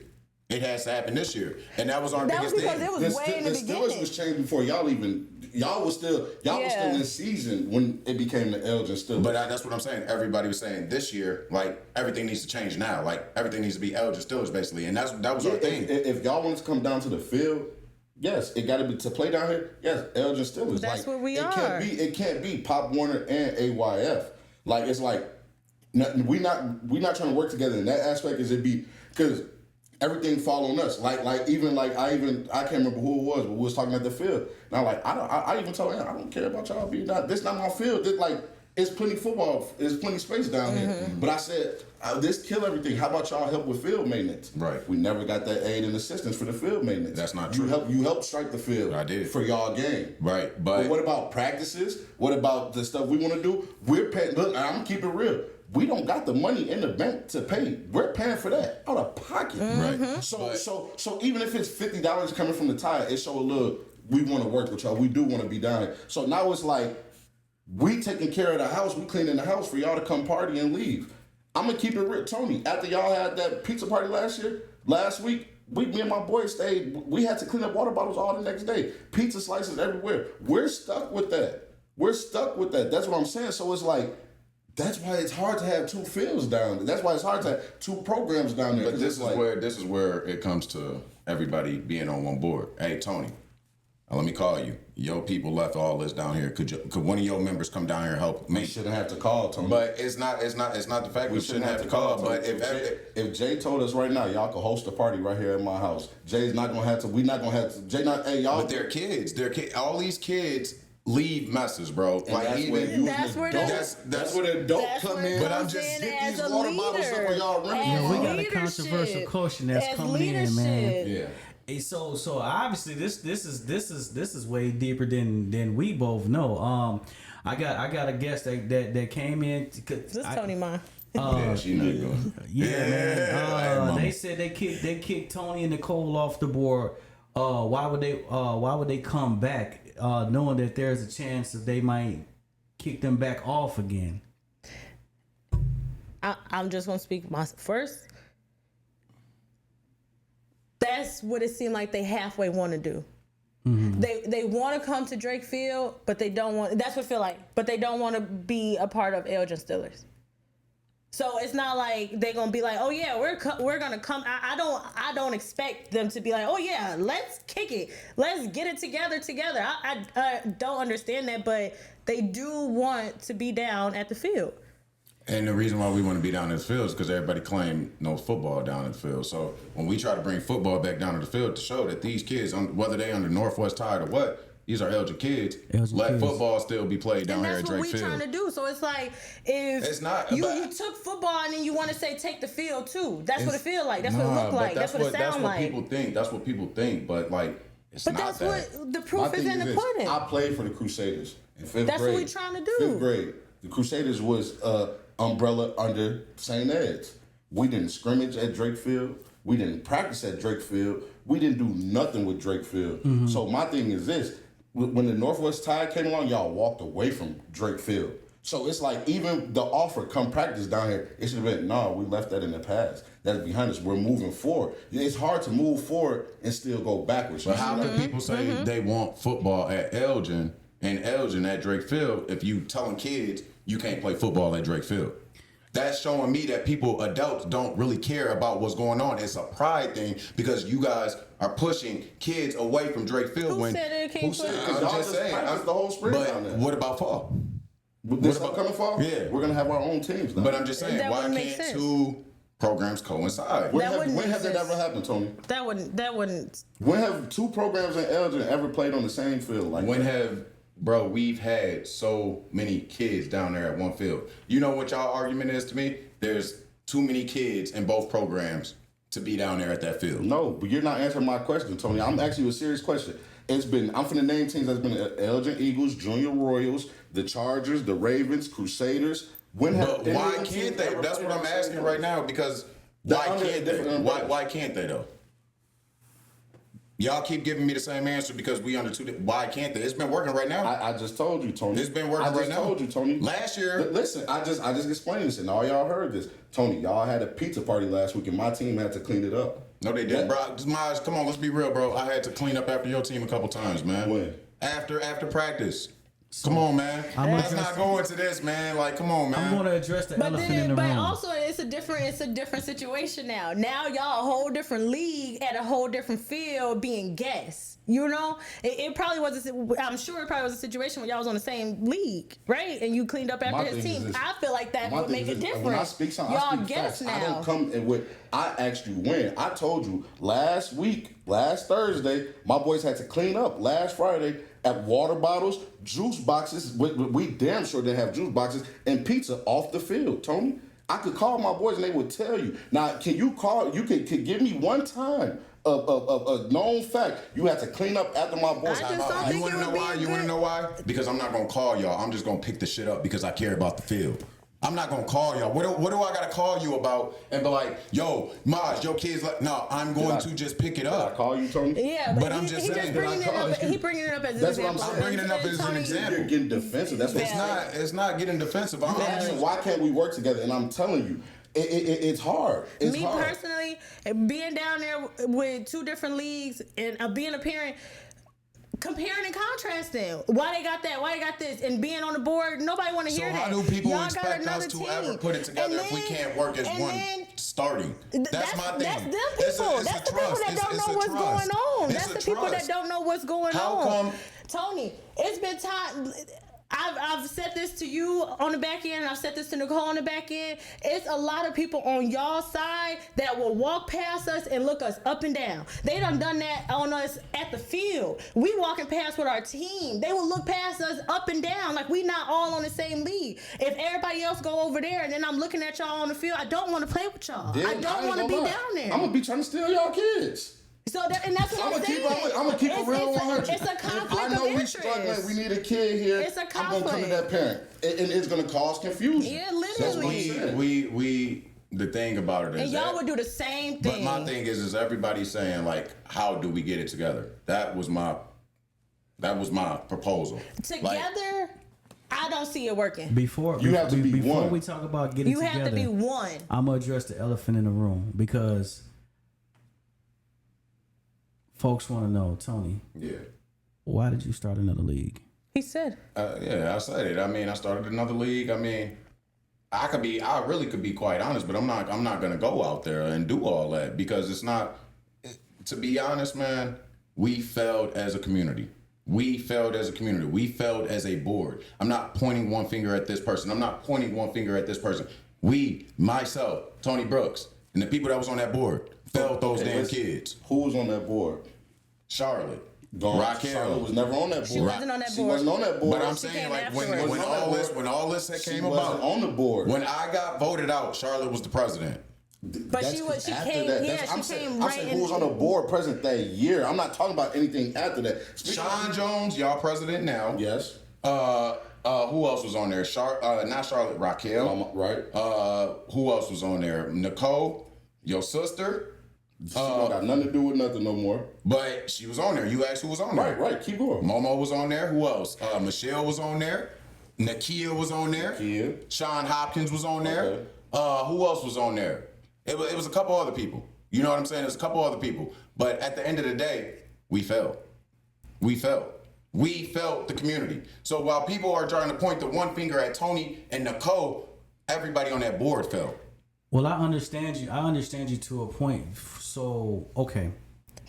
It has to happen this year, and that was our That was biggest because thing. it was way in the Steelers beginning. was changed before y'all even. Y'all was still in season when it became the Elgin Steelers. But that's what I'm saying. Everybody was saying this year, like everything needs to change now. Like everything needs to be Elgin Steelers basically, and that was our thing. If y'all want to come down to the field, yes, it got to be to play down here. Yes, Elgin Steelers. That's like, what we are. It can't be Pop Warner and AYF. Like it's like we not trying to work together in that aspect. Is it be because everything fall on us. I can't remember who it was, but we was talking at the field. And I'm like, I even told him I don't care about y'all being not. This not my field. It's plenty football. There's plenty space down here. But I said, this kill everything. How about y'all help with field maintenance? Right. We never got that aid and assistance for the field maintenance. That's not true. You helped strike the field. I did. For y'all game. Right. But what about practices? What about the stuff we want to do? We're paying. Look, I'm gonna keep it real. We don't got the money in the bank to pay. We're paying for that out of pocket. Right. So even if it's $50 coming from the Tide, it show a little. We want to work with y'all. We do want to be down here. So now it's like we taking care of the house. We cleaning the house for y'all to come party and leave. I'm gonna keep it real, Tony. After y'all had that pizza party last week, me and my boys stayed. We had to clean up water bottles all the next day. Pizza slices everywhere. We're stuck with that. That's what I'm saying. So it's like. That's why it's hard to have two fields down there. That's why it's hard to have two programs down there. But this is where it comes to everybody being on one board. Hey Tony, let me call you. Your people left all this down here. Could one of your members come down here and help me? We shouldn't have to call, Tony. But it's not the fact we shouldn't have to call. But if Jay told us right now, y'all could host a party right here at my house. Jay's not gonna have to. We're not gonna have to. Jay not. Hey y'all. But they're kids. All these kids. Leave messes, bro. That's where the adult come in. But I'm just get these water bottles up for y'all running. We got a controversial question that's coming in, man. Yeah. Hey, so obviously this is way deeper than we both know. I got a guest that came in. This Tony mine. Yeah, she not good. Yeah, man. They said they kicked Tony and Nicole off the board. Why would they come back, knowing that there's a chance that they might kick them back off again? I'm just gonna speak first. That's what it seemed like they halfway want to do. Mm-hmm. They want to come to Drake Field, but they don't want. That's what it feel like. But they don't want to be a part of Elgin Steelers. So it's not like they're gonna be like, oh yeah, we're gonna come. I don't expect them to be like, oh yeah, let's kick it, let's get it together. I don't understand that, but they do want to be down at the field. And the reason why we want to be down in the field is because everybody claimed no football down in the field. So when we try to bring football back down to the field to show that these kids, whether they under Northwest Tide or what. These are Elgin kids. Let football still be played down here at Drake Field. That's what we trying to do. So it's like if it's not, you took football and then you want to say take the field too. That's what it feel like. That's what it look like. That's what it sound like. That's what people think. But like, it's not that. But that's what the proof is in the pudding. I played for the Crusaders in fifth grade. That's what we trying to do. 5th grade. The Crusaders was umbrella under St. Ed's. We didn't scrimmage at Drake Field. We didn't practice at Drake Field. We didn't do nothing with Drake Field. Mm-hmm. So my thing is this. When the Northwest Tide came along, y'all walked away from Drake Field. So it's like even the offer, come practice down here, it should have been, no, we left that in the past. That's behind us. We're moving forward. It's hard to move forward and still go backwards. But how can people say they want football at Elgin and Elgin at Drake Field if you telling kids you can't play football at Drake Field? that's showing me that adults don't really care about what's going on. It's a pride thing because you guys are pushing kids away from Drake Field. Who said it can't Who said? I'm just saying. That's the whole spring down there. But what about fall? This upcoming fall? Yeah. We're going to have our own teams now. But I'm just saying, That why wouldn't make can't sense. two programs coincide? When That wouldn't has make that sense. ever happened, Tony? That wouldn't. When have two programs in Elgin ever played on the same field? Like When that? have, bro, we've had so many kids down there at one field. You know what y'all argument is to me? There's too many kids in both programs to be down there at that field. No, but you're not answering my question, Tony. I'm asking you a serious question. I'm finna name teams that's been Elgin Eagles, Junior Royals, the Chargers, the Ravens, Crusaders. But why can't they? That's what I'm asking right now because why can't they though? Y'all keep giving me the same answer because we understood. Why can't they? It's been working right now. I just told you, Tony. It's been working right now. I just told you, Tony. Last year. Listen, I just explained this, and all y'all heard this. Tony, y'all had a pizza party last week, and my team had to clean it up. No, they didn't, bro. Miles, come on, let's be real, bro. I had to clean up after your team a couple times, man. When? After practice. Come on, man. Let's not go into this, man. Like, come on, man. I'm gonna address the elephant in the But room. also, it's a different situation now. Now y'all a whole different league at a whole different field being guests. You know, it probably was. I'm sure it probably was a situation when y'all was on the same league, right? And you cleaned up after his team. I feel like that would make a difference. When I speak something, y'all I speak guests facts. now. I don't come in with. I asked you when. I told you last Thursday, my boys had to clean up. Last Friday, at water bottles, juice boxes. We damn sure didn't have juice boxes and pizza off the field, Tony. I could call my boys and they would tell you. Now, can you call? You could give me one time of a known fact. You had to clean up after my boys. I just don't think You want to know why? You want to know why? Because I'm not gonna call y'all. I'm just gonna pick the shit up because I care about the field. I'm not gonna call y'all. What do I gotta call you about and be like, yo, Maj, your kids like? No, I'm going to just pick it Did I up. call you, Tony? Yeah, But I'm just saying, He bringing it up as an That's what I'm example. saying. I'm bringing it up as an example. You're getting defensive. That's what It's not getting defensive. I'm just why can't we work together? And I'm telling you, it's hard. It's Me hard. personally, being down there with two different leagues and being a parent, comparing and contrasting. Why they got that? Why they got this? And being on the board, nobody want to hear that. So how do people Y'all expect got us another to team. ever put it together if we can't work as one starting? That's my thing. That's them people. It's That's the people that don't know what's going on. That's the people that don't know what's going on. How come? Tony, it's been time. I've said this to you on the back end, and I've said this to Nicole on the back end. It's a lot of people on y'all side that will walk past us and look us up and down. They done that on us at the field. We walking past with our team. They will look past us up and down like we not all on the same league. If everybody else go over there and then I'm looking at y'all on the field, I don't want to play with y'all. I don't want to be down there. I'm gonna be trying to steal y'all kids. So and that's what I'm saying. I'm gonna keep it real 100. It's a conflict I know of we interest. struggling. We need a kid here. It's a I'm gonna come to conflict. that parent, and it's gonna cause confusion. Yeah, That's what I'm literally. saying. We the thing about it is And y'all that, would do the same but thing. my thing is everybody saying like, how do we get it together? That was my proposal. Together, I don't see it working. Before You have to be before one. we talk about getting You together, have to be one. I'm gonna address the elephant in the room because folks want to know, Tony, Yeah. why did you start another league? He said. Yeah, I said it. I mean, I started another league. I mean, I really could be quite honest, but I'm not gonna go out there and do all that because it's not. To be honest, man, we failed as a community. We failed as a community. We failed as a board. I'm not pointing one finger at this person. I'm not pointing one finger at this person. We, myself, Tony Brooks, and the people that was on that board failed those damn kids. Who was on that board? Charlotte. Raquel Raquel was never on that board. She wasn't on that She board. wasn't on that board. But I'm She saying, came like, afterwards. when all this She came wasn't about, on the board. when I got voted out, Charlotte was the president. But she after came. that. Yeah, I'm she saying, came I'm right saying in. who was on the board president that year. I'm not talking about anything after that. Sean Jones, y'all president now. Yes. Who else was on there? Not Charlotte, Raquel. Right. Who else was on there? Nicole, your sister. She don't got nothing to do with nothing no more. But she was on there. You asked who was on there. Right. Keep going. Momo was on there. Who else? Michelle was on there. Nakia was on there. Nakia. Sean Hopkins was on there. Okay. Who else was on there? It was a couple other people. You know what I'm saying? There's a couple other people. But at the end of the day, we failed. We failed the community. So while people are trying to point the one finger at Tony and Nicole, everybody on that board felt. Well, I understand you to a point. So, okay.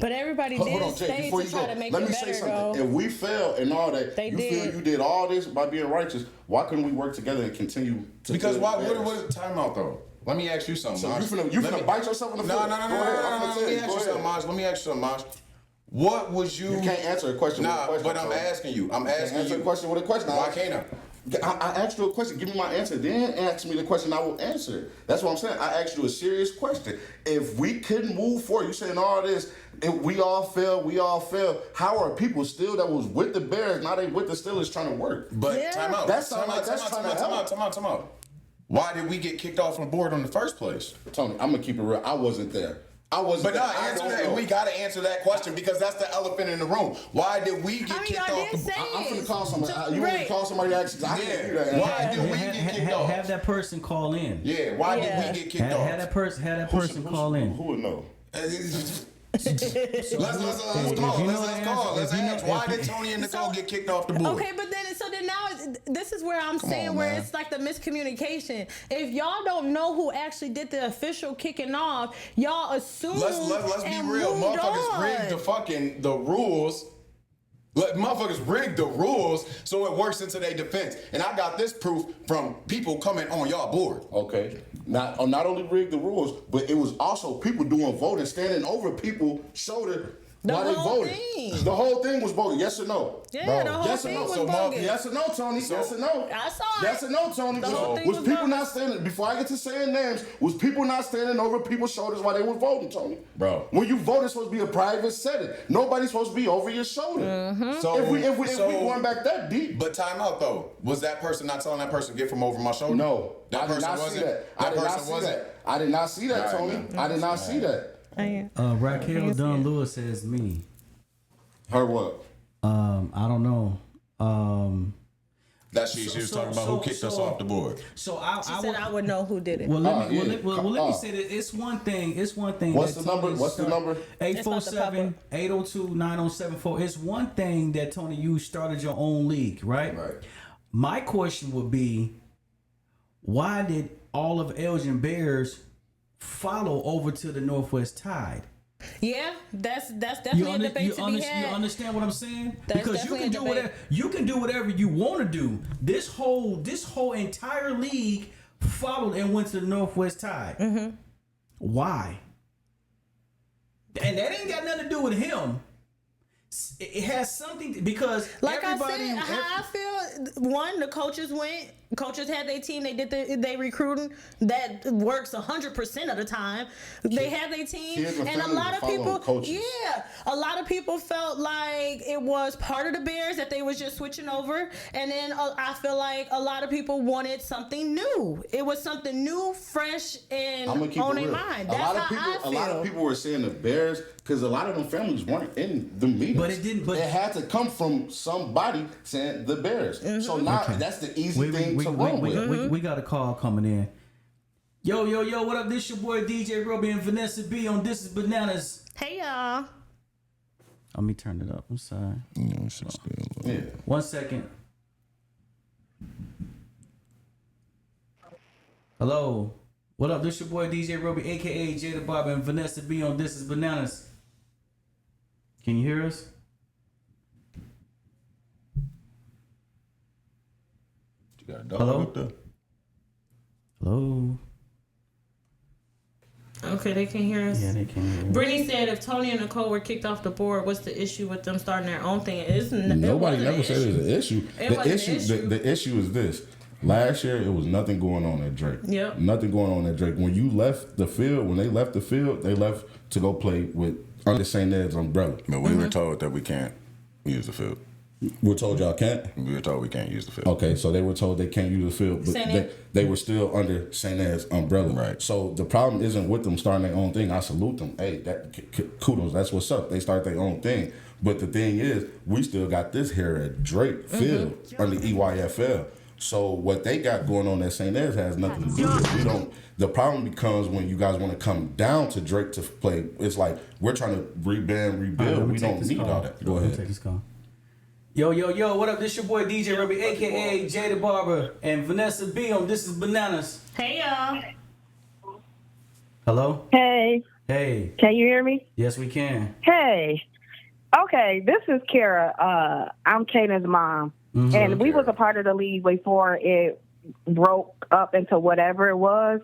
But everybody Hold on, did Jay, stay before to you try go, to make let it me say better, something. though. If we fail and all that, They you did. feel you did all this by being righteous, why couldn't we work together and continue to Because build why? bears? What is time out though? Let me ask you something. So Maj. you finna bite yourself in the No, foot? no, no, Go no, ahead, no, I'm no, finna no. tell Let me you. ask Go you something, ahead. Maj. Let me ask you something, Maj. What was you? You can't answer a question with a Nah, question. but I'm so- asking you. I'm You can't asking answer you. a question with a question. Why can't I? I asked you a question. Give me my answer. Then ask me the question. I will answer it. That's what I'm saying. I asked you a serious question. If we couldn't move forward, you saying all this, if we all fail. How are people still that was with the Bears, now they with the Steelers trying to work? But Yeah. time out. That sound like that's trying to help. Time out. Why did we get kicked off from the board in the first place? Tony, I'm going to keep it real. I wasn't there. I wasn't But there. no, I answer don't that. know. We got to answer that question because that's the elephant in the room. Why did we get kicked y'all off did the say board? I'm finna call somebody. To- You want me right. to call somebody? I can't do that. Why did we get kicked off? Have that person call in. Yeah, why Yeah. did we get kicked Have off? that person call in. Who would know? Let's call. Let's ask. Why did Tony and Nicole get kicked off the board? Okay, but then now this is where I'm saying on, where man. it's like the miscommunication. If y'all don't know who actually did the official kicking off, y'all assume. Let's be and real. moved Motherfuckers on. rigged the rules. Motherfuckers rigged the rules so it works into their defense. And I got this proof from people coming on y'all board. Okay. Not only rigged the rules, but it was also people doing voting, standing over people's shoulder The while they whole voted. thing. The whole thing was voted. Yes or no? Yeah, the whole yes or thing no? was So, bogus. yes or no, Tony? yes or no? I saw it. Yes or no, Tony? The whole thing Was was people bogus. not standing, before I get to saying names, was people not standing over people's shoulders while they were voting, Tony? Bro. When you vote, it's supposed to be a private setting. Nobody's supposed to be over your shoulder. Mm-hmm. So If we going back that deep. But time out though. Was that person not telling that person get from over my shoulder? No, That I did person not see wasn't. that. I did not person see wasn't. that. I did not see that, All right, Tony. man. I did not see that. Raquel Dunn Lewis says me. Her what? I don't know. That she was talking about who kicked us off the board. So She said I would know who did it. Well, let me yeah. say that it's one thing. What's the number? What's the number? 847-802-9074. It's one thing that Tony, you started your own league, right? Right. My question would be, why did all of Elgin Bears follow over to the Northwest Tide? Yeah, that's definitely a debate to be had. You understand what I'm saying? That's Because you can definitely a do debate. whatever you want to do. This whole entire league followed and went to the Northwest Tide. Mm-hmm. Why? And that ain't got nothing to do with him. It has something because Like I everybody. said, how I feel. One, the coaches went. Coaches had their team. They did they recruiting. That works 100% of the time. They had their team, Kids and and a families lot of following people. coaches. Yeah, a lot of people felt like it was part of the Bears that they was just switching over, and then I feel like a lot of people wanted something new. It was something new, fresh, and I'm gonna keep on it their real. mind. A That's lot of how people. I feel. A lot of people were saying the Bears because a lot of them families weren't in the meetings. But it didn't- but- it had to come from somebody saying the Bears. Mm-hmm. So now that's the easy thing to run with. We got a call coming in. Yo, what up? This your boy DJ Roby and Vanessa B on Thisis Bananas. Hey y'all. Let me turn it up. I'm sorry. Yeah. 1 second. Hello. What up? This your boy DJ Roby, aka Jada Bob and Vanessa B on Thisis Bananas. Can you hear us? You got a dog Hello? up there? Hello. Okay, they can hear us. Yeah, they can hear us. Brittany said if Tony and Nicole were kicked off the board, what's the issue with them starting their own thing? Nobody never said it was an issue. It wasn't an issue. The issue is this. Last year, it was nothing going on at Drake. Yep. Nothing going on at Drake. When you left the field, when they left the field, they left to go play with under St. Ed's umbrella. But we were told that we can't use the field. We're told y'all can't? We were told we can't use the field. Okay, so they were told they can't use the field, but St. Ed. they were still under St. Ed's umbrella. Right. So the problem isn't with them starting their own thing. I salute them. Hey, kudos. That's what's up. They start their own thing. But the thing is, we still got this here at Drake Field under EYFL. So what they got going on at St. Ed's has nothing to do with it. We don't. The problem becomes when you guys want to come down to Drake to play. It's like we're trying to rebuild. All right, let me We take don't this need call. all that. Go Let me ahead. take this call. Yo, what up? This your boy DJ Ruby, aka Jada Barber, and Vanessa B on Thisis Bananas. Hey y'all. Hello? Hey. Hey. Can you hear me? Yes, we can. Hey. Okay, this is Kara. I'm Kanan's mom. Mm-hmm. And we was a part of the league before it broke up into whatever it was.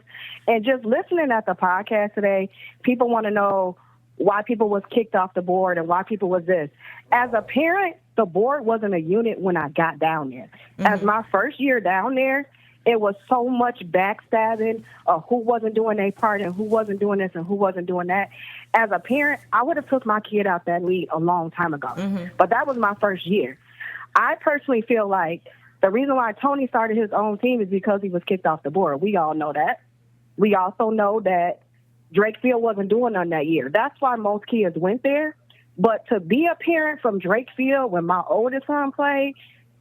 And just listening at the podcast today, people want to know why people was kicked off the board and why people was this. As a parent, the board wasn't a unit when I got down there. Mm-hmm. As my first year down there, it was so much backstabbing of who wasn't doing their part and who wasn't doing this and who wasn't doing that. As a parent, I would have took my kid out that league a long time ago. Mm-hmm. But that was my first year. I personally feel like the reason why Tony started his own team is because he was kicked off the board. We all know that. We also know that Drake Field wasn't doing none that year. That's why most kids went there. But to be a parent from Drake Field when my oldest son played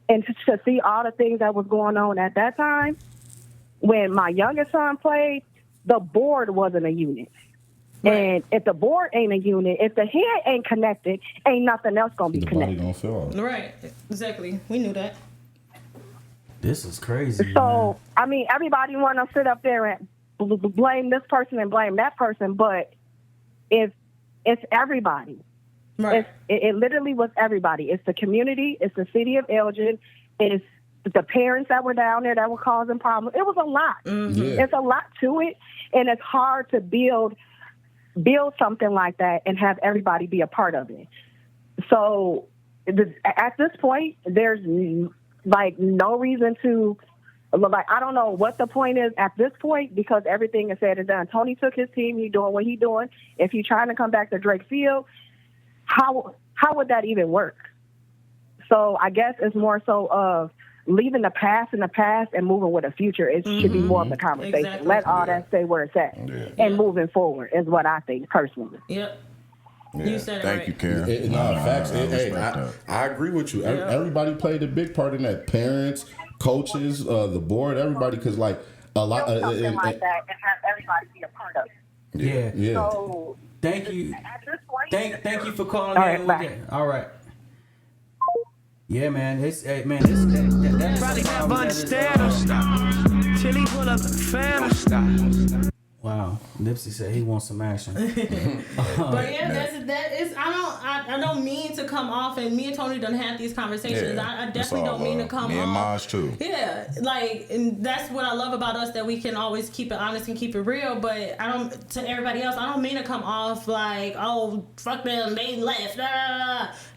and to see all the things that was going on at that time, when my youngest son played, the board wasn't a unit. Right. And if the board ain't a unit, if the head ain't connected, ain't nothing else going to be connected. The body don't feel Right. Exactly. We knew that. This is crazy. So, man. I mean, everybody want to sit up there and blame this person and blame that person, but if it's everybody. Right. It literally was everybody. It's the community. It's the city of Elgin. It's the parents that were down there that were causing problems. It was a lot. Mm-hmm. Yeah. It's a lot to it, and it's hard to build something like that and have everybody be a part of it. So at this point, there's like no reason to, like, I don't know what the point is at this point because everything is said and done. Tony took his team. He's doing what he's doing. If he's trying to come back to Drake Field, how would that even work? So I guess it's more so of leaving the past in the past and moving with the future. It should be more of the conversation. Exactly. Let all that stay where it's at. Yeah. And moving forward is what I think personally. Yep. Yeah. You said it Thank right. you, Karen. Facts. I agree with you. Yeah. Everybody played a big part in that. Parents, coaches, the board, everybody. Because like a lot, something like that, and have everybody be a part of it. Yeah. So thank you. At this point, thank you for calling all in. Right, All right. Yeah, man. That's probably can't understand him. Till he pull up the fan. Wow, Nipsey said he wants some action. But yeah, that is. I don't mean to come off, and me and Tony done had these conversations. Yeah, I definitely don't mean to come off. Me and Maj too. Yeah, like, and that's what I love about us, that we can always keep it honest and keep it real. But I don't, to everybody else, I don't mean to come off like, oh, fuck them, they left.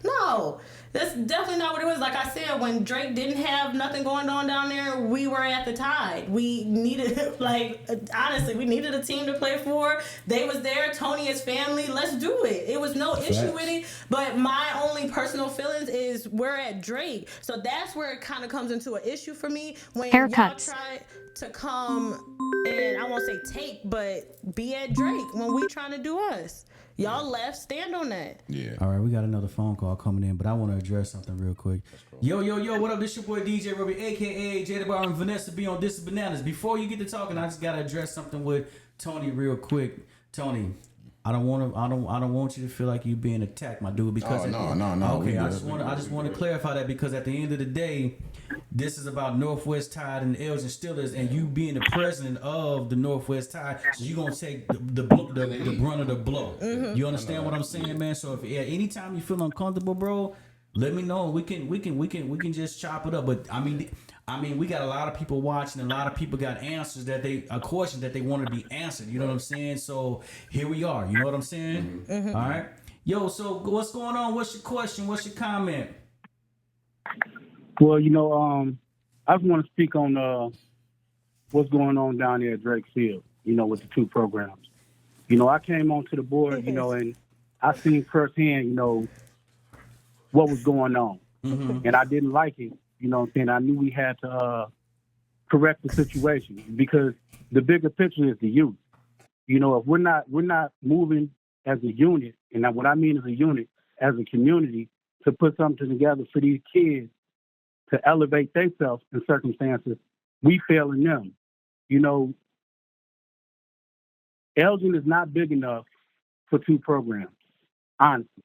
No. That's definitely not what it was. Like I said, when Drake didn't have nothing going on down there, we were at the Tide. We needed, like, honestly, we needed a team to play for. They was there. Tony, his family. Let's do it. It was no issue with it. But my only personal feelings is we're at Drake. So that's where it kind of comes into an issue for me. When y'all try to come and, I won't say take, but be at Drake when we trying to do us. Y'all left. Stand on that. Yeah. All right, we got another phone call coming in, but I want to address something real quick. Yo, what up? This your boy DJ Ruby, aka Jada Bar and Vanessa B on Thisis Bananas. Before you get to talking, I just gotta address something with Tony real quick. Tony, I don't want you to feel like you being attacked, my dude. Because no. Okay, I just want to clarify that, because at the end of the day, this is about Northwest Tide and the Elgin Steelers, and you being the president of the Northwest Tide, so you gonna take the brunt of the blow. Mm-hmm. You understand what I'm saying, man? So if anytime you feel uncomfortable, bro, let me know. We can just chop it up. But I mean, we got a lot of people watching. A lot of people got answers questions that they want to be answered. You know what I'm saying? So here we are. You know what I'm saying? Mm-hmm. All right. Yo, so what's going on? What's your question? What's your comment? Well, I just want to speak on what's going on down there at Drake Field, with the two programs. I came onto the board, and I seen firsthand, what was going on. Mm-hmm. And I didn't like it, I knew we had to correct the situation, because the bigger picture is the youth. If we're not moving as a unit, and what I mean as a unit, as a community, to put something together for these kids to elevate themselves in circumstances, we failing them. Elgin is not big enough for two programs, honestly.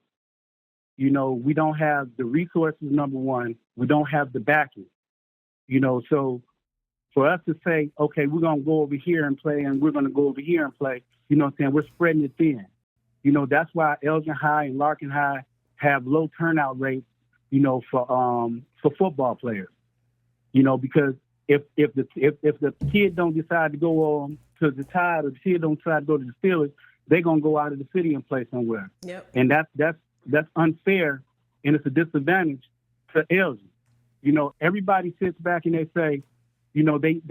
You know, we don't have the resources, number one. We don't have the backing. You know, so for us to say, okay, we're going to go over here and play, and we're going to go over here and play, you know what I'm saying? We're spreading it thin. You know, that's why Elgin High and Larkin High have low turnout rates, you know, for football players. You know, because if the kid don't decide to go to the Tide, or the kid don't decide to go to the Steelers, they're going to go out of the city and play somewhere. Yep. And that's unfair, and it's a disadvantage to Elgin. You know, everybody sits back and they say, you know, they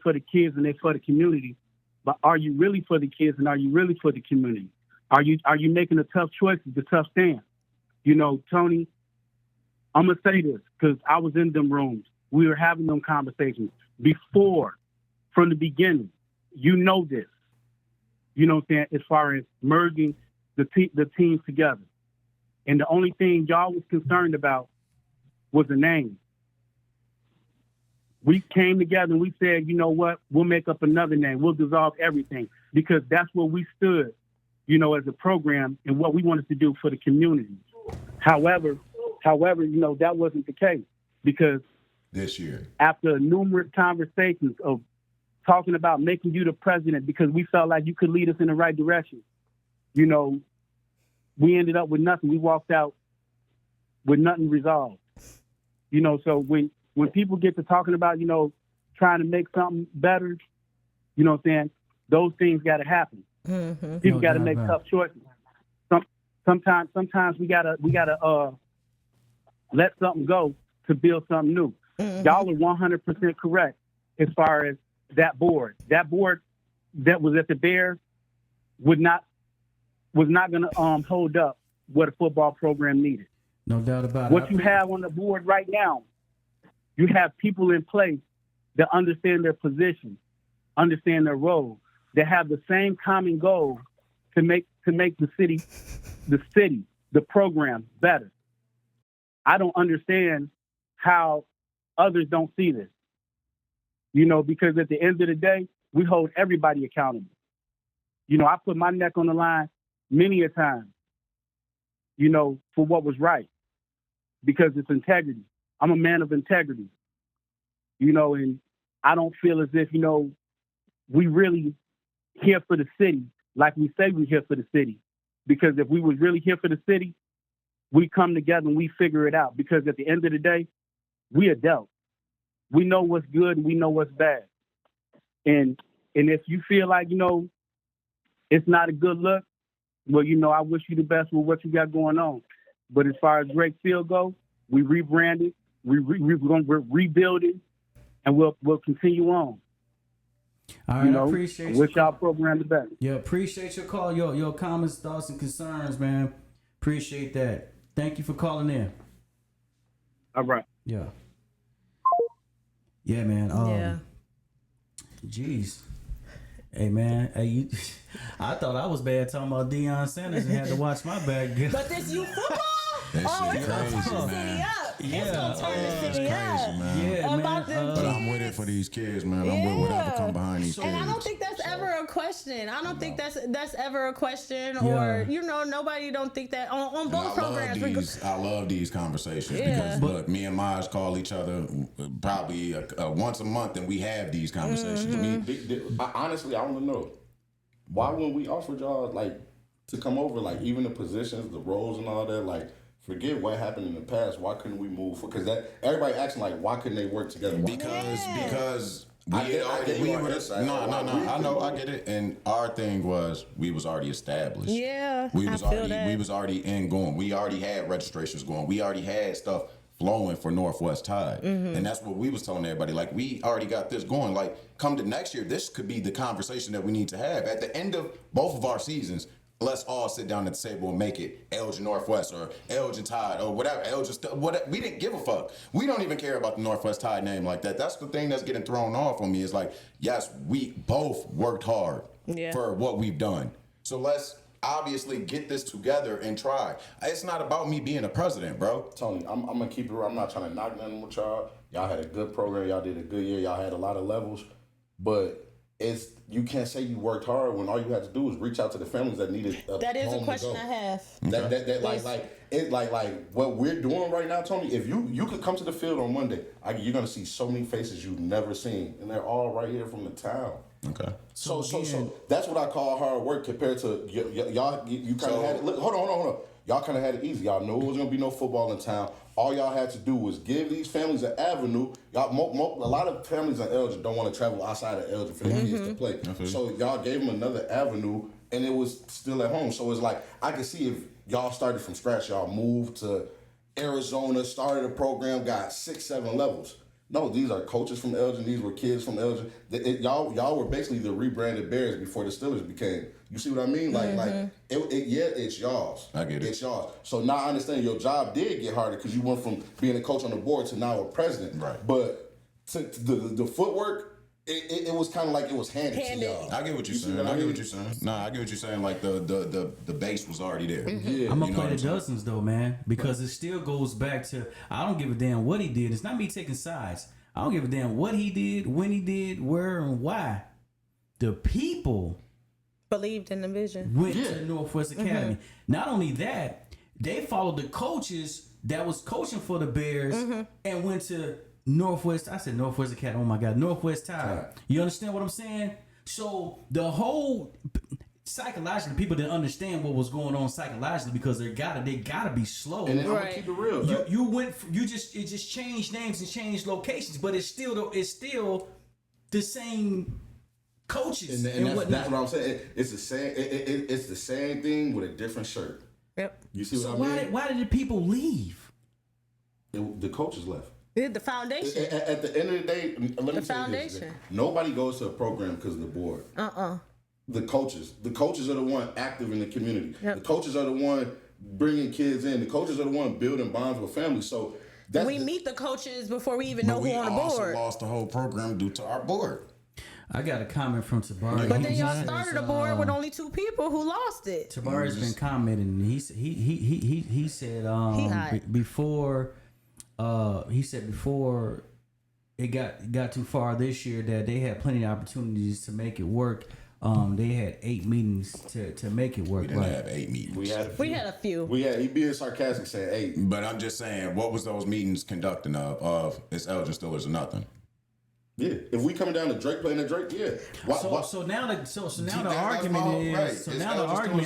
for the kids and they for the community, but are you really for the kids and are you really for the community? Are you making the tough choices, the tough stand? You know, Tony, I'm gonna say this because I was in them rooms. We were having them conversations before, from the beginning. You know this. You know what I'm saying? As far as merging the teams together. And the only thing y'all was concerned about was the name. We came together and we said, you know what? We'll make up another name. We'll dissolve everything because that's where we stood, you know, as a program and what we wanted to do for the community. However, you know, that wasn't the case because this year, after numerous conversations of talking about making you the president because we felt like you could lead us in the right direction, you know, we ended up with nothing. We walked out with nothing resolved. You know, so when people get to talking about, you know, trying to make something better, you know what I'm saying, those things got to happen. Mm-hmm. People got to make tough choices. Sometimes we gotta let something go to build something new. Mm-hmm. Y'all are 100% correct as far as that board. That board that was at the Bears was not going to hold up what a football program needed. No doubt about it. What you have on the board right now, you have people in place that understand their position, understand their role, that have the same common goal to make the program better. I don't understand how others don't see this. You know, because at the end of the day, we hold everybody accountable. You know, I put my neck on the line many a time, you know, for what was right, because it's integrity. I'm a man of integrity, you know, and I don't feel as if, you know, we really here for the city like we say we're here for the city. Because if we was really here for the city, we come together and we figure it out. Because at the end of the day, we adults. We know what's good and we know what's bad. And if you feel like, you know, it's not a good look, well, you know, I wish you the best with what you got going on. But as far as Drake Field goes, we rebranded, we're rebuilding, and we'll continue on. All right, you know, I appreciate wish y'all program the best. Yeah, appreciate your call, your comments, thoughts, and concerns, man. Appreciate that. Thank you for calling in. All right. Yeah. Yeah, man. Yeah. Jeez. Hey, man. Hey, I thought I was bad talking about Deion Sanders and had to watch my back. But this you football? That shit It's gonna crazy, turn the man. city up. Yeah. It's gonna turn the city crazy, up. man. Yeah, About man. them But I'm with it for these kids, man. I'm with whatever come behind these kids. And I don't think that's ever a question. I don't think that's ever a question, Yeah. or you know, nobody don't think that on both programs. I love these conversations Yeah. because look, me and Maj call each other probably once a month, and we have these conversations. Honestly, I want to know, why when we offered y'all like to come over, like even the positions, the roles, and all that, like forget what happened in the past. Why couldn't we move? Because that everybody asking like, why couldn't they work together? Because I know, I get it. And our thing was we was already established. Yeah, we was I feel that. we was already going. We already had registrations going. We already had stuff flowing for Northwest Tide. And that's what we was telling everybody. Like, we already got this going. Like, come to next year, this could be the conversation that we need to have. At the end of both of our seasons, let's all sit down at the table and make it Elgin Northwest or Elgin Tide or whatever. We didn't give a fuck. We don't even care about the Northwest Tide name like that. That's the thing that's getting thrown off on me is like, yes, we both worked hard for what we've done. So let's obviously get this together and try. It's not about me being a president, bro. Tony, I'm gonna keep it real. I'm not trying to knock nothing with y'all. Y'all had a good program. Y'all did a good year. Y'all had a lot of levels. But you can't say you worked hard when all you had to do was reach out to the families that needed a That is home a question to go. I have. Like what we're doing right now, Tony. If you could come to the field on Monday, you're gonna see so many faces you've never seen, and they're all right here from the town. Okay. So that's what I call hard work compared to y'all. You kind of had it. Look, hold on. Y'all kind of had it easy. Y'all knew it was gonna be no football in town. All y'all had to do was give these families an avenue. Y'all, a lot of families in Elgin don't want to travel outside of Elgin for their kids to play. So y'all gave them another avenue, and it was still at home. So it's like I can see if y'all started from scratch. Y'all moved to Arizona, started a program, got 6, 7 levels. No, these are coaches from Elgin. These were kids from Elgin. Y'all were basically the rebranded Bears before the Steelers became. You see what I mean? It's y'all's. I get it. It's y'all's. So now I understand your job did get harder because you went from being a coach on the board to now a president. Right. But the footwork, it was kind of like it was handed to y'all. I get what you're saying. I get what you're saying. No, I get what you're saying. Like the base was already there. Yeah. I'm gonna play the dozens though, man, because it still goes back to I don't give a damn what he did. It's not me taking sides. I don't give a damn what he did, when he did, where and why. The people Believed in the vision. went to Northwest Academy. Not only that, they followed the coaches that was coaching for the Bears and went to Northwest. I said Northwest Academy. Oh my God, Northwest Tide. You understand what I'm saying? So the whole psychologically, people didn't understand what was going on psychologically because they gotta be slow. And then I'm gonna keep it real. It just changed names and changed locations, but it's still the same coaches and that's what I'm saying. It's the same. It's the same thing with a different shirt. Yep. You see what I mean? Why did the people leave? The coaches left. The foundation. At the end of the day, let me The say this. foundation. Nobody goes to a program because of the board. The coaches are the one active in the community. Yep. The coaches are the one bringing kids in. The coaches are the one building bonds with families. So we meet the coaches before we even know who on the board. We also lost the whole program due to our board. I got a comment from Tabari. But then y'all started a board with only 2 people who lost it. Tabari's been commenting. And he said before it got too far this year that they had plenty of opportunities to make it work. They had 8 meetings to make it work. We didn't have 8 meetings. we had a few. He being sarcastic saying 8. But I'm just saying, what was those meetings conducting of? It's Elgin Steelers or nothing. Yeah, if we coming down to Drake playing at Drake, yeah. So now the argument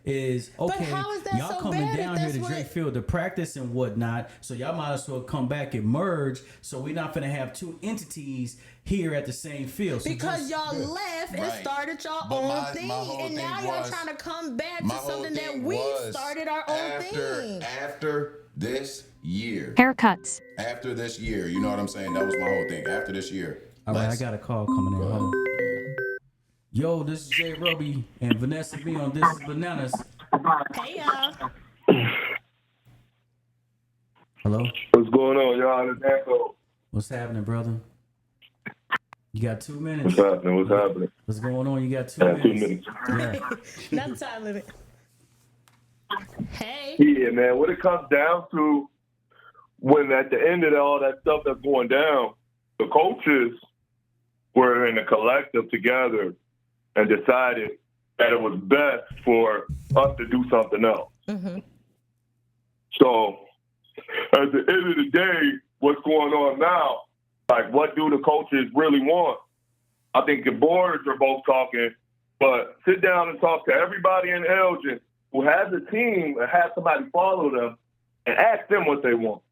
is okay. How is that y'all so coming bad down if here to that's Drake Field to practice and whatnot. So y'all might as well come back and merge. So we're not gonna have 2 entities here at the same field. So because y'all left and started your own thing, and now y'all trying to come back to something that we started our own thing. After this year. Haircuts. After this year, you know what I'm saying? That was my whole thing. After this year. All right, I got a call coming in. Hold on. Yo, this is Jay Roby and Vanessa B on Thisis Bananas. Hey y'all. Hello. What's going on, y'all? It's Echo. What's happening, brother? You got 2 minutes. What's happening? What's going on? You got 2 minutes. 2 minutes. Yeah. Not time limit. Hey. Yeah, man. What it comes down to, when at the end of all that stuff that's going down, the coaches were in a collective together and decided that it was best for us to do something else. So at the end of the day, what's going on now, like, what do the coaches really want? I think the boards are both talking, but sit down and talk to everybody in Elgin who has a team and has somebody follow them and ask them what they want.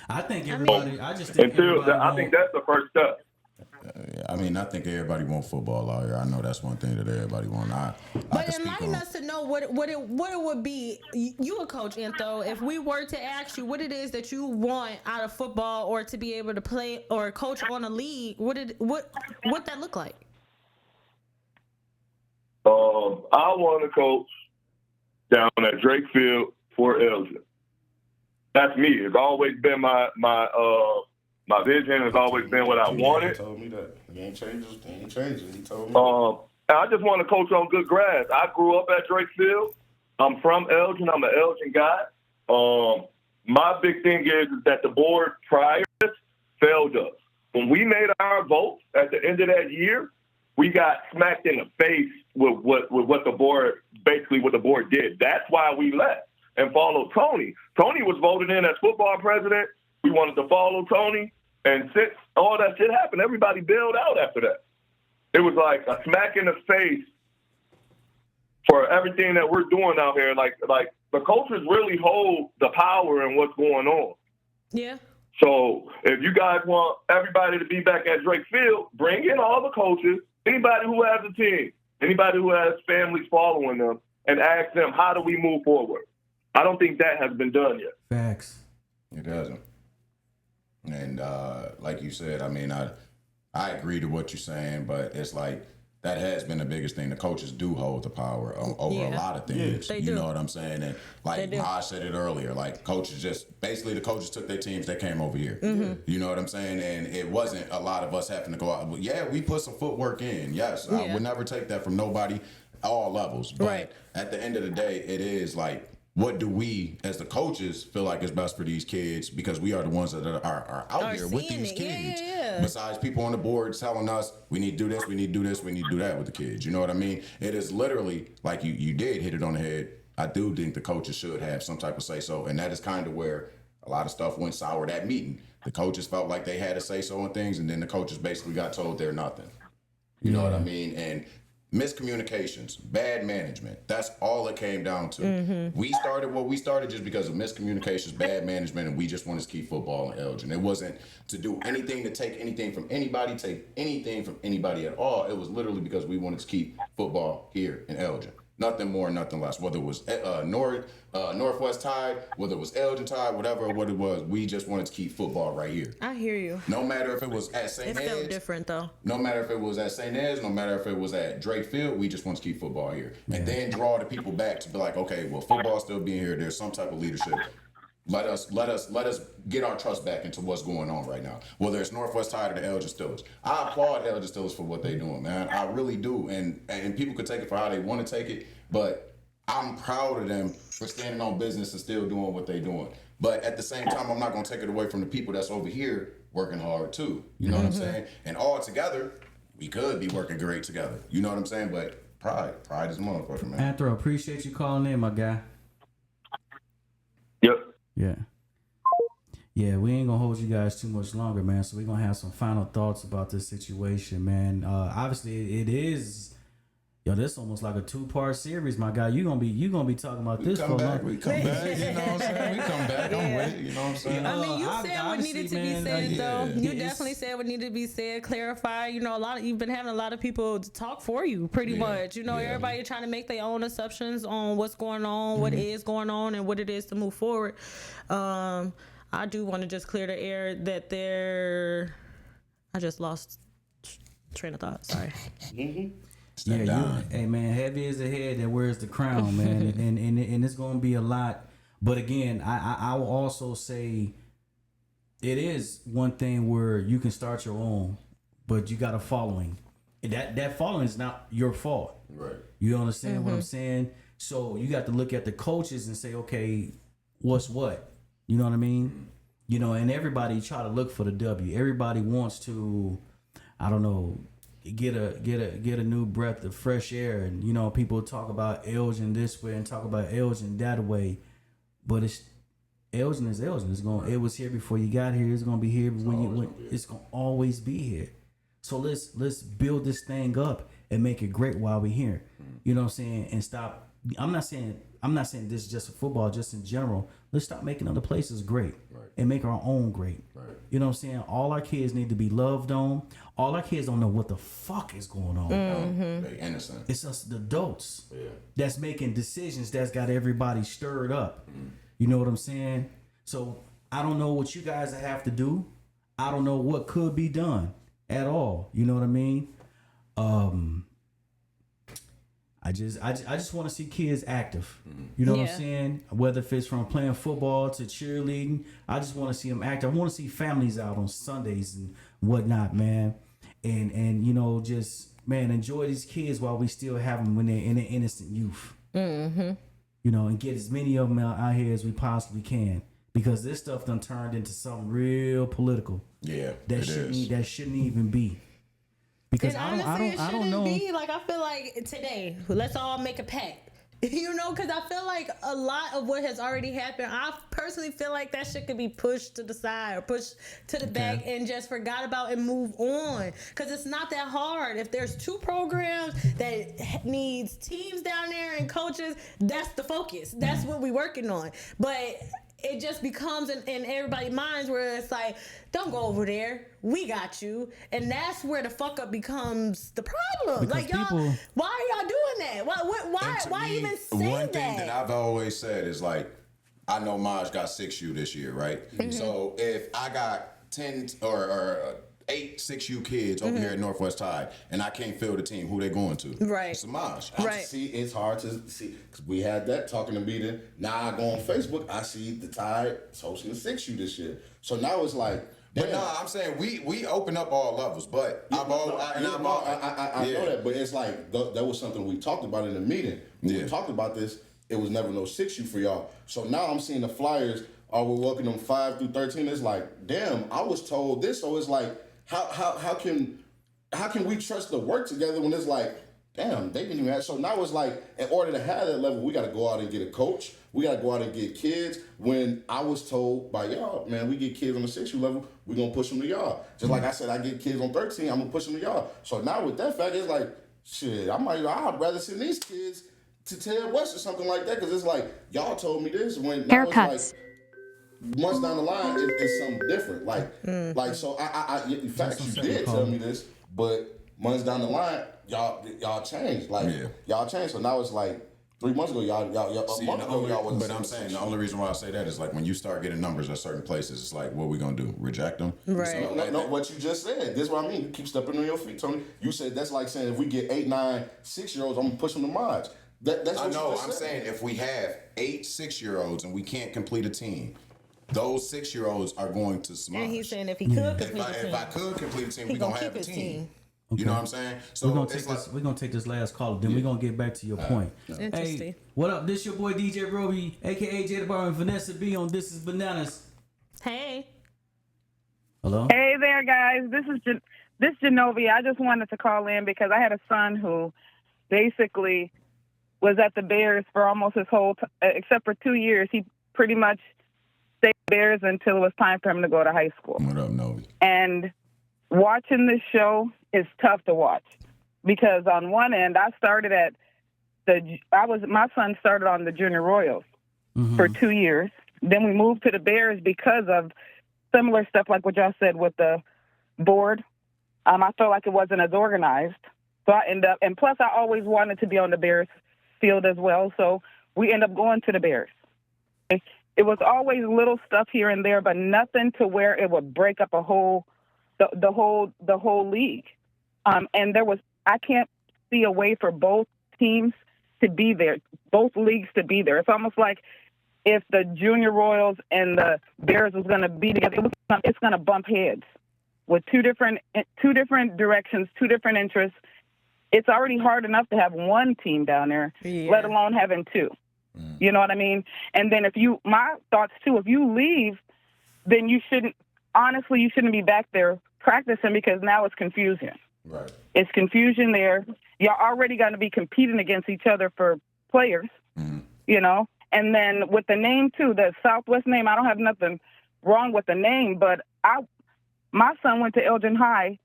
I think everybody. I just think I think that's the first step. I mean, I think everybody want football out here. I know that's one thing that everybody want. But enlighten us to know what it would be. You a coach, Anto. If we were to ask you what it is that you want out of football, or to be able to play or coach on a league, what that look like? I want to coach down at Drake Field for Elgin. That's me. It's always been my vision. Has always been what I wanted. He told me that. He ain't changing. He told me. And I just want to coach on good grass. I grew up at Drake Field. I'm from Elgin. I'm an Elgin guy. My big thing is that the board prior failed us. when we made our votes at the end of that year, we got smacked in the face with what the board did. That's why we left and followed Tony. Tony was voted in as football president. We wanted to follow Tony. And since all that shit happened, everybody bailed out after that. It was like a smack in the face for everything that we're doing out here. Like the coaches really hold the power in what's going on. Yeah. So if you guys want everybody to be back at Drake Field, bring in all the coaches, anybody who has a team, anybody who has families following them, and ask them, how do we move forward? I don't think that has been done yet. Facts. It doesn't. And like you said, I mean, I agree to what you're saying, but it's like that has been the biggest thing. The coaches do hold the power over a lot of things. They you do. know what I'm saying? And like I said it earlier, like coaches the coaches took their teams, they came over here. Mm-hmm. You know what I'm saying? And it wasn't a lot of us having to go out. But yeah, we put some footwork in. Yes, I would never take that from nobody, all levels. But at the end of the day, it is like, what do we, as the coaches, feel like is best for these kids? Because we are the ones that are out here with these kids. Yeah. Besides people on the board telling us, we need to do this, we need to do this, we need to do that with the kids. You know what I mean? It is literally, like you did hit it on the head. I do think the coaches should have some type of say-so. And that is kind of where a lot of stuff went sour that meeting. The coaches felt like they had a say-so on things, and then the coaches basically got told they're nothing. You know what I mean? And miscommunications, bad management. That's all it came down to. Mm-hmm. We started what we started just because of miscommunications, bad management, and we just wanted to keep football in Elgin. It wasn't to do anything to take anything from anybody at all. It was literally because we wanted to keep football here in Elgin. Nothing more, nothing less. Whether it was Northwest Tide, whether it was Elgin Tide, whatever what it was, we just wanted to keep football right here. I hear you. No matter if it was at St. Ed's. It felt different though. No matter if it was at St. Ed's, no matter if it was at Drake Field, we just want to keep football here. And then draw the people back to be like, okay, well, football still being here. There's some type of leadership. Let us get our trust back into what's going on right now. Whether it's Northwest Tide or the Elgin Steelers. I applaud Elgin Steelers for what they're doing, man. I really do. And people could take it for how they want to take it, but I'm proud of them for standing on business and still doing what they're doing. But at the same time, I'm not going to take it away from the people that's over here working hard too. You know what I'm saying? And all together, we could be working great together. You know what I'm saying? But pride is a motherfucker, man. Anthro, appreciate you calling in, my guy. Yep. Yeah, we ain't gonna hold you guys too much longer, man. So we're gonna have some final thoughts about this situation, man. Obviously, it is. Yo, this almost like a 2-part series, my guy. You gonna be talking about this for a long. We come back, you know what I'm saying? We come back. I'm with it, you know what I'm saying? I mean, you said what needed to be said, though. You definitely said what needed to be said, clarify. You know, you've been having a lot of people to talk for you, pretty much. You know, everybody trying to make their own assumptions on what's going on, what is going on, and what it is to move forward. I do want to just clear the air that I just lost train of thought. Sorry. Hey man, heavy is the head that wears the crown, man, and it's gonna be a lot. But again, I will also say it is one thing where you can start your own, but you got a following. That following is not your fault. Right. You understand what I'm saying? So you got to look at the coaches and say, okay, what's what? You know what I mean? You know, and everybody try to look for the W. Everybody wants to, I don't know, get a new breath of fresh air. And you know, people talk about Elgin this way and talk about Elgin that way, but Elgin is Elgin. It was here before you got here. It's gonna be here it's gonna always be here. So let's build this thing up and make it great while we're here. You know what I'm saying? And stop. I'm not saying this is just for football, just in general. Let's stop making other places great and make our own great. Right. You know what I'm saying? All our kids need to be loved on. All our kids don't know what the fuck is going on. They're innocent. It's us, the adults, that's making decisions that's got everybody stirred up. You know what I'm saying? So I don't know what you guys have to do. I don't know what could be done at all. You know what I mean? I just want to see kids active. You know what I'm saying? Whether if it's from playing football to cheerleading, I just want to see them active. I want to see families out on Sundays and whatnot, man. And you know, just man, enjoy these kids while we still have them when they're in their innocent youth. You know, and get as many of them out here as we possibly can, because this stuff done turned into something real political. Yeah, that shouldn't even be. Because and I don't know. Be like, I feel like today, let's all make a pact. You know, because I feel like a lot of what has already happened, I personally feel like that shit could be pushed to the side or pushed to the back and just forgot about and move on. Because it's not that hard. If there's 2 programs that needs teams down there and coaches, that's the focus. That's what we're working on. But it just becomes in everybody's minds where it's like, don't go over there. We got you. And that's where the fuck up becomes the problem. Because like, y'all, why are y'all doing that? Why even say that? One thing that I've always said is like, I know Maj got 6U this year, right? Mm-hmm. So if I got 10 or 8 6U kids over here at Northwest High, and I can't fill the team, who they going to? Right. It's a Maj. Right. See, it's hard to see because we had that talking to meeting. Now I go on Facebook, I see the Tide hosting the 6U this year. So now it's like, but no, I'm saying we open up all levels, but I know that, but it's like that was something we talked about in the meeting. When we talked about this, it was never no 6U for y'all. So now I'm seeing the flyers. We're working them 5 through 13. It's like, damn, I was told this. So it's like, how can we trust to work together when it's like, damn, they didn't even have. So now it's like, in order to have that level, we got to go out and get a coach. We got to go out and get kids. When I was told by y'all, man, we get kids on the 6U level, we're going to push them to y'all. Just like I said, I get kids on 13, I'm going to push them to y'all. So now with that fact, it's like, shit, I'd rather send these kids to Ted West or something like that, because it's like, y'all told me this, when now it's like, months down the line, it's something different. Like so, in fact, you did tell me this, but months down the line, y'all changed. Y'all changed. So now it's like 3 months ago, y'all wasn't. But I'm saying the only reason why I say that is like when you start getting numbers at certain places, it's like, what are we gonna do? Reject them? Right. No, what you just said. This is what I mean. You keep stepping on your feet, Tony. You said that's like saying if we get 8, 9, 6-year-olds, I'm gonna push them to Maj. That's what I know. You just I'm said. saying if we have 8 6-year-olds and we can't complete a team, those 6-year-olds are going to Smudge. And he's saying if he could complete a team. If I could complete a team, we're going to have a team. Okay. You know what I'm saying? So we're gonna take this last call, then we're gonna get back to your point. Interesting. Hey, what up? This your boy DJ Roby, aka Jada Bar, and Vanessa B on Thisis Bananas. Hey. Hello. Hey there, guys. This is Genovia. I just wanted to call in because I had a son who basically was at the Bears for almost his whole except for 2 years. He pretty much stayed Bears until it was time for him to go to high school. What up, Novi? And watching this show is tough to watch because on one end, my son started on the Junior Royals for 2 years. Then we moved to the Bears because of similar stuff like what y'all said with the board. I felt like it wasn't as organized. So I ended up, and plus I always wanted to be on the Bears field as well. So we end up going to the Bears. It was always little stuff here and there, but nothing to where it would break up the whole league. And I can't see a way for both teams to be there, both leagues to be there. It's almost like if the Junior Royals and the Bears was going to be together, it's going to bump heads with two different directions, two different interests. It's already hard enough to have one team down there, let alone having two. You know what I mean? And then my thoughts too, if you leave, then you shouldn't be back there practicing because now it's confusion. Right. It's confusion there. You're already going to be competing against each other for players, you know? And then with the name too, the Southwest name, I don't have nothing wrong with the name, but my son went to Elgin High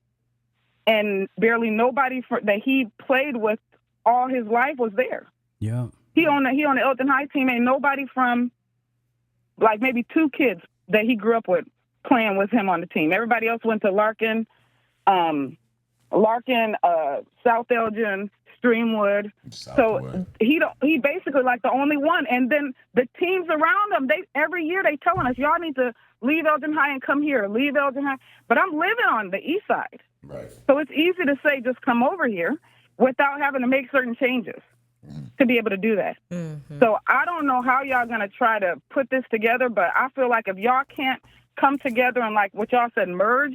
and barely nobody that he played with all his life was there. Yeah. He on the Elgin High team. Ain't nobody from like maybe 2 kids that he grew up with playing with him on the team. Everybody else went to Larkin, South Elgin, Streamwood. So he basically like the only one. And then the teams around him, every year they telling us, y'all need to leave Elgin High and come here. Leave Elgin High. But I'm living on the east side. Right. So it's easy to say just come over here without having to make certain changes to be able to do that. So I don't know how y'all going to try to put this together, but I feel like if y'all can't come together and like what y'all said, merge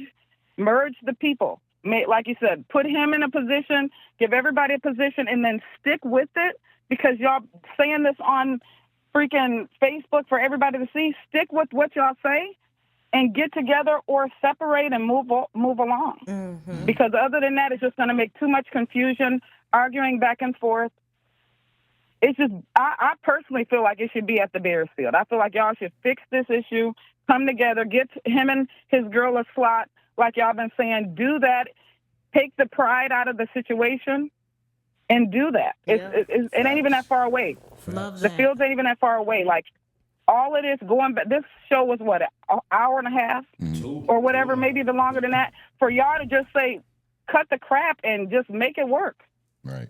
the people. Like you said, put him in a position, give everybody a position, and then stick with it because y'all saying this on freaking Facebook for everybody to see. Stick with what y'all say and get together or separate and move along. Mm-hmm. Because other than that, it's just going to make too much confusion, arguing back and forth. It's just, I personally feel like it should be at the Bears field. I feel like y'all should fix this issue, come together, get him and his girl a slot, like y'all been saying. Do that. Take the pride out of the situation and do that. Yeah. It ain't even that far away. Love the fields ain't even that far away. Like, all of this going back, this show was what, an hour and a half or whatever, maybe even longer than that. For y'all to just say, cut the crap and just make it work. Right.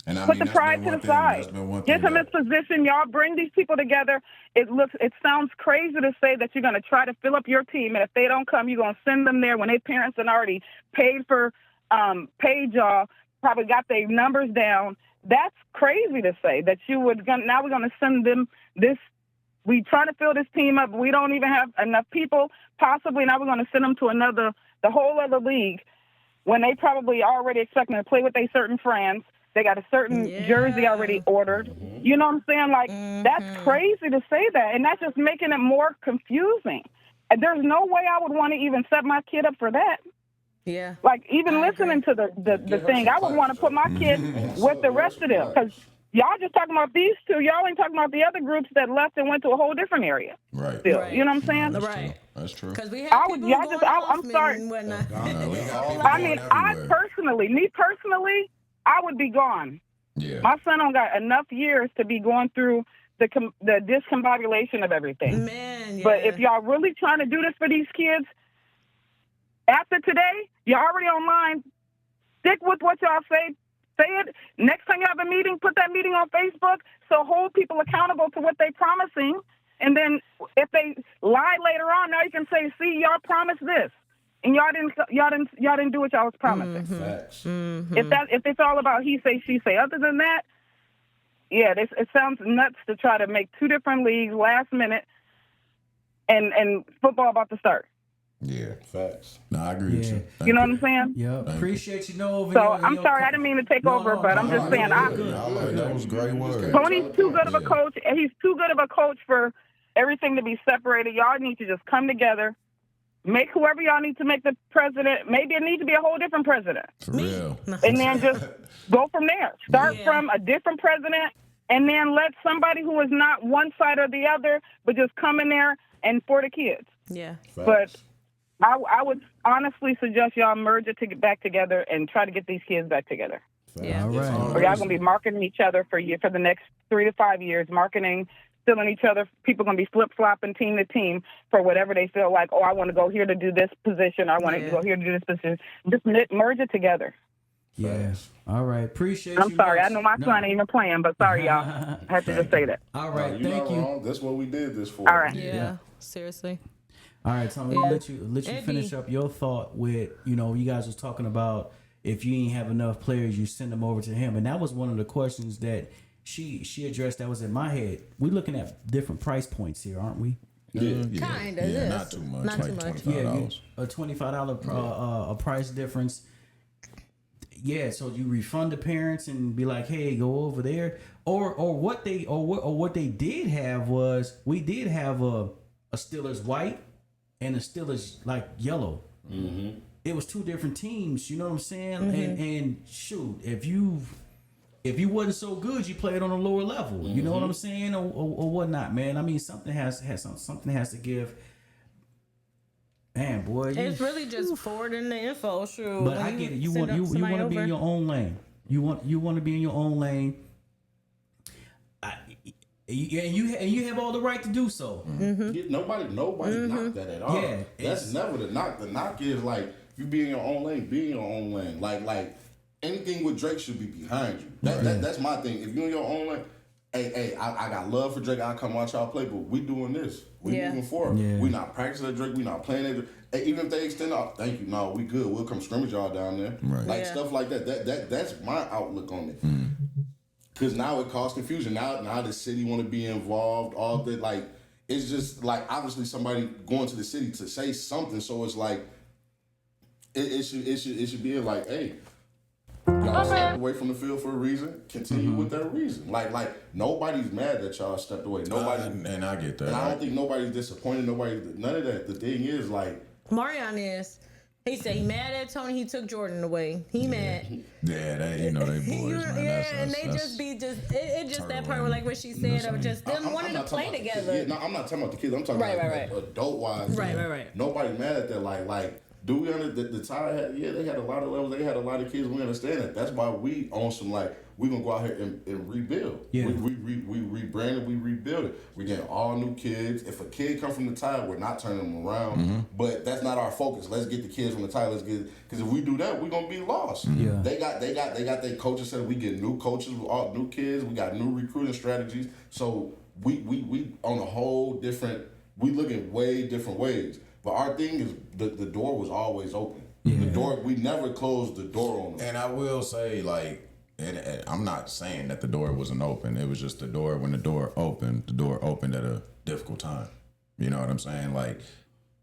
And put the pride to the side. Get him in position. Y'all bring these people together. It sounds crazy to say that you're going to try to fill up your team, and if they don't come, you're going to send them there when their parents had already paid y'all, probably got their numbers down. That's crazy to say that you would. Now we're going to send them this. We try to fill this team up. We don't even have enough people. Possibly now we're going to send them to the whole other league when they probably already expecting to play with their certain friends. They got a certain jersey already ordered. Mm-hmm. You know what I'm saying? Like, that's crazy to say that. And that's just making it more confusing. And there's no way I would want to even set my kid up for that. Yeah. Like, even listening to the thing, I would want to put my kid with the rest of them. Because y'all just talking about these two. Y'all ain't talking about the other groups that left and went to a whole different area. Right. Still, right. You know what I'm saying? Right. That's true. Because we have people going I'm sorry. I mean, me personally, I would be gone. Yeah. My son don't got enough years to be going through the discombobulation of everything. Man, yeah. But if y'all really trying to do this for these kids, after today, you're already online. Stick with what y'all say. Say it. Next time you have a meeting, put that meeting on Facebook. So hold people accountable to what they promising. And then if they lie later on, now you can say, see, y'all promised this. And y'all didn't do what y'all was promising. Facts. Mm-hmm. If it's all about he say, she say. Other than that, yeah, it sounds nuts to try to make two different leagues last minute and football about to start. Yeah, facts. No, I agree with you. You know what I'm saying? Yeah, appreciate you. I'm sorry, I didn't mean to take over, but I'm just saying. That was great word. Tony's too good of a coach, and he's too good of a coach for everything to be separated. Y'all need to just come together. Make whoever y'all need to make the president. Maybe it needs to be a whole different president. For real. And then just go from there. Start from a different president, and then let somebody who is not one side or the other, but just come in there and for the kids. Yeah. But I would honestly suggest y'all merge it to get back together and try to get these kids back together. Yeah. All right. Or y'all gonna be marketing each other for the next 3 to 5 years, stealing each other. People gonna be flip-flopping team to team for whatever they feel like. Oh, I want to go here to do this position. I want to go here to do this position. Just merge it together. Yeah. All right. Appreciate you. I'm sorry. I know my son ain't even playing, but sorry, y'all. I had to just say that. All right. No, Thank you. Wrong. That's what we did this for. All right. Yeah. Seriously. All right, Tommy, let you finish up your thought with, you guys was talking about if you ain't have enough players, you send them over to him. And that was one of the questions that she addressed that was in my head. We're looking at different price points here, aren't we? Yeah. Kind of. Yeah, not too much. Not like too much. $25. A $25 a price difference. Yeah, so you refund the parents and be like, hey, go over there. Or what they did have was we did have a Steelers white and a Steelers like yellow. Mm-hmm. It was two different teams, you know what I'm saying? Mm-hmm. And shoot, if you wasn't so good, you played on a lower level. Mm-hmm. You know what I'm saying, or whatnot, man. I mean, something has to give. Man, boy, it's really just forwarding the info. Sure, but I get it. You want to be in your own lane. You want to be in your own lane. And you have all the right to do so. Mm-hmm. Nobody knocked that at all. Yeah, that's never the knock. The knock is like you be in your own lane, be in your own lane. Like anything with Drake should be behind you. That's my thing. If you're in your own lane, hey, I got love for Drake. I'll come watch y'all play, but we doing this. We moving forward. Yeah. We not practicing at Drake. We not playing at Drake. Hey, even if they extend out, thank you. No, we good. We'll come scrimmage y'all down there. Right. Stuff like that. That's my outlook on it. Because now it caused confusion. Now the city want to be involved. All that, like, it's just like obviously somebody going to the city to say something. So it's like it should be like, hey, y'all y'all stepped away from the field for a reason. Continue with that reason. Like nobody's mad that y'all stepped away. Nobody, and I get that. And I don't think nobody's disappointed. None of that. The thing is, like, Marion is. He said he mad at Tony. He took Jordan away. He mad. Yeah, they boys, man. And they just that part where, like what she said, of just them wanting to play together. No, I'm not talking about the kids. I'm talking about adult wise. Right. Nobody mad at that. Like. Do we understand the Tide had? Yeah, they had a lot of levels. They had a lot of kids. We understand that. That's why we on some like we gonna go out here and rebuild. Yeah. We rebranded. We rebuild it. We getting all new kids. If a kid come from the Tide, we're not turning them around. Mm-hmm. But that's not our focus. Let's get the kids from the Tide. Because if we do that, we're gonna be lost. Yeah. They got their coaches said we get new coaches, all new kids. We got new recruiting strategies. So we on a whole different. We look at way different ways. But our thing is the door was always open. Yeah. The door, we never closed the door on them. And I will say, like, and I'm not saying that the door wasn't open. It was just the door, when the door opened at a difficult time. You know what I'm saying? Like,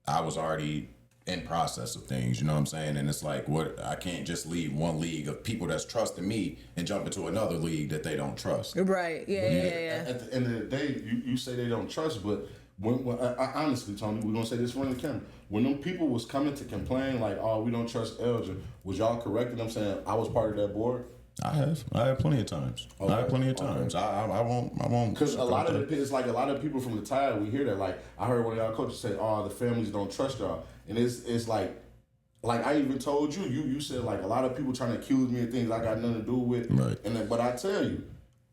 I was already in process of things, you know what I'm saying? And it's like, I can't just leave one league of people that's trusting me and jump into another league that they don't trust. Right, yeah. At the end of the day, you say they don't trust, but when I honestly, Tony, we're gonna say this in front of the camera. When them people was coming to complain like, "Oh, we don't trust Elgin," was y'all correcting them saying I was part of that board? I have plenty of times. Okay. I won't. Because a lot of it's like a lot of people from the Tide, we hear that. Like I heard one of y'all coaches say, "Oh, the families don't trust y'all," and it's like I even told you. You said like a lot of people trying to accuse me of things I got nothing to do with. Right. But I tell you,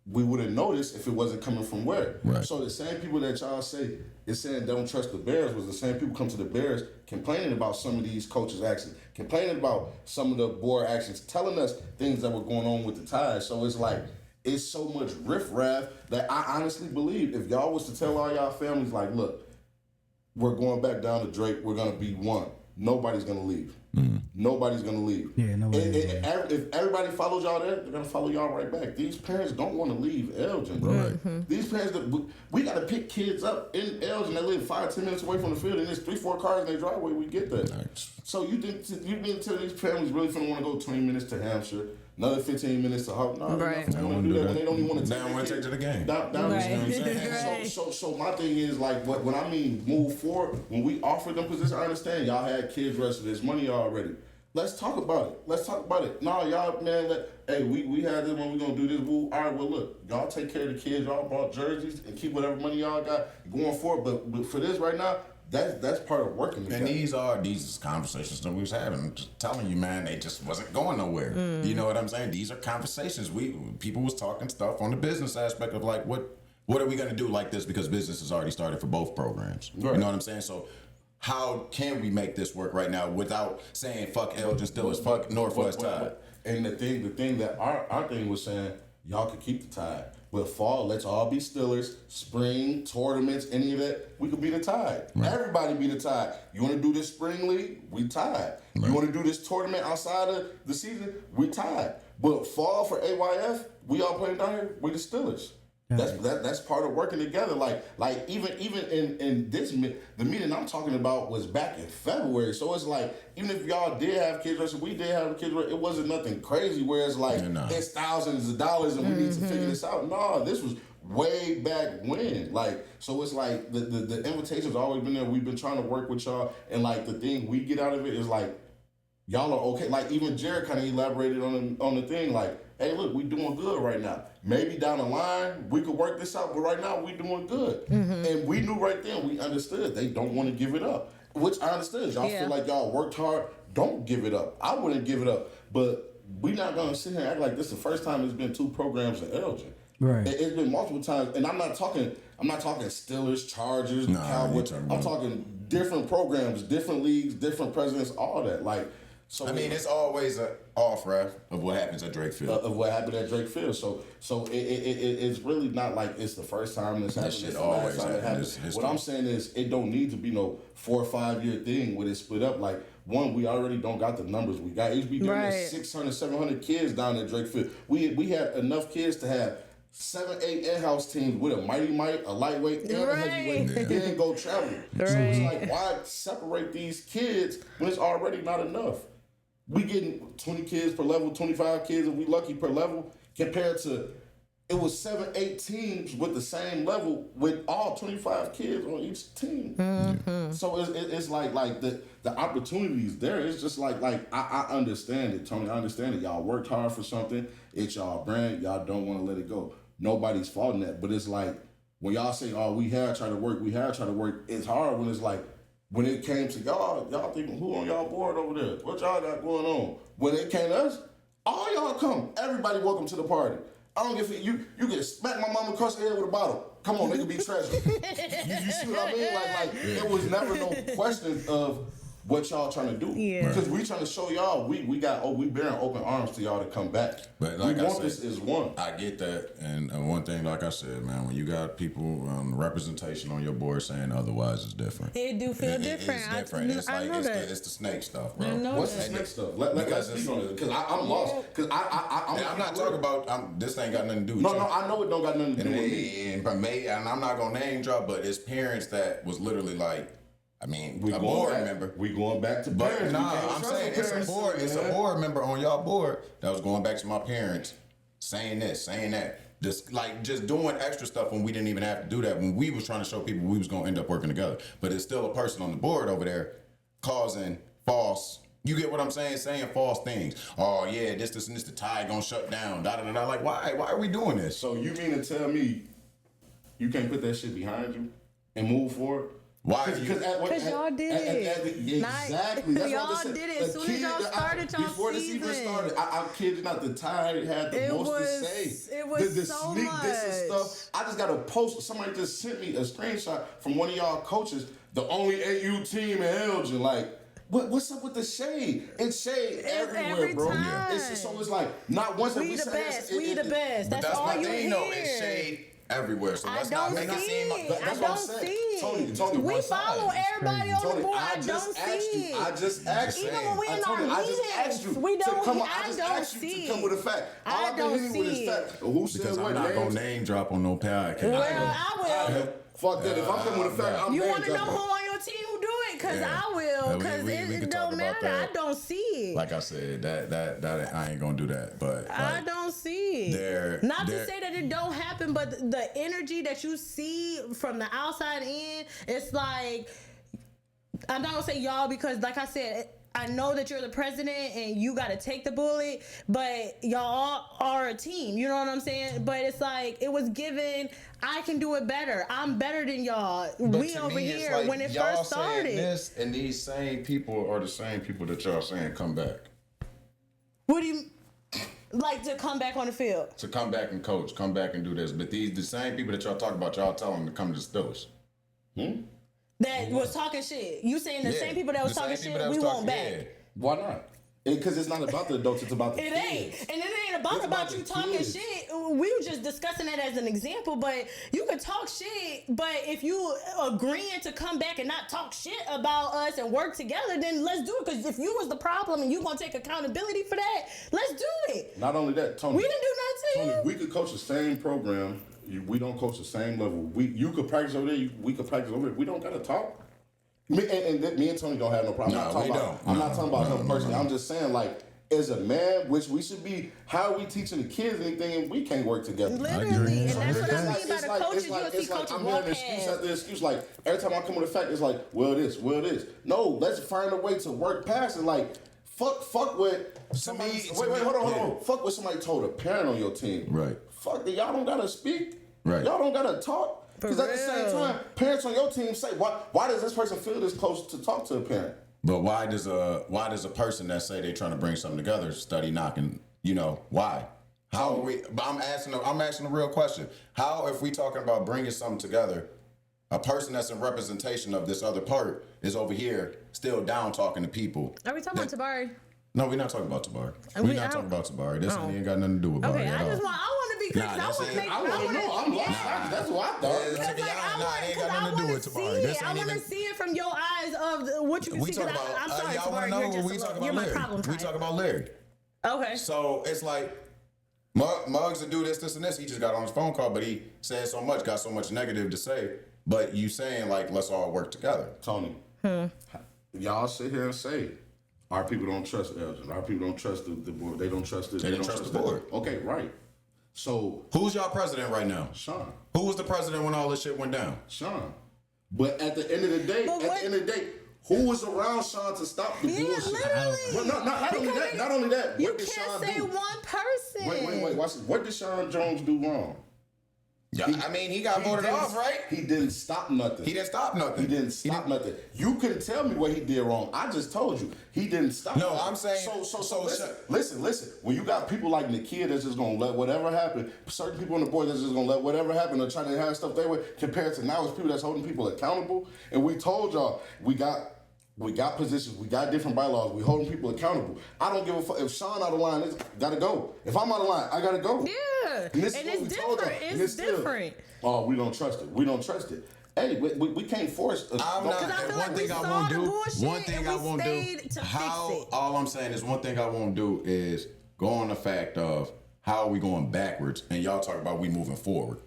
we wouldn't notice if it wasn't coming from where. Right. So the same people that y'all say is saying don't trust the Bears was the same people come to the Bears complaining about some of these coaches' actions, complaining about some of the board actions, telling us things that were going on with the Tide. So it's like it's so much riffraff that I honestly believe if y'all was to tell all y'all families like, look, we're going back down to Drake, we're gonna be one. Nobody's gonna leave. Nobody's gonna leave. Yeah, nobody. If everybody follows y'all there, they're gonna follow y'all right back. These parents don't want to leave Elgin, bro. Right. These parents, we got to pick kids up in Elgin that live 5-10 minutes away from the field, and there's 3-4 cars in their driveway. We get that. Nice. So you mean tell these families really finna want to go 20 minutes to Hampshire, another 15 minutes to Hub? No, Right. they don't want to do that when they don't even want to. They don't want to take to the game. Down, Right. you know what I'm saying? Right. So my thing is like when I mean move forward, when we offered them positions, I understand y'all had kids rest of this money already. Let's talk about it. Nah, y'all, man, we had this when we gonna do this. All right, well, look, y'all take care of the kids. Y'all bought jerseys and keep whatever money y'all got going forward. But for this right now, that's part of working together. And these conversations that we was having. I'm just telling you, man, they just wasn't going nowhere. You know what I'm saying? These are conversations. People was talking stuff on the business aspect of like, what are we gonna do like this? Because business has already started for both programs. Right. You know what I'm saying? So how can we make this work right now without saying fuck Elgin Steelers, fuck Northwest Tide? And the thing that our thing was saying, y'all could keep the Tide. But fall, let's all be Steelers. Spring, tournaments, any of that, we could be the Tide. Right. Everybody be the Tide. You want to do this spring league? We Tide. Right. You want to do this tournament outside of the season? We Tide. But fall for AYF, we all playing down here, we the Steelers. That's part of working together. Like even in this the meeting I'm talking about was back in February. So it's like even if y'all did have kids rest, we did have kids rest, it wasn't nothing crazy where it's like it's thousands of dollars and we need to figure this out. No, this was way back when. Like so it's like the invitation's always been there. We've been trying to work with y'all and like the thing we get out of it is like y'all are okay. Like even Jared kind of elaborated on the thing like, hey, look, we doing good right now. Maybe down the line, we could work this out, but right now, we doing good. And we knew right then, we understood they don't want to give it up, which I understood. Y'all feel like y'all worked hard. Don't give it up. I wouldn't give it up. But we not going to sit here and act like this is the first time there's been 2 programs in Elgin. Right. It's been multiple times. And I'm not talking Steelers, Chargers, Cowboys. I'm talking different programs, different leagues, different presidents, all that. Like, so I mean, it's always an off-ramp of what happens at Drake Field. Of what happened at Drake Field. So it's really not like it's the first time this happened. That shit always happens. What I'm saying is it don't need to be no 4 or 5 year thing where it's split up. Like, one, we already don't got the numbers we got. HB doing 600, 700 kids down at Drake Field. We had enough kids to have 7, 8 in-house teams with a mighty might, a lightweight, and a heavyweight, then go travel. So it's like, why separate these kids when it's already not enough? we getting 20 kids per level, 25 kids if we lucky per level, compared to it was 7-8 teams with the same level with all 25 kids on each team. Mm-hmm. So it's like the opportunities there. It's just like I understand it, Tony. I understand it. Y'all worked hard for something. It's y'all brand. Y'all don't want to let it go. Nobody's faulting that. But it's like when y'all say, "Oh, we had tried to work. It's hard when it's like when it came to y'all thinking who on y'all board over there? What y'all got going on? When it came to us, all y'all come. Everybody welcome to the party. I don't give a you get smack my mama across the head with a bottle. Come on, they can be treasure. you see what I mean? Like it was never no question of what y'all trying to do. Yeah. Because we trying to show y'all we bearing open arms to y'all to come back. But like we want this as one. I get that, and one thing, like I said, man, when you got people representation on your board saying otherwise, it's different. It do feel different. It's different. It's like it's the snake stuff, bro. What's the snake stuff? Let's speak on it because I'm lost. Because I'm not talking about. This ain't got nothing to do with you. No, I know it don't got nothing to do with me. And I'm not gonna name drop, but it's parents that was literally like. I mean, a board member. We going back to parents. I'm saying it's a board member on y'all board that was going back to my parents, saying this, saying that. Just doing extra stuff when we didn't even have to do that. When we was trying to show people we was gonna end up working together. But it's still a person on the board over there causing false. You get what I'm saying? Saying false things. Oh yeah, this and this. The tide gonna shut down. Da da da da. Like why are we doing this? So you mean to tell me you can't put that shit behind you and move forward? Why? Because y'all did it. Exactly. That's y'all did it as soon as y'all started y'all before season. This even started, I kid you not, the Tide had the most to say. It was the so sneak much. this and stuff. I just got a post. Somebody just sent me a screenshot from one of y'all coaches, the only AU team in Elgin. Like, what's up with the shade? It's shade everywhere, bro. Time. So it's like, not once that we the say best. We the best. That's all you hear. It's shade everywhere. So let's not make it seem like that's what I'm saying. Tony, we follow everybody on the board. I don't see it. I just asked you. Even when we in our meetings, we don't. I don't see it. To come with a fact. I don't see it. Who said because what? I'm not gonna name drop on no podcast. Well, I will. Fuck that. If I'm coming with a fact, I'm you want to know who on your team who do it? Because I will. Because it don't matter. I don't see it. Like I said, that I ain't gonna do that. But I don't see it. Not to say that it don't happen, but the energy that you see from the outside in, it's like, I'm not gonna say y'all because, like I said, I know that you're the president and you got to take the bullet, but y'all are a team. You know what I'm saying? But it's like it was given. I can do it better. I'm better than y'all. But we over here like when it y'all first started. This and these same people are the same people that y'all saying come back. What do you like to come back on the field? To come back and coach, come back and do this. But the same people that y'all talk about, y'all tell them to come to the Steelers. That was talking shit. You saying the same people that was talking shit, we want back. Yeah. Why not? Because it's not about the adults, it's about the kids. Ain't. And it ain't about you talking shit. We were just discussing that as an example, but you can talk shit, but if you agreeing to come back and not talk shit about us and work together, then let's do it. Because if you was the problem and you gonna take accountability for that, let's do it. Not only that, Tony. We didn't do nothing to you. We could coach the same program. We don't coach the same level. You could practice over there. We could practice over there. We don't gotta talk. Me and Tony don't have no problem. I'm not talking about him personally. I'm just saying, like, as a man, which we should be, how are we teaching the kids anything and we can't work together? Literally, and that's what I mean by the coaches. You'll see coaches I'm walk hearing excuse after excuse. Like, every time I come with a fact, it's like, well, this. No, let's find a way to work past it. Like, fuck with somebody. Wait, hold on. Fuck with somebody told a parent on your team. Right. Fuck that. Y'all don't gotta speak. Right. Y'all don't gotta talk. Because at the same time, parents on your team say, why does this person feel this close to talk to a parent? But why does a person that say they're trying to bring something together study knocking? You know why? How are we? But I'm asking a real question. How, if we talking about bringing something together, a person that's in representation of this other part is over here still down talking to people? Are we talking about Tabari? No, we're not talking about Tabari. We're not talking about Tabari. This ain't got nothing to do with Tabari. Okay, I want to be clear. I want to make. I want to know. I'm lost. That's what I thought. I want to see it from your eyes of what you can see. I'm sorry, y'all want to know what we talking about? Larry. We talking about Larry. Okay. So it's like Muggs to do this, and this. He just got on his phone call, but he said so much, got so much negative to say. But you saying like, let's all work together, Tony. Y'all sit here and say, Our people don't trust Elgin. Our people don't trust the board. They don't trust it. They don't trust the board. Okay, right. So who's y'all president right now? Sean. Who was the president when all this shit went down? Sean. But at the end of the day, who was around Sean to stop the bullshit? Literally. Well, not only that. You What did can't Sean say do? one person. Wait. Watch this. What did Sean Jones do wrong? Yeah, he got voted off, right? He didn't stop nothing. He didn't stop nothing. Nothing. You couldn't tell me what he did wrong. I just told you he didn't stop. No, nothing. I'm saying. So listen. When you got people like Nakia that's just gonna let whatever happen, certain people on the board that's just gonna let whatever happen or try to have stuff their way, compared to now it's people that's holding people accountable. And we told y'all we got positions, we got different bylaws, we holding people accountable. I don't give a fuck if Sean out of line, it's gotta go. If I'm out of line, I gotta go. Yeah, and it's different. It's different. Oh, we don't trust it. We don't trust it. Hey, we can't force. I'm not. One thing I won't do. All I'm saying is one thing I won't do is go on the fact of how are we going backwards, and y'all talk about we moving forward.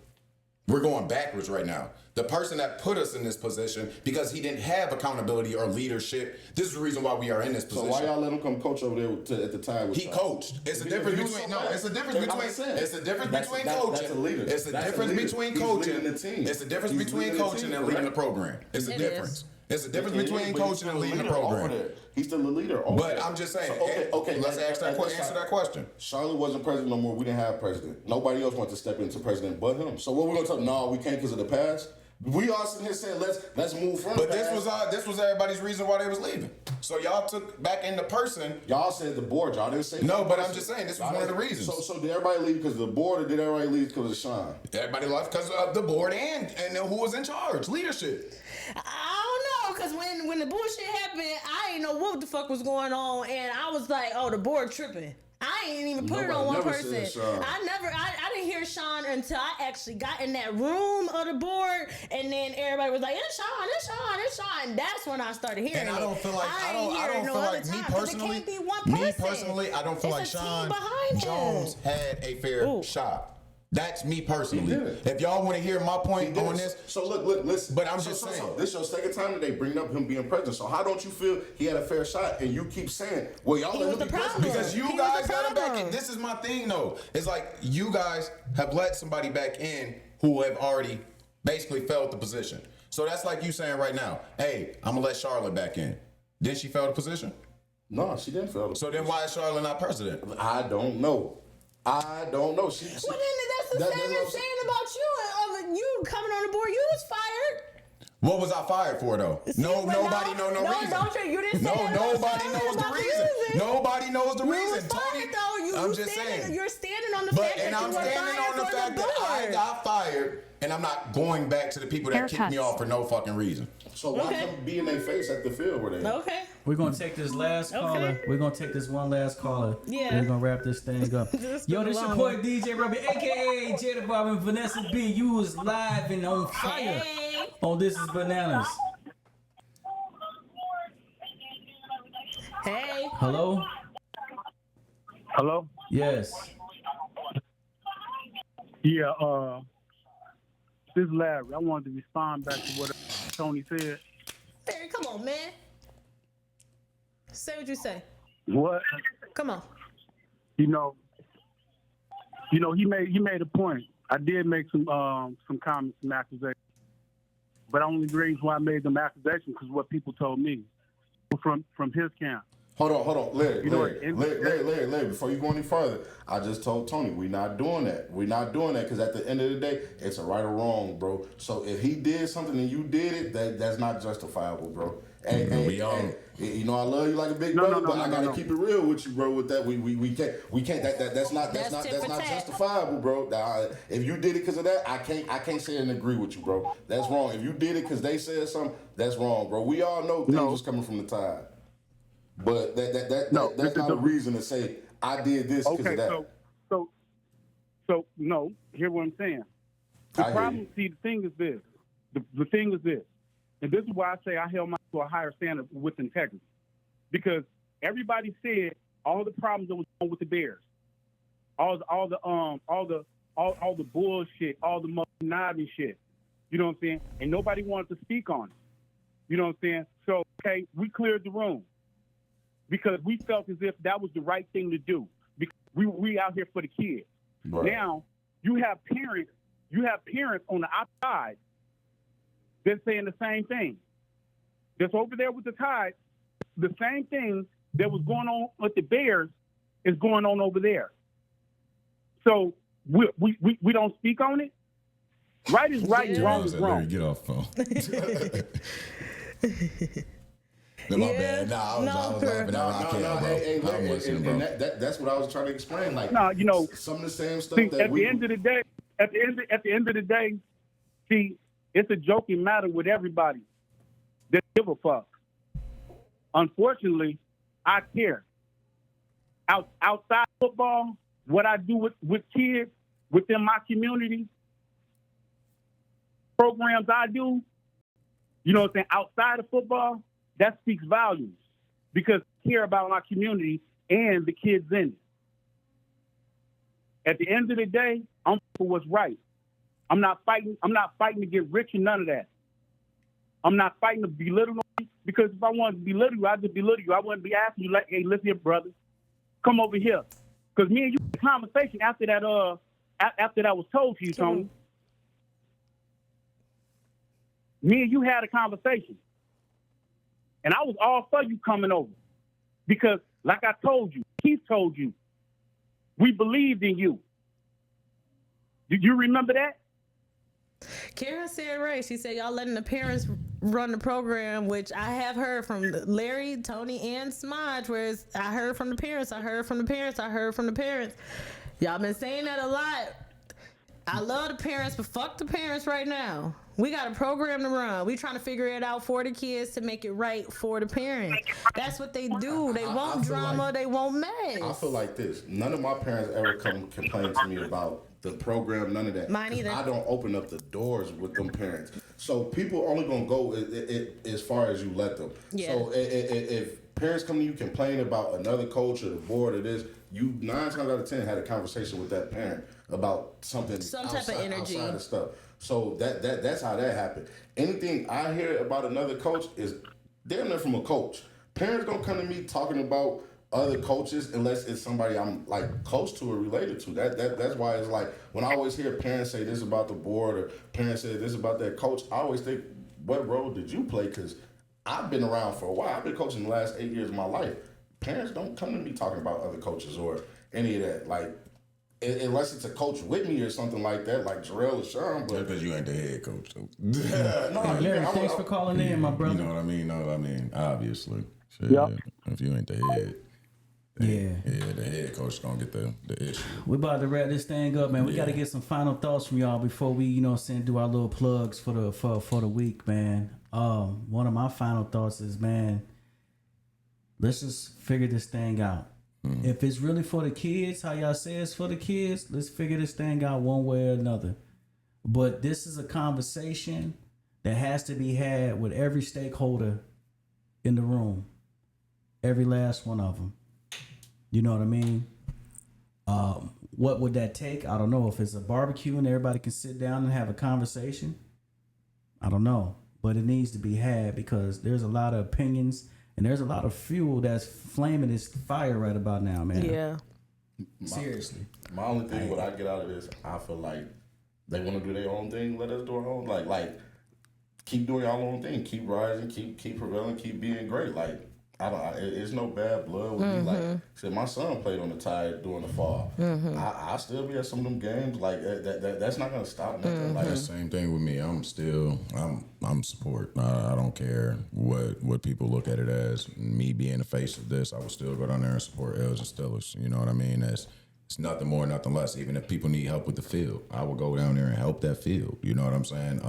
We're going backwards right now. The person that put us in this position, because he didn't have accountability or leadership, this is the reason why we are in this position. So why y'all let him come coach over there at the time? He coached. It's a difference between It's a difference between coaching. That's a leader. It's a difference between coaching. It's a difference between coaching and leading the program. It's a difference. It's a difference between coaching and leading the program. He's still the leader. But I'm just saying. Okay. Let's answer that question. Charlotte wasn't president no more. We didn't have president. Nobody else wanted to step into president but him. So what we gonna tell? No, we can't because of the past. We all sitting here saying let's move from. But this was everybody's reason why they was leaving. So y'all took back in the person. Y'all said the board. Y'all didn't say no. But I'm just saying this was one of the reasons. So did everybody leave because of the board, or did everybody leave because of Sean? Everybody left because of the board and who was in charge, leadership. I don't know, because when the bullshit happened, I didn't know what the fuck was going on, and I was like, oh, the board tripping. I ain't even put it on one person. I didn't hear Sean until I actually got in that room of the board, and then everybody was like, it's Sean. And that's when I started hearing it. And I don't feel like me personally, I don't feel like Sean Jones had a fair shot. That's me personally. If y'all want to hear my point on this, so look, listen. But I'm just saying, so this your second time today bringing up him being president. So how don't you feel he had a fair shot? And you keep saying, well, y'all let him be president because you guys got him back in. This is my thing, though. It's like you guys have let somebody back in who have already basically failed the position. So that's like you saying right now, hey, I'm gonna let Charlotte back in. Did she fail the position? No, she didn't fail. So then why is Charlotte not president? I don't know. Well, then that's the same thing about you. You coming on the board, you was fired. What was I fired for though? Nobody knows the reason. You didn't say nobody knows the reason. Nobody knows the reason. Was fired, though. I'm just saying. You're standing on the fact that you were fired. And I'm standing on the fact that I got fired, and I'm not going back to the people that kicked me off for no fucking reason. So why come be in their face at the field where they? Okay. We're gonna take this last caller. We're gonna take this one last caller. Yeah. We're gonna wrap this thing up. Yo, this your boy DJ Robbie, aka Jada Bob and Vanessa B. You was live and on fire on Thisis Bananas. Hey. Hello? Hello? Yes. Yeah, this is Larry. I wanted to respond back to what Tony said. Larry, come on, man. Say what you say. What? Come on. You know, he made a point. I did make some comments, some accusations, but only the reason why I made them accusations because what people told me from his camp. Hold on, Larry, before you go any further, I just told Tony, we're not doing that. We're not doing that because at the end of the day, it's a right or wrong, bro. So if he did something and you did it, that's not justifiable, bro. And you know I love you like a big brother, but I gotta keep it real with you, bro. With that, we can't. That's not justifiable, bro. If you did it because of that, I can't say and agree with you, bro. That's wrong. If you did it because they said something, that's wrong, bro. We all know things was coming from the tide. But that's not a reason to say I did this because of that. So no. Hear what I'm saying? The thing is this. The thing is this, and this is why I say I held myself to a higher standard with integrity, because everybody said all the problems that was wrong with the Bears, all the bullshit, all the nodding shit. You know what I'm saying? And nobody wanted to speak on it. You know what I'm saying? So okay, we cleared the room. because we felt as if that was the right thing to do. Because we out here for the kids. Right. Now you have parents on the outside that's saying the same thing. That's over there with the Tide. The same thing that was going on with the Bears is going on over there. So we don't speak on it. Right is right, wrong is wrong. Get off phone. No, my bad. Nah, I was laughing at Hey, I'm listening, bro. And that's what I was trying to explain. Like, some of the same stuff that at the end of the day, see, it's a joking matter with everybody that give a fuck. Unfortunately, I care. Outside football, what I do with kids within my community, programs I do, you know what I'm saying, outside of football, that speaks volumes because I care about my community and the kids in it. At the end of the day, I'm for what's right. I'm not fighting to get rich and none of that. I'm not fighting to belittle nobody because if I wanted to belittle you, I'd just belittle you. I wouldn't be asking you like, hey, listen here, brother, come over here. Because me and you had a conversation after that was told to you, Tony. Me and you had a conversation. And I was all for you coming over. Because, like I told you, Keith told you, we believed in you. Did you remember that? Karen said right. She said y'all letting the parents run the program, which I have heard from Larry, Tony, and Smudge, whereas I heard from the parents. Y'all been saying that a lot. I love the parents, but fuck the parents right now. We got a program to run. We trying to figure it out for the kids to make it right for the parents. That's what they do. They want drama. Like, they want mess. I feel like this. None of my parents ever come complain to me about the program, none of that. Mine either. I don't open up the doors with them parents. So people only going to go as far as you let them. Yeah. So if parents come to you complain about another coach or the board or this, you 9 times out of 10 had a conversation with that parent about something type of energy outside of stuff. So that's how that happened. Anything I hear about another coach is damn near from a coach. Parents don't come to me talking about other coaches unless it's somebody I'm like close to or related to. That's why it's like when I always hear parents say this about the board or parents say this about their coach, I always think, what role did you play? Because I've been around for a while. I've been coaching the last 8 years of my life. Parents don't come to me talking about other coaches or any of that. Like, unless it's a coach with me or something like that, like Jarrell or Sean. But because you ain't the head coach, though. Larry, thanks for calling in, my brother. You know what I mean? No, I mean, obviously. Shit, yep. If you ain't the head. Yeah, the head coach is gonna get the issue. We about to wrap this thing up, man. We got to get some final thoughts from y'all before we, do our little plugs for the week, man. One of my final thoughts is, man, let's just figure this thing out. Mm-hmm. If it's really for the kids, how y'all say it's for the kids, let's figure this thing out one way or another. But this is a conversation that has to be had with every stakeholder in the room, every last one of them. You know what I mean? What would that take? I don't know. If it's a barbecue and everybody can sit down and have a conversation, I don't know. But it needs to be had because there's a lot of opinions and there's a lot of fuel that's flaming this fire right about now, man. Yeah. Seriously. My only thing what I get out of this, I feel like they want to do their own thing. Let us do our own. Like keep doing your own thing. Keep rising. Keep prevailing. Keep being great. Like, it's no bad blood with me. Like, said my son played on the Tide during the fall. I still be at some of them games. Like that's not gonna stop nothing. Like the same thing with me. I'm support. I don't care what people look at it as. Me being the face of this, I will still go down there and support L's and Steelers. You know what I mean? It's nothing more, nothing less. Even if people need help with the field, I will go down there and help that field. You know what I'm saying?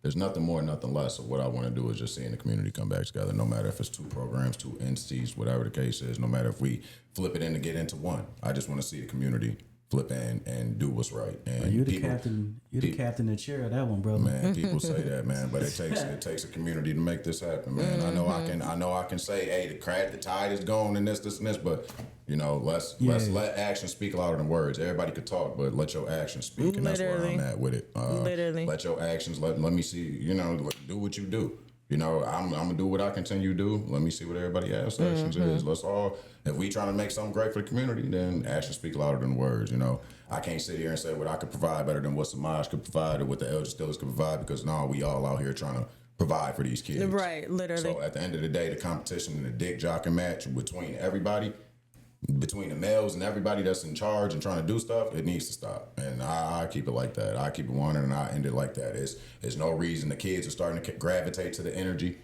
There's nothing more, nothing less. So what I want to do is just seeing the community come back together, no matter if it's 2 programs, 2 entities, whatever the case is, no matter if we flip it in to get into one. I just want to see the community flip in and do what's right. And you're the captain of the chair of that one, brother. Man, people say that, man, but it takes a community to make this happen, man. I know I can say, hey, the Tide is gone and this and this, but let's let actions speak louder than words. Everybody could talk, but let your actions speak, and that's where I'm at with it. Literally, let your actions let me see. Do what you do. You know, I'm gonna do what I continue to do. Let me see what everybody else's actions is. Let's all, if we trying to make something great for the community, then actions speak louder than words. You know, I can't sit here and say what I could provide better than what Samaj could provide or what the Elgin Steelers could provide, because no, we all out here trying to provide for these kids. Right, literally. So at the end of the day, the competition and the dick jocking match between everybody, between the males and everybody that's in charge and trying to do stuff, it needs to stop. And I keep it like that. I keep it 100 and I end it like that. There's no reason. The kids are starting to gravitate to the energy,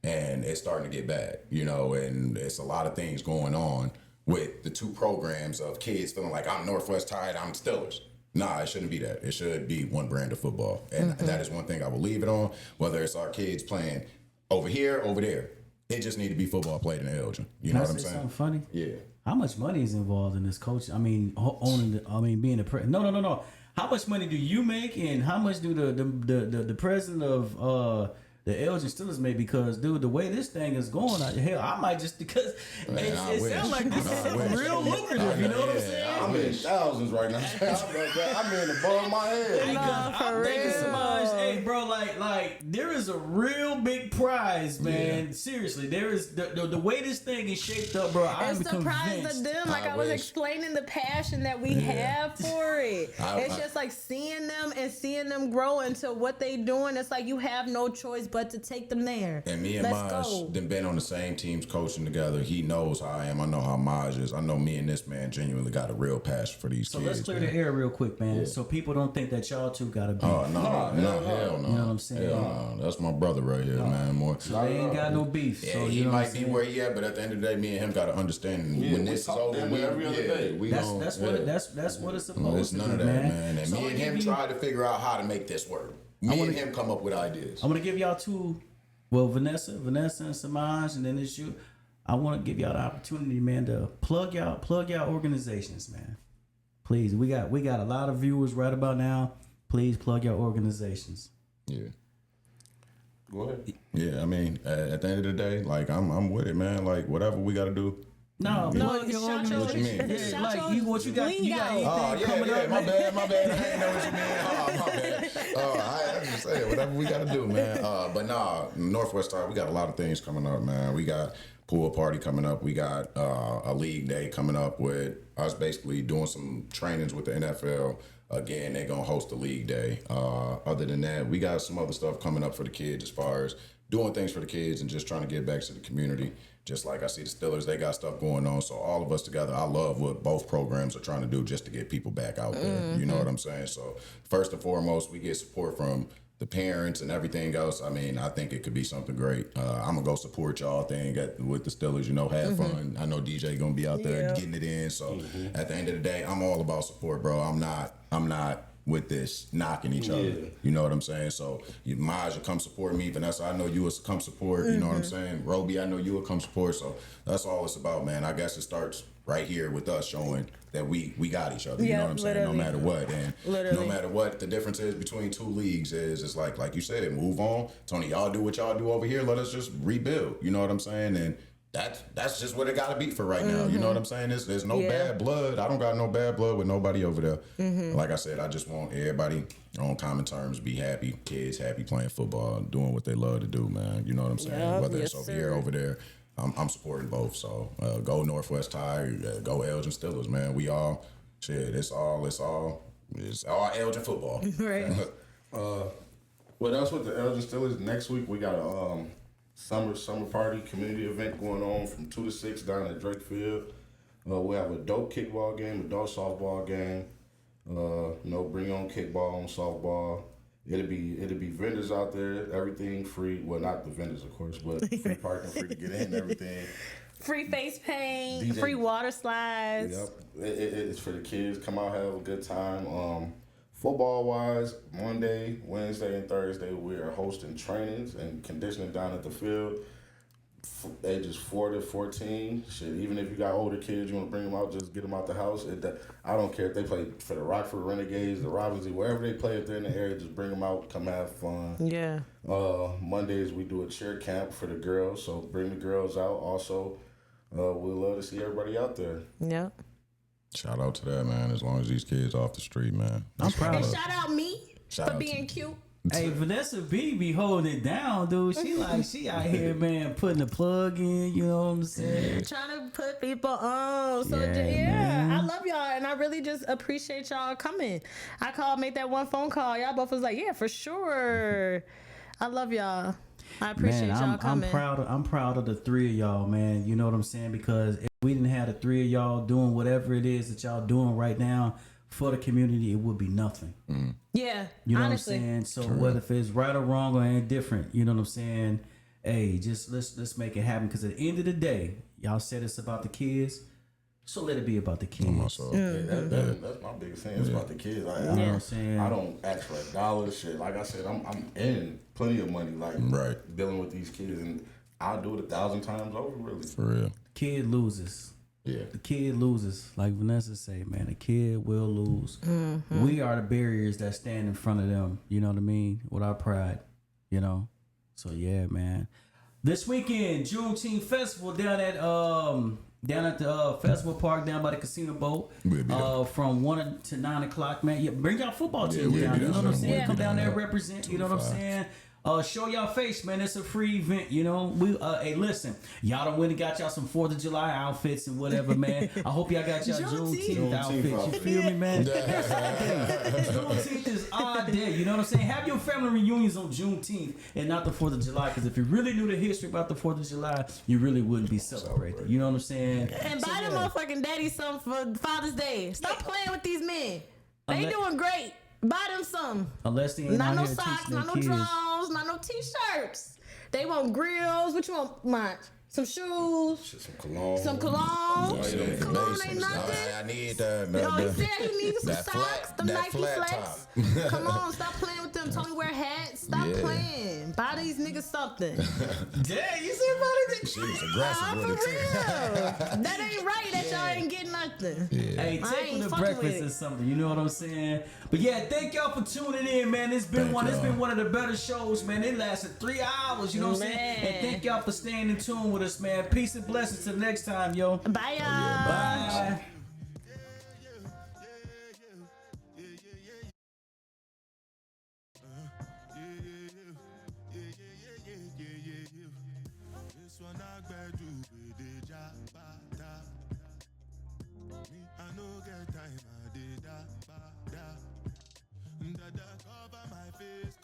and it's starting to get bad, you know, and it's a lot of things going on with the two programs of kids feeling like I'm Northwest Tide, I'm Steelers. Nah, it shouldn't be that. It should be one brand of football. And that is one thing I will leave it on, whether it's our kids playing over here, over there. It just need to be football played in Elgin. You know what I'm saying? Something funny? Yeah. How much money is involved in this coach? I mean, being the president. No. How much money do you make, and how much do the president of the Elgin Steelers make? Because, dude, the way this thing is going, hell, I might just, because it sounds like this is real lucrative. You know what I'm saying? I'm in thousands right now. I'm in the ball of my head. I'm thinking, Samaj, hey, bro, like there is a real big prize, man. Yeah. Seriously, there is the way this thing is shaped up, bro. I'm it's the prize of them. Like I was explaining the passion that we have for it. It's just like seeing them grow into what they doing. It's like you have no choice but to take them there. And me and Maj been on the same teams coaching together. He knows how I am. I know how Maj is. I know me and this man genuinely got a real passion for these kids. So let's clear the air real quick, man. Yeah. So people don't think that y'all two got to be. Oh, no, hell no. You know what I'm saying? Hell no. That's my brother right here, man. More. So they ain't got no beef. Yeah, so he might be where he at, but at the end of the day, me and him got to understand when this is over. Every other day. That's what it's supposed to be. It's none of that, man. And me and him try to figure out how to make this work. Me and him come up with ideas. I'm gonna give y'all two. Well, Vanessa and Samaj, and then it's you. I want to give y'all the opportunity, man, to plug y'all organizations, man. Please, we got a lot of viewers right about now. Please plug your organizations. Yeah. Go ahead. Yeah, I mean, at the end of the day, like I'm with it, man. Like whatever we got to do. No, what you mean? Yeah, like what you got coming up. My bad. I didn't know what you mean. My bad. I just say whatever we got to do, man. But nah, Northwest Tide, we got a lot of things coming up, man. We got pool party coming up. We got a league day coming up with us basically doing some trainings with the NFL. Again, they're gonna host a league day. Other than that, we got some other stuff coming up for the kids as far as doing things for the kids and just trying to get back to the community. Just like I see the Steelers, they got stuff going on. So all of us together, I love what both programs are trying to do just to get people back out there. You know what I'm saying? So first and foremost, we get support from the parents and everything else. I mean, I think it could be something great. I'm gonna go support y'all thing with the Steelers, have fun. I know DJ gonna be out there getting it in. So at the end of the day, I'm all about support, bro. I'm not with this knocking each other. You know what I'm saying? So Maj will come support me. Vanessa, I know you will come support. You know what I'm saying? Roby, I know you will come support. So that's all it's about, man. I guess it starts right here with us showing that we got each other. You know what I'm saying? No matter what. And no matter what the difference is between two leagues is, it's like you said, move on. Tony, y'all do what y'all do over here. Let us just rebuild. You know what I'm saying? And that's just what it got to be for right now. You know what I'm saying? There's no bad blood. I don't got no bad blood with nobody over there. Like I said, I just want everybody on common terms, be happy, kids happy playing football, doing what they love to do, man. You know what I'm saying? Whether it's over here, over there, I'm supporting both. So go Northwest Tide, go Elgin Steelers, man. We all it's all Elgin football. Right. Well, that's what the Elgin Steelers. Next week we got a summer party community event going on from 2 to 6 down at Drake Field. We'll have a dope kickball game, adult softball game. Bring your own kickball and softball. It'll be vendors out there, everything free. Well, not the vendors, of course, but free parking, free to get in, everything. Free face paint, DJ, free water slides. Yep, it's for the kids. Come out, have a good time. Football wise, Monday, Wednesday, and Thursday, we are hosting trainings and conditioning down at the field. Ages 4 to 14. Shit, even if you got older kids, you want to bring them out, just get them out the house. I don't care if they play for the Rockford Renegades, the Robinson, wherever they play, if they're in the area, just bring them out, come have fun. Yeah. Mondays, we do a cheer camp for the girls, so bring the girls out. Also, we'd love to see everybody out there. Yeah. Shout out to that, man. As long as these kids off the street, man. I'm proud and of shout out me for being cute. Hey, Vanessa B be holding it down, dude. She out here, man, putting the plug in. You know what I'm saying? Trying to put people on. So man. I love y'all, and I really just appreciate y'all coming. I called, made that one phone call. Y'all both was like, yeah, for sure. I love y'all. I appreciate y'all coming. I'm proud of the three of y'all, man. You know what I'm saying? Because if we didn't have the three of y'all doing whatever it is that y'all doing right now for the community, it would be nothing. Yeah, you know honestly. what I'm saying? So whether if it's right or wrong or indifferent, you know what I'm saying? Hey, just let's make it happen. Because at the end of the day, y'all said it's about the kids. So let it be about the kids. That's my biggest thing. It's about the kids. You know what I'm saying? I don't ask for $1 shit. Like I said, I'm in plenty of money, like dealing with these kids, and I'll do it 1,000 times over, really. For real. Kid loses. Yeah. The kid loses. Like Vanessa say, man, the kid will lose. We are the barriers that stand in front of them. You know what I mean? With our pride. You know? So yeah, man. This weekend, Juneteenth Festival down at the festival park down by the casino boat from 1 to 9 o'clock, man. Yeah, bring y'all football team down. You know what I'm saying? Come down there, represent. You know what I'm saying? Show y'all face, man. It's a free event, you know. Hey, listen, y'all done went and got y'all some 4th of July outfits and whatever, man. I hope y'all got y'all Juneteenth outfits. You feel me, man? Juneteenth is odd day. You know what I'm saying? Have your family reunions on Juneteenth and not the 4th of July. Because if you really knew the history about the 4th of July, you really wouldn't be celebrating. You know what I'm saying? And buy the motherfucking daddy something for Father's Day. Stop playing with these men. They doing great. Buy them some. Unless they ain't not no here socks, teaching not no kids. drawers, not no t-shirts. They want grills. What you want, Mike? Some shoes. Some cologne. Some cologne. Cologne ain't nothing. I need he said he needed some socks. Them Nike Flex. Come on, stop playing with them. Tony wear hats. Stop playing. Buy these niggas something. Dang, you see about it? She's aggressive with it. For real. That ain't right that y'all ain't getting nothing. Hey, take them to breakfast or something. You know what I'm saying? But yeah, thank y'all for tuning in, man. It's been one of the better shows, man. It lasted 3 hours. You know what I'm saying? And thank y'all for staying in tune with us, man. Peace and blessings till next time, yo. Bye, y'all. Bye. This one I better do with the job. Me, I no get time, I did da. Dada cover my face.